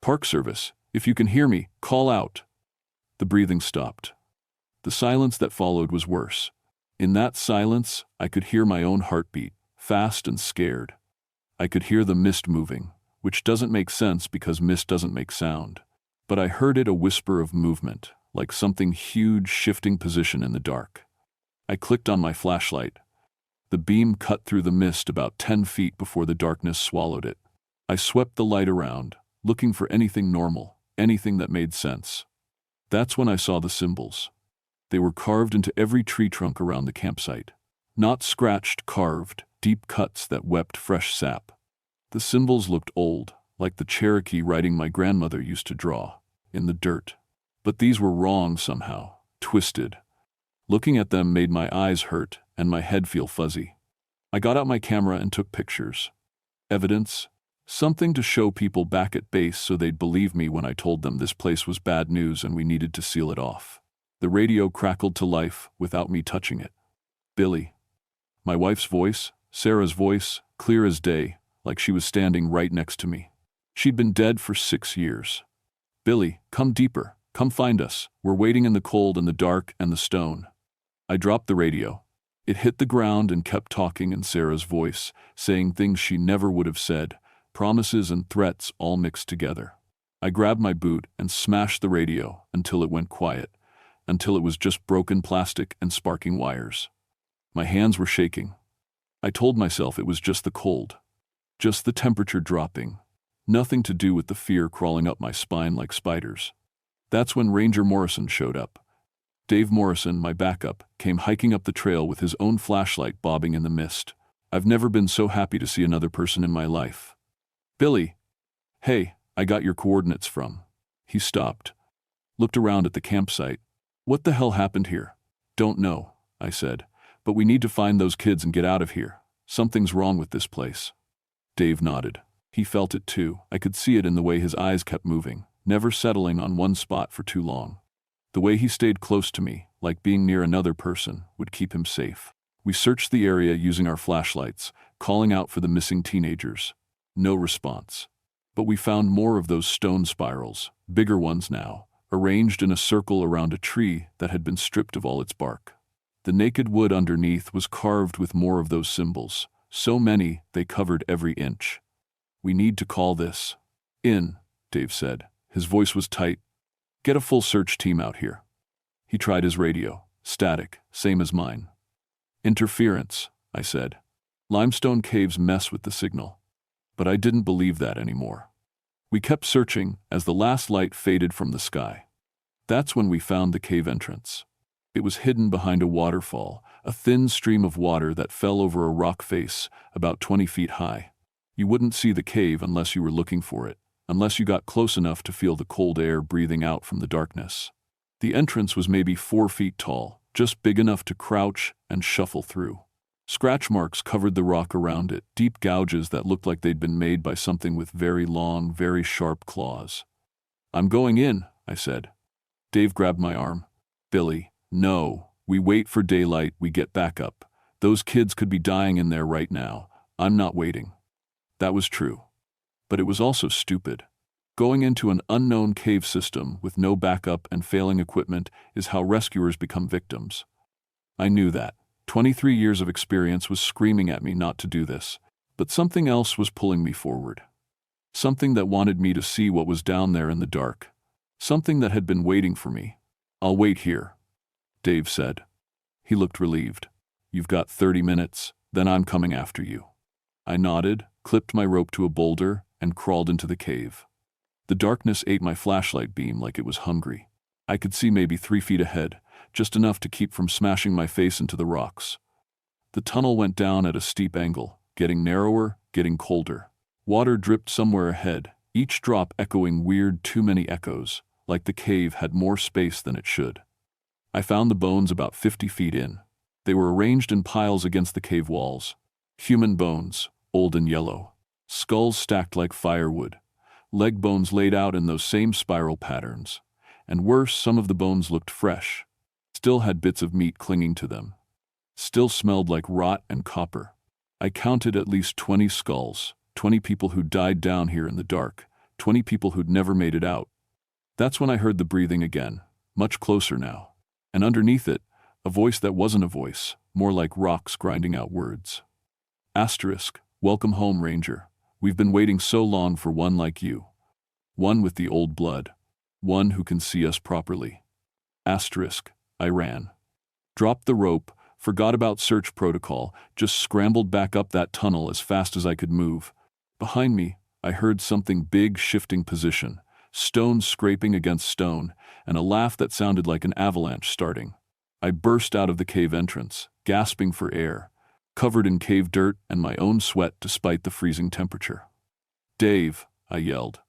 "Park Service, if you can hear me, call out." The breathing stopped. The silence that followed was worse. In that silence, I could hear my own heartbeat, fast and scared. I could hear the mist moving, which doesn't make sense because mist doesn't make sound. But I heard it, a whisper of movement, like something huge shifting position in the dark. I clicked on my flashlight. The beam cut through the mist about 10 feet before the darkness swallowed it. I swept the light around, looking for anything normal, anything that made sense. That's when I saw the symbols. They were carved into every tree trunk around the campsite. Not scratched, carved, deep cuts that wept fresh sap. The symbols looked old, like the Cherokee writing my grandmother used to draw, in the dirt. But these were wrong somehow, twisted. Looking at them made my eyes hurt and my head feel fuzzy. I got out my camera and took pictures. Evidence? Something to show people back at base so they'd believe me when I told them this place was bad news and we needed to seal it off. The radio crackled to life without me touching it. "Billy." My wife's voice, Sarah's voice, clear as day, like she was standing right next to me. She'd been dead for 6 years. "Billy, come deeper. Come find us. We're waiting in the cold and the dark and the stone." I dropped the radio. It hit the ground and kept talking in Sarah's voice, saying things she never would have said, promises and threats all mixed together. I grabbed my boot and smashed the radio until it went quiet, until it was just broken plastic and sparking wires. My hands were shaking. I told myself it was just the cold, just the temperature dropping, nothing to do with the fear crawling up my spine like spiders. That's when Ranger Morrison showed up. Dave Morrison, my backup, came hiking up the trail with his own flashlight bobbing in the mist. I've never been so happy to see another person in my life. "Billy." "Hey, I got your coordinates from." He stopped, looked around at the campsite. "What the hell happened here?" "Don't know," I said, "but we need to find those kids and get out of here. Something's wrong with this place." Dave nodded. He felt it too. I could see it in the way his eyes kept moving, never settling on one spot for too long. The way he stayed close to me, like being near another person, would keep him safe. We searched the area using our flashlights, calling out for the missing teenagers. No response. But we found more of those stone spirals, bigger ones now, arranged in a circle around a tree that had been stripped of all its bark. The naked wood underneath was carved with more of those symbols, so many they covered every inch. "We need to call this in," Dave said. His voice was tight. "Get a full search team out here." He tried his radio. Static, same as mine. "Interference," I said. "Limestone caves mess with the signal." But I didn't believe that anymore. We kept searching as the last light faded from the sky. That's when we found the cave entrance. It was hidden behind a waterfall, a thin stream of water that fell over a rock face about 20 feet high. You wouldn't see the cave unless you were looking for it, unless you got close enough to feel the cold air breathing out from the darkness. The entrance was maybe 4 feet tall, just big enough to crouch and shuffle through. Scratch marks covered the rock around it, deep gouges that looked like they'd been made by something with very long, very sharp claws. "I'm going in," I said. Dave grabbed my arm. "Billy, no. We wait for daylight, we get back up. Those kids could be dying in there right now. I'm not waiting." That was true. But it was also stupid. Going into an unknown cave system with no backup and failing equipment is how rescuers become victims. I knew that. 23 years of experience was screaming at me not to do this, but something else was pulling me forward. Something that wanted me to see what was down there in the dark. Something that had been waiting for me. "I'll wait here," Dave said. He looked relieved. "You've got 30 minutes, then I'm coming after you." I nodded, clipped my rope to a boulder, and crawled into the cave. The darkness ate my flashlight beam like it was hungry. I could see maybe 3 feet ahead, just enough to keep from smashing my face into the rocks. The tunnel went down at a steep angle, getting narrower, getting colder. Water dripped somewhere ahead, each drop echoing weird too many echoes, like the cave had more space than it should. I found the bones about 50 feet in. They were arranged in piles against the cave walls. Human bones, old and yellow. Skulls stacked like firewood. Leg bones laid out in those same spiral patterns. And worse, some of the bones looked fresh. Still had bits of meat clinging to them. Still smelled like rot and copper. I counted at least 20 skulls, 20 people who'd died down here in the dark, 20 people who'd never made it out. That's when I heard the breathing again, much closer now. And underneath it, a voice that wasn't a voice, more like rocks grinding out words. Asterisk, welcome home, Ranger. We've been waiting so long for one like you. One with the old blood. One who can see us properly. Asterisk, I ran. Dropped the rope, forgot about search protocol, just scrambled back up that tunnel as fast as I could move. Behind me, I heard something big shifting position, stones scraping against stone, and a laugh that sounded like an avalanche starting. I burst out of the cave entrance, gasping for air, covered in cave dirt and my own sweat despite the freezing temperature. "Dave," I yelled.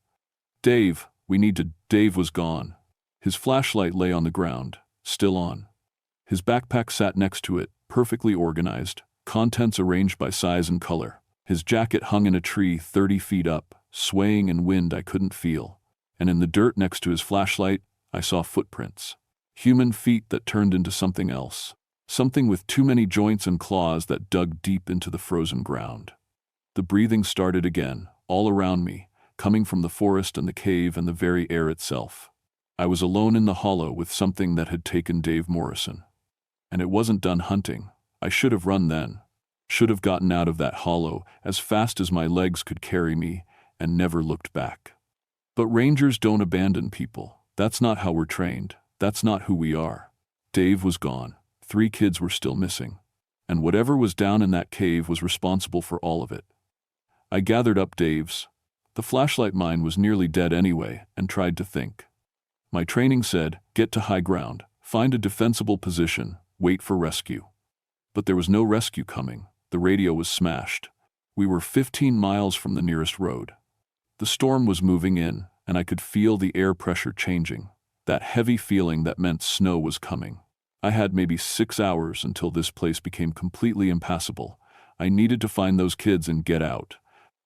"Dave, we need to—" Dave was gone. His flashlight lay on the ground, still on. His backpack sat next to it, perfectly organized, contents arranged by size and color. His jacket hung in a tree 30 feet up, swaying in wind I couldn't feel. And in the dirt next to his flashlight, I saw footprints. Human feet that turned into something else. Something with too many joints and claws that dug deep into the frozen ground. The breathing started again, all around me, coming from the forest and the cave and the very air itself. I was alone in the hollow with something that had taken Dave Morrison. And it wasn't done hunting. I should have run then. Should have gotten out of that hollow as fast as my legs could carry me and never looked back. But rangers don't abandon people. That's not how we're trained. That's not who we are. Dave was gone. 3 kids were still missing. And whatever was down in that cave was responsible for all of it. I gathered up Dave's. The flashlight mine was nearly dead anyway, and tried to think. My training said, get to high ground, find a defensible position, wait for rescue. But there was no rescue coming. The radio was smashed. We were 15 miles from the nearest road. The storm was moving in, and I could feel the air pressure changing. That heavy feeling that meant snow was coming. I had maybe 6 hours until this place became completely impassable. I needed to find those kids and get out.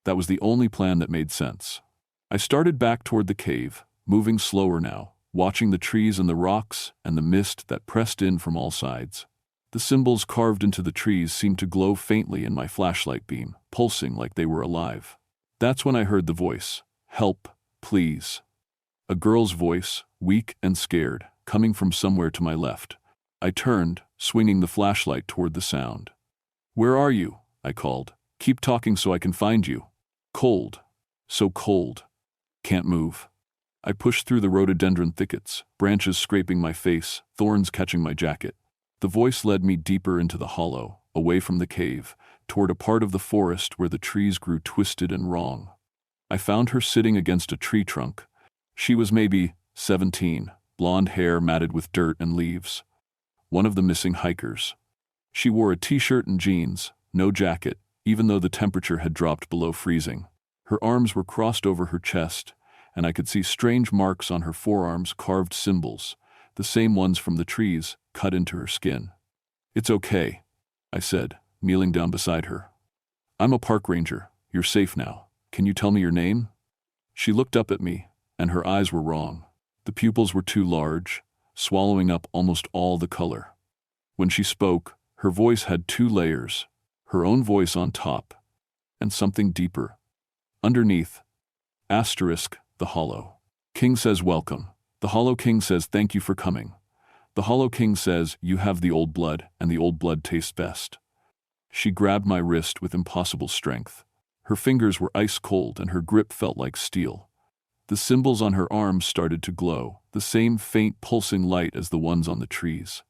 That was the only plan that made sense. I started back toward the cave, moving slower now, watching the trees and the rocks and the mist that pressed in from all sides. The symbols carved into the trees seemed to glow faintly in my flashlight beam, pulsing like they were alive. That's when I heard the voice. Help, please. A girl's voice, weak and scared, coming from somewhere to my left. I turned, swinging the flashlight toward the sound. Where are you? I called. Keep talking so I can find you. Cold. So cold. Can't move. I pushed through the rhododendron thickets, branches scraping my face, thorns catching my jacket. The voice led me deeper into the hollow, away from the cave, toward a part of the forest where the trees grew twisted and wrong. I found her sitting against a tree trunk. She was maybe 17, blonde hair matted with dirt and leaves. One of the missing hikers. She wore a t-shirt and jeans, no jacket, even though the temperature had dropped below freezing. Her arms were crossed over her chest, and I could see strange marks on her forearms, carved symbols, the same ones from the trees, cut into her skin. It's okay, I said, kneeling down beside her. I'm a park ranger. You're safe now. Can you tell me your name? She looked up at me, and her eyes were wrong. The pupils were too large, swallowing up almost all the color. When she spoke, her voice had 2 layers, her own voice on top, and something deeper, Underneath, asterisk, the Hollow King says welcome. The Hollow King says thank you for coming. The Hollow King says you have the old blood, and the old blood tastes best. She grabbed my wrist with impossible strength. Her fingers were ice cold and her grip felt like steel. The symbols on her arms started to glow, the same faint pulsing light as the ones on the trees.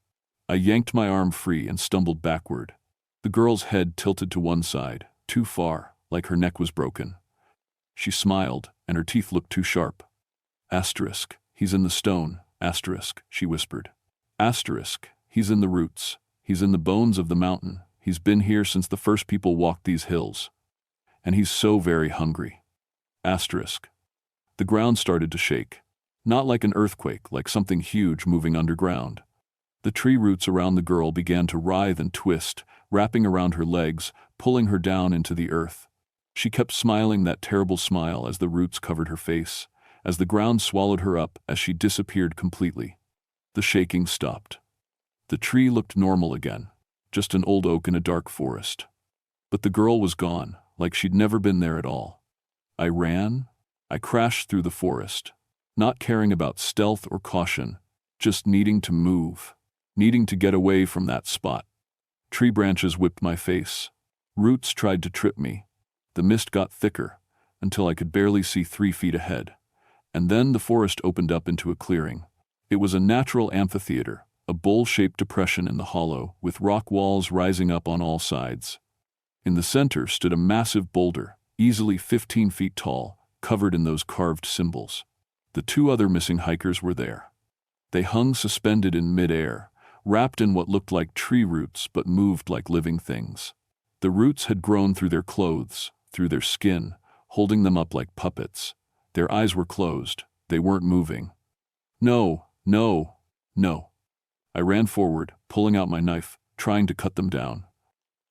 I yanked my arm free and stumbled backward. The girl's head tilted to one side, too far, like her neck was broken. She smiled, and her teeth looked too sharp. Asterisk, he's in the stone, asterisk, she whispered. Asterisk, he's in the roots, he's in the bones of the mountain, he's been here since the first people walked these hills. And he's so very hungry. Asterisk. The ground started to shake. Not like an earthquake, like something huge moving underground. The tree roots around the girl began to writhe and twist, wrapping around her legs, pulling her down into the earth. She kept smiling that terrible smile as the roots covered her face, as the ground swallowed her up as she disappeared completely. The shaking stopped. The tree looked normal again, just an old oak in a dark forest. But the girl was gone, like she'd never been there at all. I ran. I crashed through the forest, not caring about stealth or caution, just needing to move, needing to get away from that spot. Tree branches whipped my face. Roots tried to trip me. The mist got thicker, until I could barely see 3 feet ahead. And then the forest opened up into a clearing. It was a natural amphitheater, a bowl-shaped depression in the hollow, with rock walls rising up on all sides. In the center stood a massive boulder, easily 15 feet tall, covered in those carved symbols. The 2 other missing hikers were there. They hung suspended in mid-air, wrapped in what looked like tree roots but moved like living things. The roots had grown through their clothes, through their skin, holding them up like puppets. Their eyes were closed. They weren't moving. No, no, no. I ran forward, pulling out my knife, trying to cut them down.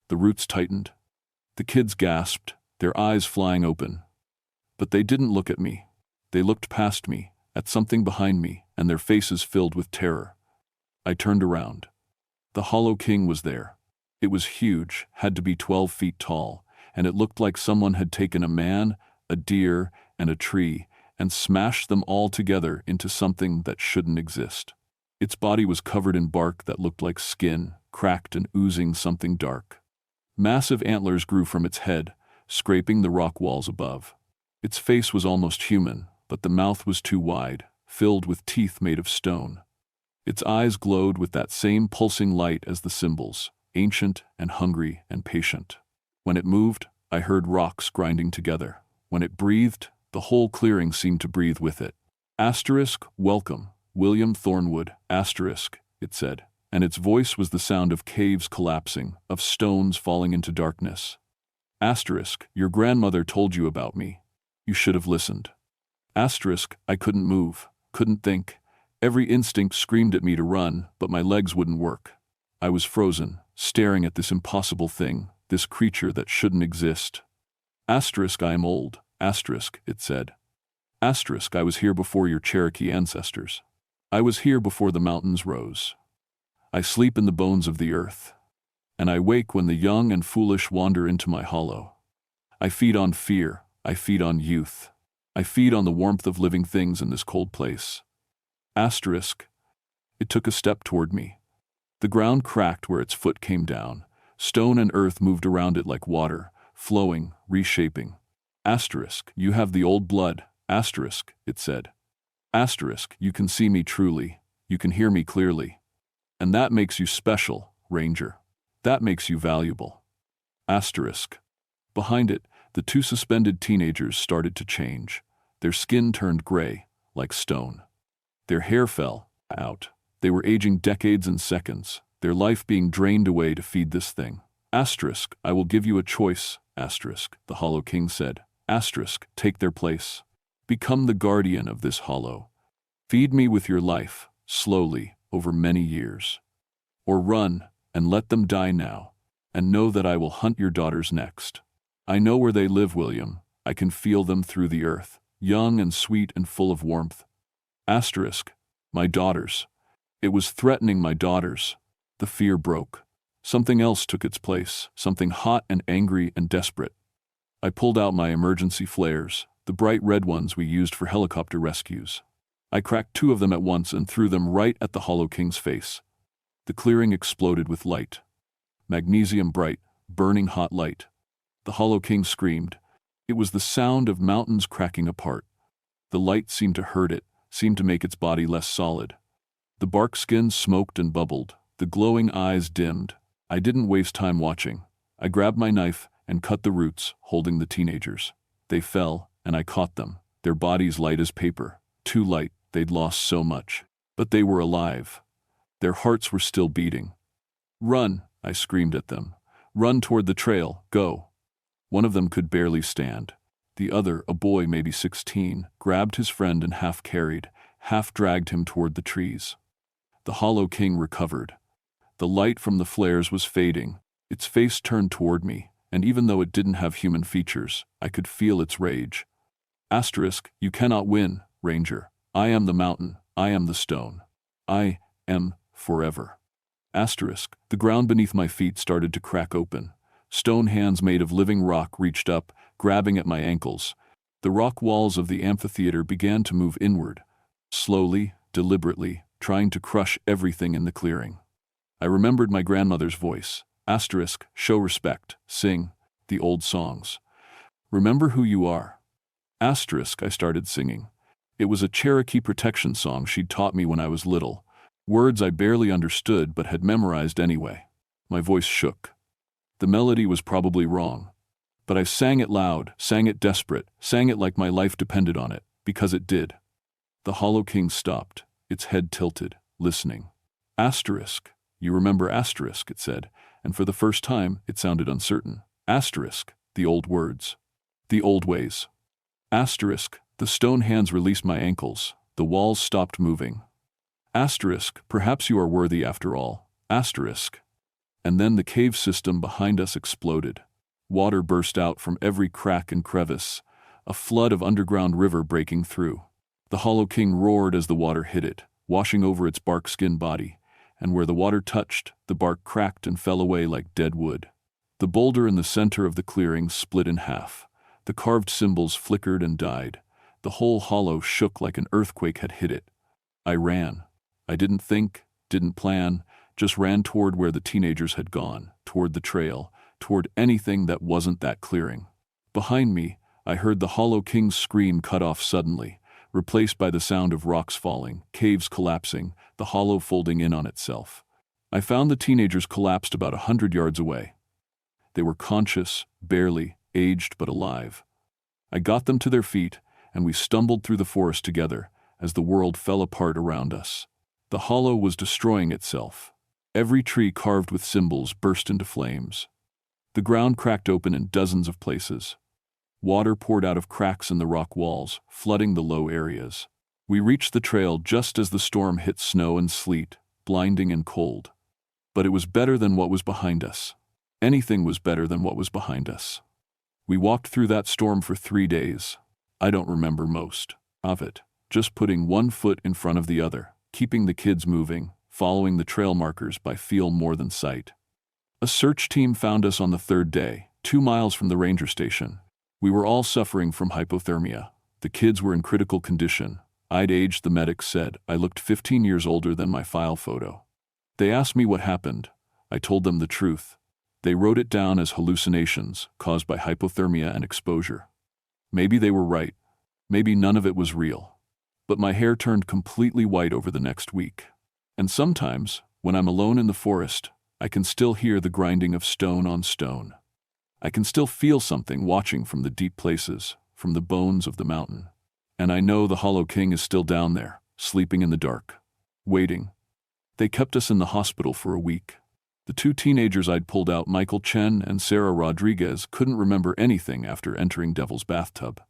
The roots tightened. The kids gasped, their eyes flying open. But they didn't look at me. They looked past me, at something behind me, and their faces filled with terror. I turned around. The Hollow King was there. It was huge, had to be 12 feet tall, and it looked like someone had taken a man, a deer, and a tree, and smashed them all together into something that shouldn't exist. Its body was covered in bark that looked like skin, cracked and oozing something dark. Massive antlers grew from its head, scraping the rock walls above. Its face was almost human, but the mouth was too wide, filled with teeth made of stone. Its eyes glowed with that same pulsing light as the symbols, ancient and hungry and patient. When it moved, I heard rocks grinding together. When it breathed, the whole clearing seemed to breathe with it. Asterisk, welcome, William Thornwood, asterisk, it said, and its voice was the sound of caves collapsing, of stones falling into darkness. Asterisk, your grandmother told you about me. You should have listened. Asterisk, I couldn't move, couldn't think. Every instinct screamed at me to run, but my legs wouldn't work. I was frozen, staring at this impossible thing, this creature that shouldn't exist. Asterisk, I am old, asterisk, it said. Asterisk, I was here before your Cherokee ancestors. I was here before the mountains rose. I sleep in the bones of the earth, and I wake when the young and foolish wander into my hollow. I feed on fear, I feed on youth. I feed on the warmth of living things in this cold place. Asterisk. It took a step toward me. The ground cracked where its foot came down. Stone and earth moved around it like water, flowing, reshaping. Asterisk, you have the old blood, asterisk, it said. Asterisk, you can see me truly, you can hear me clearly. And that makes you special, Ranger. That makes you valuable. Asterisk. Behind it, the 2 suspended teenagers started to change. Their skin turned gray, like stone. Their hair fell out. They were aging decades and seconds, their life being drained away to feed this thing. Asterisk, I will give you a choice, asterisk, the Hollow King said. Asterisk, take their place. Become the guardian of this hollow. Feed me with your life, slowly, over many years. Or run, and let them die now, and know that I will hunt your daughters next. I know where they live, William. I can feel them through the earth, young and sweet and full of warmth. Asterisk, my daughters. It was threatening my daughters. The fear broke. Something else took its place, something hot and angry and desperate. I pulled out my emergency flares, the bright red ones we used for helicopter rescues. I cracked 2 of them at once and threw them right at the Hollow King's face. The clearing exploded with light. Magnesium bright, burning hot light. The Hollow King screamed. It was the sound of mountains cracking apart. The light seemed to hurt it, seemed to make its body less solid. The bark skin smoked and bubbled. The glowing eyes dimmed. I didn't waste time watching. I grabbed my knife and cut the roots, holding the teenagers. They fell, and I caught them, their bodies light as paper. Too light, they'd lost so much. But they were alive. Their hearts were still beating. "Run!" I screamed at them. "Run toward the trail, go!" One of them could barely stand. The other, a boy maybe 16, grabbed his friend and half carried, half dragged him toward the trees. The Hollow King recovered. The light from the flares was fading. Its face turned toward me, and even though it didn't have human features, I could feel its rage. Asterisk, you cannot win, Ranger. I am the mountain, I am the stone. I am forever. Asterisk, the ground beneath my feet started to crack open. Stone hands made of living rock reached up, grabbing at my ankles. The rock walls of the amphitheater began to move inward, slowly, deliberately, trying to crush everything in the clearing. I remembered my grandmother's voice. Asterisk, show respect, sing the old songs. Remember who you are. Asterisk, I started singing. It was a Cherokee protection song she'd taught me when I was little. Words I barely understood but had memorized anyway. My voice shook. The melody was probably wrong. But I sang it loud, sang it desperate, sang it like my life depended on it, because it did. The Hollow King stopped, its head tilted, listening. Asterisk, you remember asterisk, it said, and for the first time it sounded uncertain. Asterisk, the old words. The old ways. Asterisk, the stone hands released my ankles, the walls stopped moving. Asterisk, perhaps you are worthy after all. Asterisk. And then the cave system behind us exploded. Water burst out from every crack and crevice, a flood of underground river breaking through. The Hollow King roared as the water hit it, washing over its bark skin body, and where the water touched, the bark cracked and fell away like dead wood. The boulder in the center of the clearing split in half. The carved symbols flickered and died. The whole hollow shook like an earthquake had hit it. I ran. I didn't think, didn't plan, just ran toward where the teenagers had gone, toward the trail, toward anything that wasn't that clearing. Behind me, I heard the Hollow King's scream cut off suddenly, replaced by the sound of rocks falling, caves collapsing, the hollow folding in on itself. I found the teenagers collapsed about 100 yards away. They were conscious, barely, aged but alive. I got them to their feet, and we stumbled through the forest together as the world fell apart around us. The hollow was destroying itself. Every tree carved with symbols burst into flames. The ground cracked open in dozens of places. Water poured out of cracks in the rock walls, flooding the low areas. We reached the trail just as the storm hit snow and sleet, blinding and cold. But it was better than what was behind us. Anything was better than what was behind us. We walked through that storm for 3 days. I don't remember most of it, just putting one foot in front of the other, keeping the kids moving, following the trail markers by feel more than sight. A search team found us on the 3rd day, 2 miles from the ranger station. We were all suffering from hypothermia. The kids were in critical condition. I'd aged, the medics said. I looked 15 years older than my file photo. They asked me what happened. I told them the truth. They wrote it down as hallucinations caused by hypothermia and exposure. Maybe they were right. Maybe none of it was real. But my hair turned completely white over the next week. And sometimes, when I'm alone in the forest, I can still hear the grinding of stone on stone. I can still feel something watching from the deep places, from the bones of the mountain. And I know the Hollow King is still down there, sleeping in the dark, waiting. They kept us in the hospital for a week. The 2 teenagers I'd pulled out, Michael Chen and Sarah Rodriguez, couldn't remember anything after entering Devil's bathtub.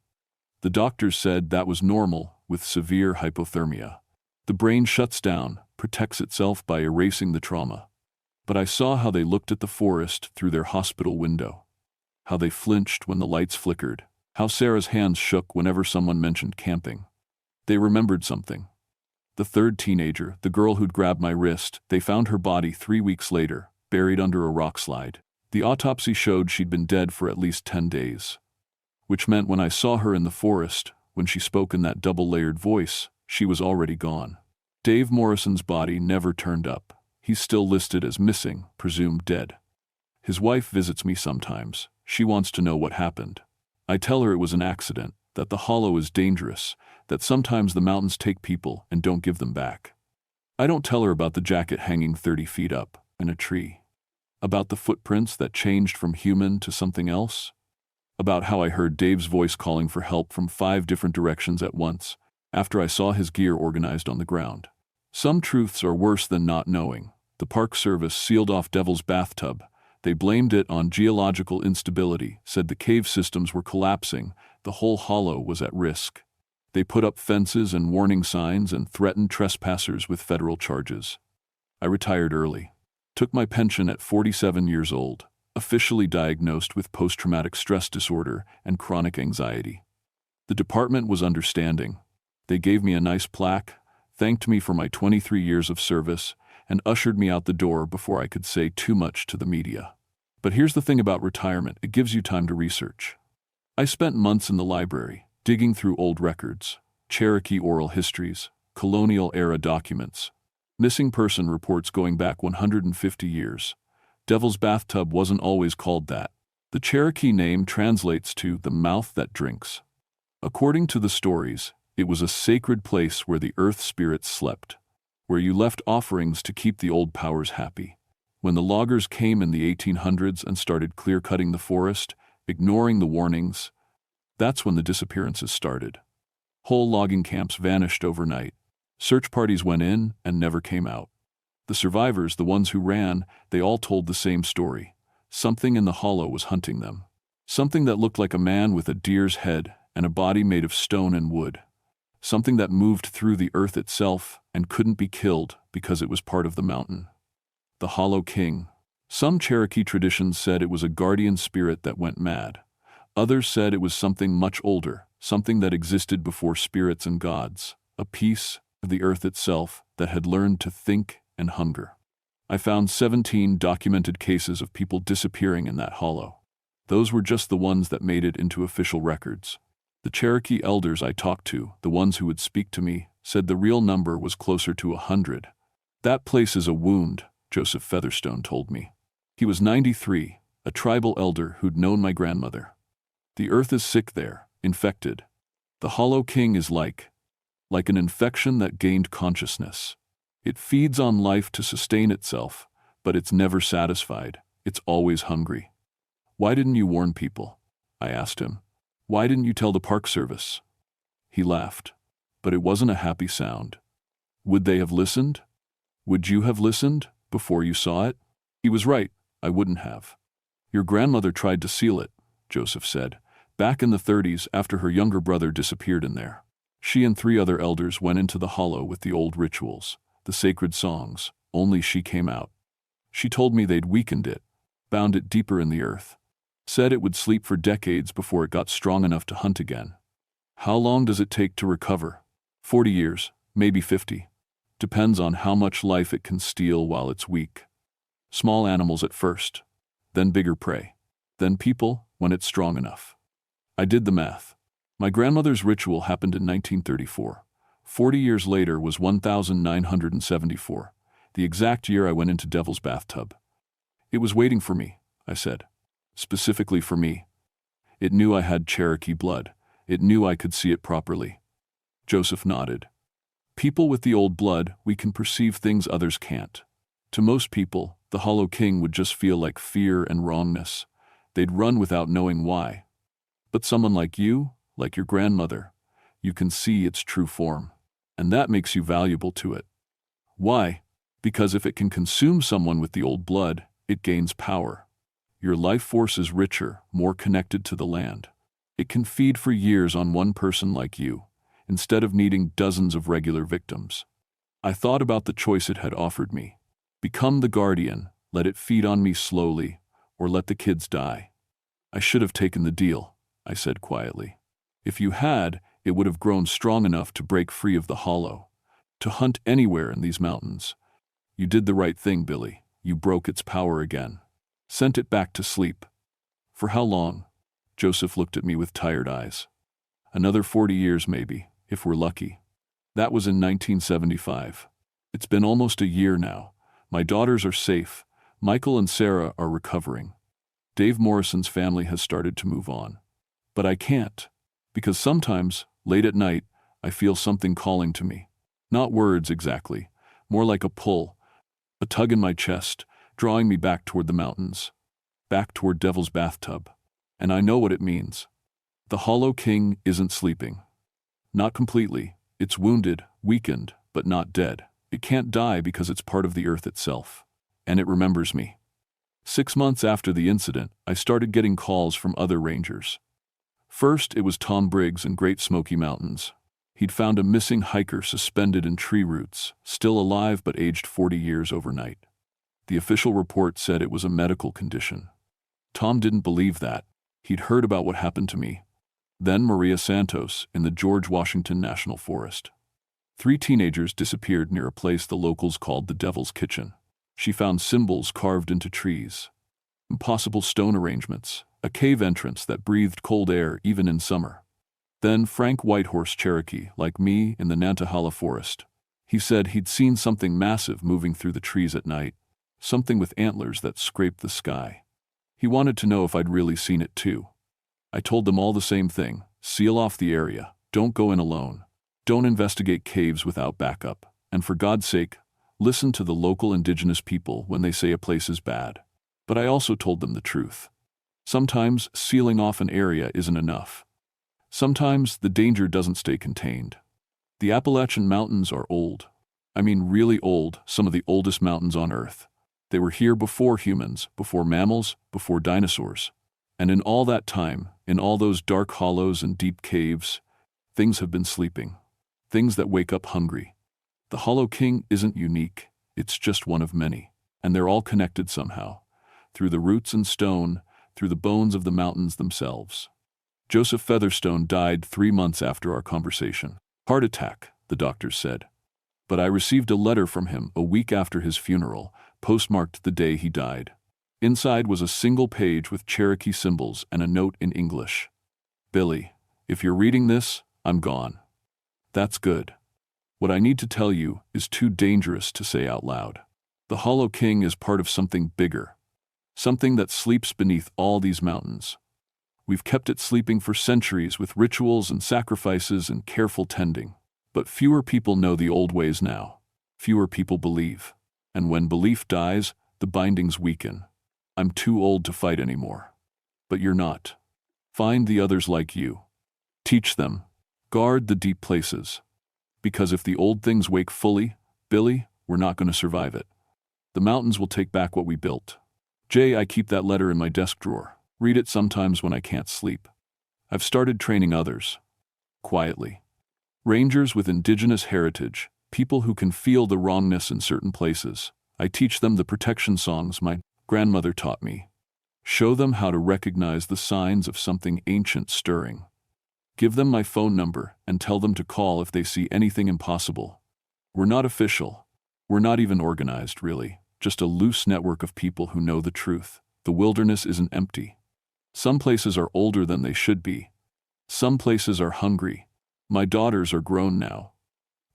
The doctors said that was normal with severe hypothermia. The brain shuts down, protects itself by erasing the trauma. But I saw how they looked at the forest through their hospital window, how they flinched when the lights flickered, how Sarah's hands shook whenever someone mentioned camping. They remembered something. The 3rd teenager, the girl who'd grabbed my wrist, they found her body 3 weeks later, buried under a rock slide. The autopsy showed she'd been dead for at least 10 days. which meant when I saw her in the forest, when she spoke in that double-layered voice, she was already gone. Dave Morrison's body never turned up. He's still listed as missing, presumed dead. His wife visits me sometimes. She wants to know what happened. I tell her it was an accident, that the hollow is dangerous, that sometimes the mountains take people and don't give them back. I don't tell her about the jacket hanging 30 feet up in a tree. About the footprints that changed from human to something else. About how I heard Dave's voice calling for help from 5 different directions at once, after I saw his gear organized on the ground. Some truths are worse than not knowing. The Park Service sealed off Devil's Bathtub. They blamed it on geological instability, said the cave systems were collapsing, the whole hollow was at risk. They put up fences and warning signs and threatened trespassers with federal charges. I retired early. Took my pension at 47 years old, officially diagnosed with post-traumatic stress disorder and chronic anxiety. The department was understanding. They gave me a nice plaque, thanked me for my 23 years of service, and ushered me out the door before I could say too much to the media. But here's the thing about retirement, it gives you time to research. I spent months in the library, digging through old records, Cherokee oral histories, colonial-era documents, missing person reports going back 150 years. Devil's Bathtub wasn't always called that. The Cherokee name translates to the mouth that drinks. According to the stories, it was a sacred place where the earth spirits slept, where you left offerings to keep the old powers happy. When the loggers came in the 1800s and started clear-cutting the forest, ignoring the warnings, that's when the disappearances started. Whole logging camps vanished overnight. Search parties went in and never came out. The survivors, the ones who ran, they all told the same story. Something in the hollow was hunting them. Something that looked like a man with a deer's head and a body made of stone and wood. Something that moved through the earth itself and couldn't be killed because it was part of the mountain. The Hollow King. Some Cherokee traditions said it was a guardian spirit that went mad. Others said it was something much older, something that existed before spirits and gods, a piece of the earth itself that had learned to think and hunger. I found 17 documented cases of people disappearing in that hollow. Those were just the ones that made it into official records. The Cherokee elders I talked to, the ones who would speak to me, said the real number was closer to 100. That place is a wound, Joseph Featherstone told me. He was 93, a tribal elder who'd known my grandmother. The earth is sick there, infected. The Hollow King is like an infection that gained consciousness. It feeds on life to sustain itself, but it's never satisfied. It's always hungry. Why didn't you warn people? I asked him. Why didn't you tell the Park Service? He laughed, but it wasn't a happy sound. Would they have listened? Would you have listened before you saw it? He was right, I wouldn't have. Your grandmother tried to seal it, Joseph said, back in the 30s after her younger brother disappeared in there. She and 3 other elders went into the hollow with the old rituals, the sacred songs, only she came out. She told me they'd weakened it, bound it deeper in the earth, said it would sleep for decades before it got strong enough to hunt again. How long does it take to recover? 40 years, maybe 50. Depends on how much life it can steal while it's weak. Small animals at first, then bigger prey, then people when it's strong enough. I did the math. My grandmother's ritual happened in 1934. 40 years later was 1974, the exact year I went into Devil's Bathtub. It was waiting for me, I said. Specifically for me. It knew I had Cherokee blood. It knew I could see it properly. Joseph nodded. People with the old blood, we can perceive things others can't. To most people, the Hollow King would just feel like fear and wrongness. They'd run without knowing why. But someone like you, like your grandmother, you can see its true form. And that makes you valuable to it. Why? Because if it can consume someone with the old blood, it gains power. Your life force is richer, more connected to the land. It can feed for years on one person like you, instead of needing dozens of regular victims. I thought about the choice it had offered me. Become the guardian, let it feed on me slowly, or let the kids die. I should have taken the deal, I said quietly. If you had, it would have grown strong enough to break free of the hollow, to hunt anywhere in these mountains. You did the right thing, Billy. You broke its power again. Sent it back to sleep. For how long? Joseph looked at me with tired eyes. Another 40 years maybe, if we're lucky. That was in 1975. It's been almost a year now. My daughters are safe. Michael and Sarah are recovering. Dave Morrison's family has started to move on. But I can't. Because sometimes, late at night, I feel something calling to me. Not words exactly, more like a pull, a tug in my chest, drawing me back toward the mountains, back toward Devil's Bathtub. And I know what it means. The Hollow King isn't sleeping. Not completely. It's wounded, weakened, but not dead. It can't die because it's part of the earth itself. And it remembers me. 6 months after the incident, I started getting calls from other rangers. First, it was Tom Briggs in Great Smoky Mountains. He'd found a missing hiker suspended in tree roots, still alive but aged 40 years overnight. The official report said it was a medical condition. Tom didn't believe that. He'd heard about what happened to me. Then Maria Santos in the George Washington National Forest. 3 teenagers disappeared near a place the locals called the Devil's Kitchen. She found symbols carved into trees, impossible stone arrangements, a cave entrance that breathed cold air even in summer. Then Frank Whitehorse Cherokee, like me, in the Nantahala Forest. He said he'd seen something massive moving through the trees at night, something with antlers that scraped the sky. He wanted to know if I'd really seen it too. I told them all the same thing: seal off the area, don't go in alone, don't investigate caves without backup, and for God's sake, listen to the local indigenous people when they say a place is bad. But I also told them the truth. Sometimes sealing off an area isn't enough. Sometimes the danger doesn't stay contained. The Appalachian Mountains are old. I mean really old, some of the oldest mountains on Earth. They were here before humans, before mammals, before dinosaurs. And in all that time, in all those dark hollows and deep caves, things have been sleeping. Things that wake up hungry. The Hollow King isn't unique, it's just one of many. And they're all connected somehow. Through the roots and stone, through the bones of the mountains themselves. Joseph Featherstone died 3 months after our conversation. Heart attack, the doctors said. But I received a letter from him a week after his funeral, postmarked the day he died. Inside was a single page with Cherokee symbols and a note in English. Billy, if you're reading this, I'm gone. That's good. What I need to tell you is too dangerous to say out loud. The Hollow King is part of something bigger. Something that sleeps beneath all these mountains. We've kept it sleeping for centuries with rituals and sacrifices and careful tending. But fewer people know the old ways now. Fewer people believe. And when belief dies, the bindings weaken. I'm too old to fight anymore. But you're not. Find the others like you. Teach them. Guard the deep places. Because if the old things wake fully, Billy, we're not going to survive it. The mountains will take back what we built. Jay, I keep that letter in my desk drawer. Read it sometimes when I can't sleep. I've started training others. Quietly. Rangers with indigenous heritage, people who can feel the wrongness in certain places. I teach them the protection songs my grandmother taught me. Show them how to recognize the signs of something ancient stirring. Give them my phone number and tell them to call if they see anything impossible. We're not official. We're not even organized, really. Just a loose network of people who know the truth. The wilderness isn't empty. Some places are older than they should be. Some places are hungry. My daughters are grown now.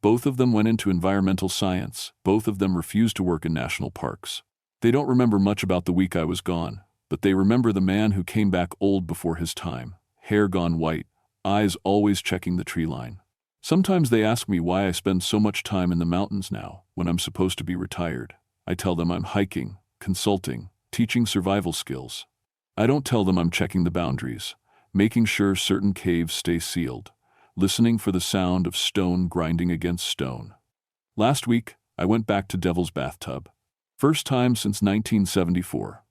Both of them went into environmental science. Both of them refused to work in national parks. They don't remember much about the week I was gone, but they remember the man who came back old before his time, hair gone white, eyes always checking the tree line. Sometimes they ask me why I spend so much time in the mountains now, when I'm supposed to be retired. I tell them I'm hiking, consulting, teaching survival skills. I don't tell them I'm checking the boundaries, making sure certain caves stay sealed, listening for the sound of stone grinding against stone. Last week, I went back to Devil's Bathtub. First time since 1974.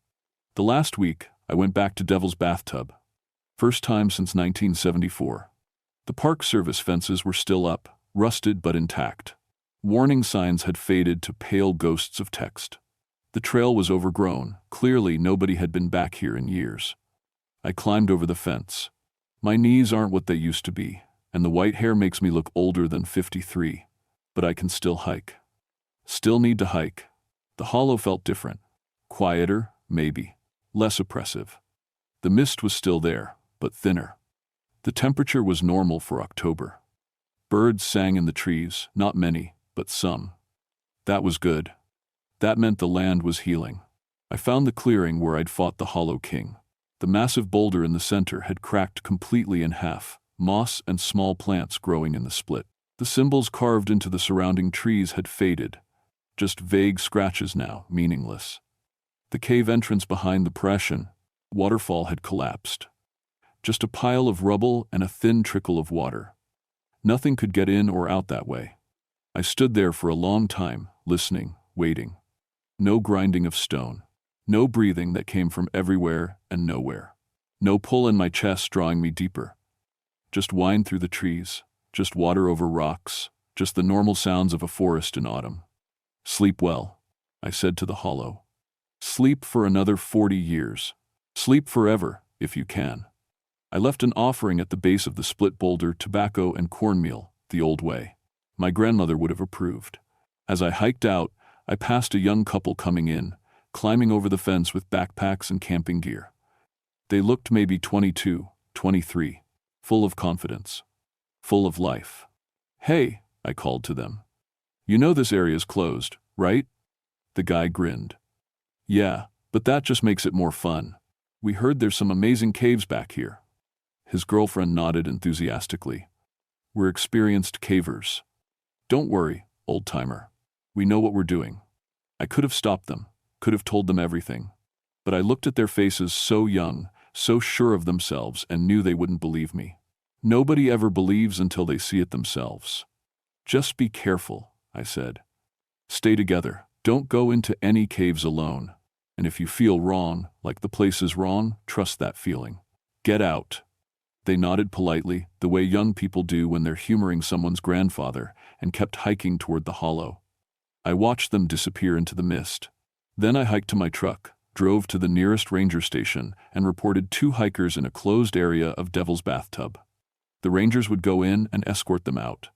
The last week, I went back to Devil's Bathtub. First time since 1974. The Park Service fences were still up, rusted but intact. Warning signs had faded to pale ghosts of text. The trail was overgrown. Clearly, nobody had been back here in years. I climbed over the fence. My knees aren't what they used to be, and the white hair makes me look older than 53. But I can still hike. Still need to hike. The hollow felt different. Quieter, maybe. Less oppressive. The mist was still there, but thinner. The temperature was normal for October. Birds sang in the trees, not many, but some. That was good. That meant the land was healing. I found the clearing where I'd fought the Hollow King. The massive boulder in the center had cracked completely in half, moss and small plants growing in the split. The symbols carved into the surrounding trees had faded, just vague scratches now, meaningless. The cave entrance behind the Appalachian waterfall had collapsed. Just a pile of rubble and a thin trickle of water. Nothing could get in or out that way. I stood there for a long time, listening, waiting. No grinding of stone. No breathing that came from everywhere and nowhere. No pull in my chest drawing me deeper. Just wind through the trees, just water over rocks, just the normal sounds of a forest in autumn. Sleep well, I said to the hollow. Sleep for another 40 years. Sleep forever, if you can. I left an offering at the base of the split boulder, tobacco and cornmeal, the old way. My grandmother would have approved. As I hiked out, I passed a young couple coming in, climbing over the fence with backpacks and camping gear. They looked maybe 22, 23, full of confidence, full of life. "Hey," I called to them. "You know this area's closed, right?" The guy grinned. "Yeah, but that just makes it more fun. We heard there's some amazing caves back here." His girlfriend nodded enthusiastically. "We're experienced cavers. Don't worry, old-timer. We know what we're doing." I could have stopped them, could have told them everything. But I looked at their faces, so young, so sure of themselves, and knew they wouldn't believe me. Nobody ever believes until they see it themselves. "Just be careful," I said. "Stay together. Don't go into any caves alone. And if you feel wrong, like the place is wrong, trust that feeling. Get out." They nodded politely, the way young people do when they're humoring someone's grandfather, and kept hiking toward the hollow. I watched them disappear into the mist. Then I hiked to my truck, drove to the nearest ranger station, and reported 2 hikers in a closed area of Devil's Bathtub. The rangers would go in and escort them out.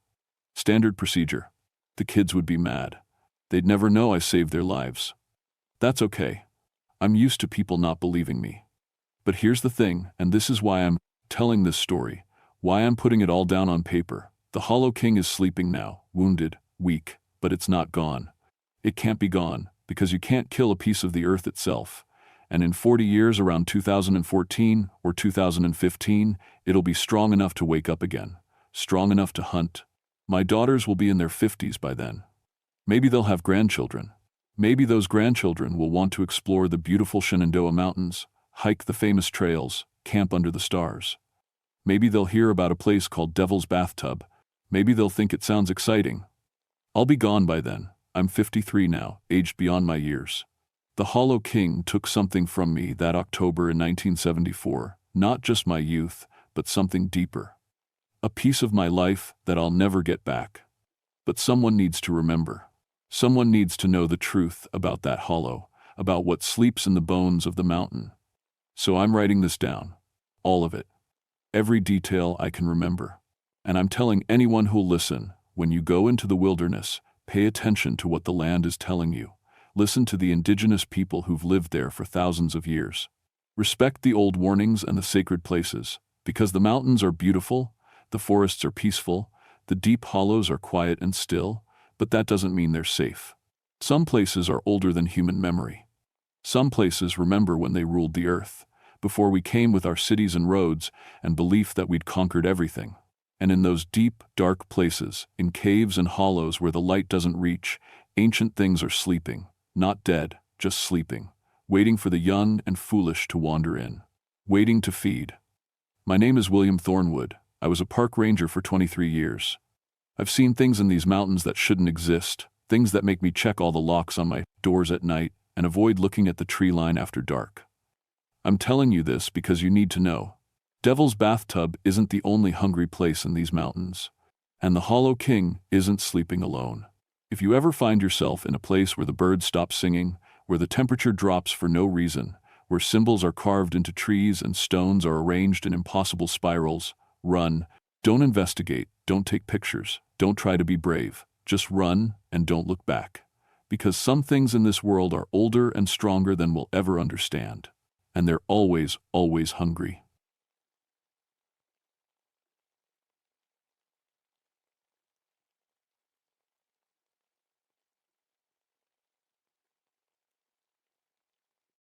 Standard procedure. The kids would be mad. They'd never know I saved their lives. That's okay. I'm used to people not believing me. But here's the thing, and this is why I'm telling this story, why I'm putting it all down on paper. The Hollow King is sleeping now, wounded, weak, but it's not gone. It can't be gone, because you can't kill a piece of the earth itself. And in 40 years, around 2014 or 2015, it'll be strong enough to wake up again, strong enough to hunt. My daughters will be in their 50s by then. Maybe they'll have grandchildren. Maybe those grandchildren will want to explore the beautiful Shenandoah Mountains, hike the famous trails, camp under the stars. Maybe they'll hear about a place called Devil's Bathtub. Maybe they'll think it sounds exciting. I'll be gone by then. I'm 53 now, aged beyond my years. The Hollow King took something from me that October in 1974, not just my youth, but something deeper. A piece of my life that I'll never get back. But someone needs to remember. Someone needs to know the truth about that hollow, about what sleeps in the bones of the mountain. So I'm writing this down. All of it. Every detail I can remember. And I'm telling anyone who'll listen, when you go into the wilderness, pay attention to what the land is telling you. Listen to the indigenous people who've lived there for thousands of years. Respect the old warnings and the sacred places, because the mountains are beautiful, the forests are peaceful, the deep hollows are quiet and still, but that doesn't mean they're safe. Some places are older than human memory. Some places remember when they ruled the earth, before we came with our cities and roads and belief that we'd conquered everything. And in those deep, dark places, in caves and hollows where the light doesn't reach, ancient things are sleeping, not dead, just sleeping, waiting for the young and foolish to wander in, waiting to feed. My name is William Thornwood. I was a park ranger for 23 years. I've seen things in these mountains that shouldn't exist, things that make me check all the locks on my doors at night and avoid looking at the tree line after dark. I'm telling you this because you need to know. Devil's Bathtub isn't the only hungry place in these mountains, and the Hollow King isn't sleeping alone. If you ever find yourself in a place where the birds stop singing, where the temperature drops for no reason, where symbols are carved into trees and stones are arranged in impossible spirals, run. Don't investigate, don't take pictures, don't try to be brave. Just run and don't look back. Because some things in this world are older and stronger than we'll ever understand. And they're always, always hungry.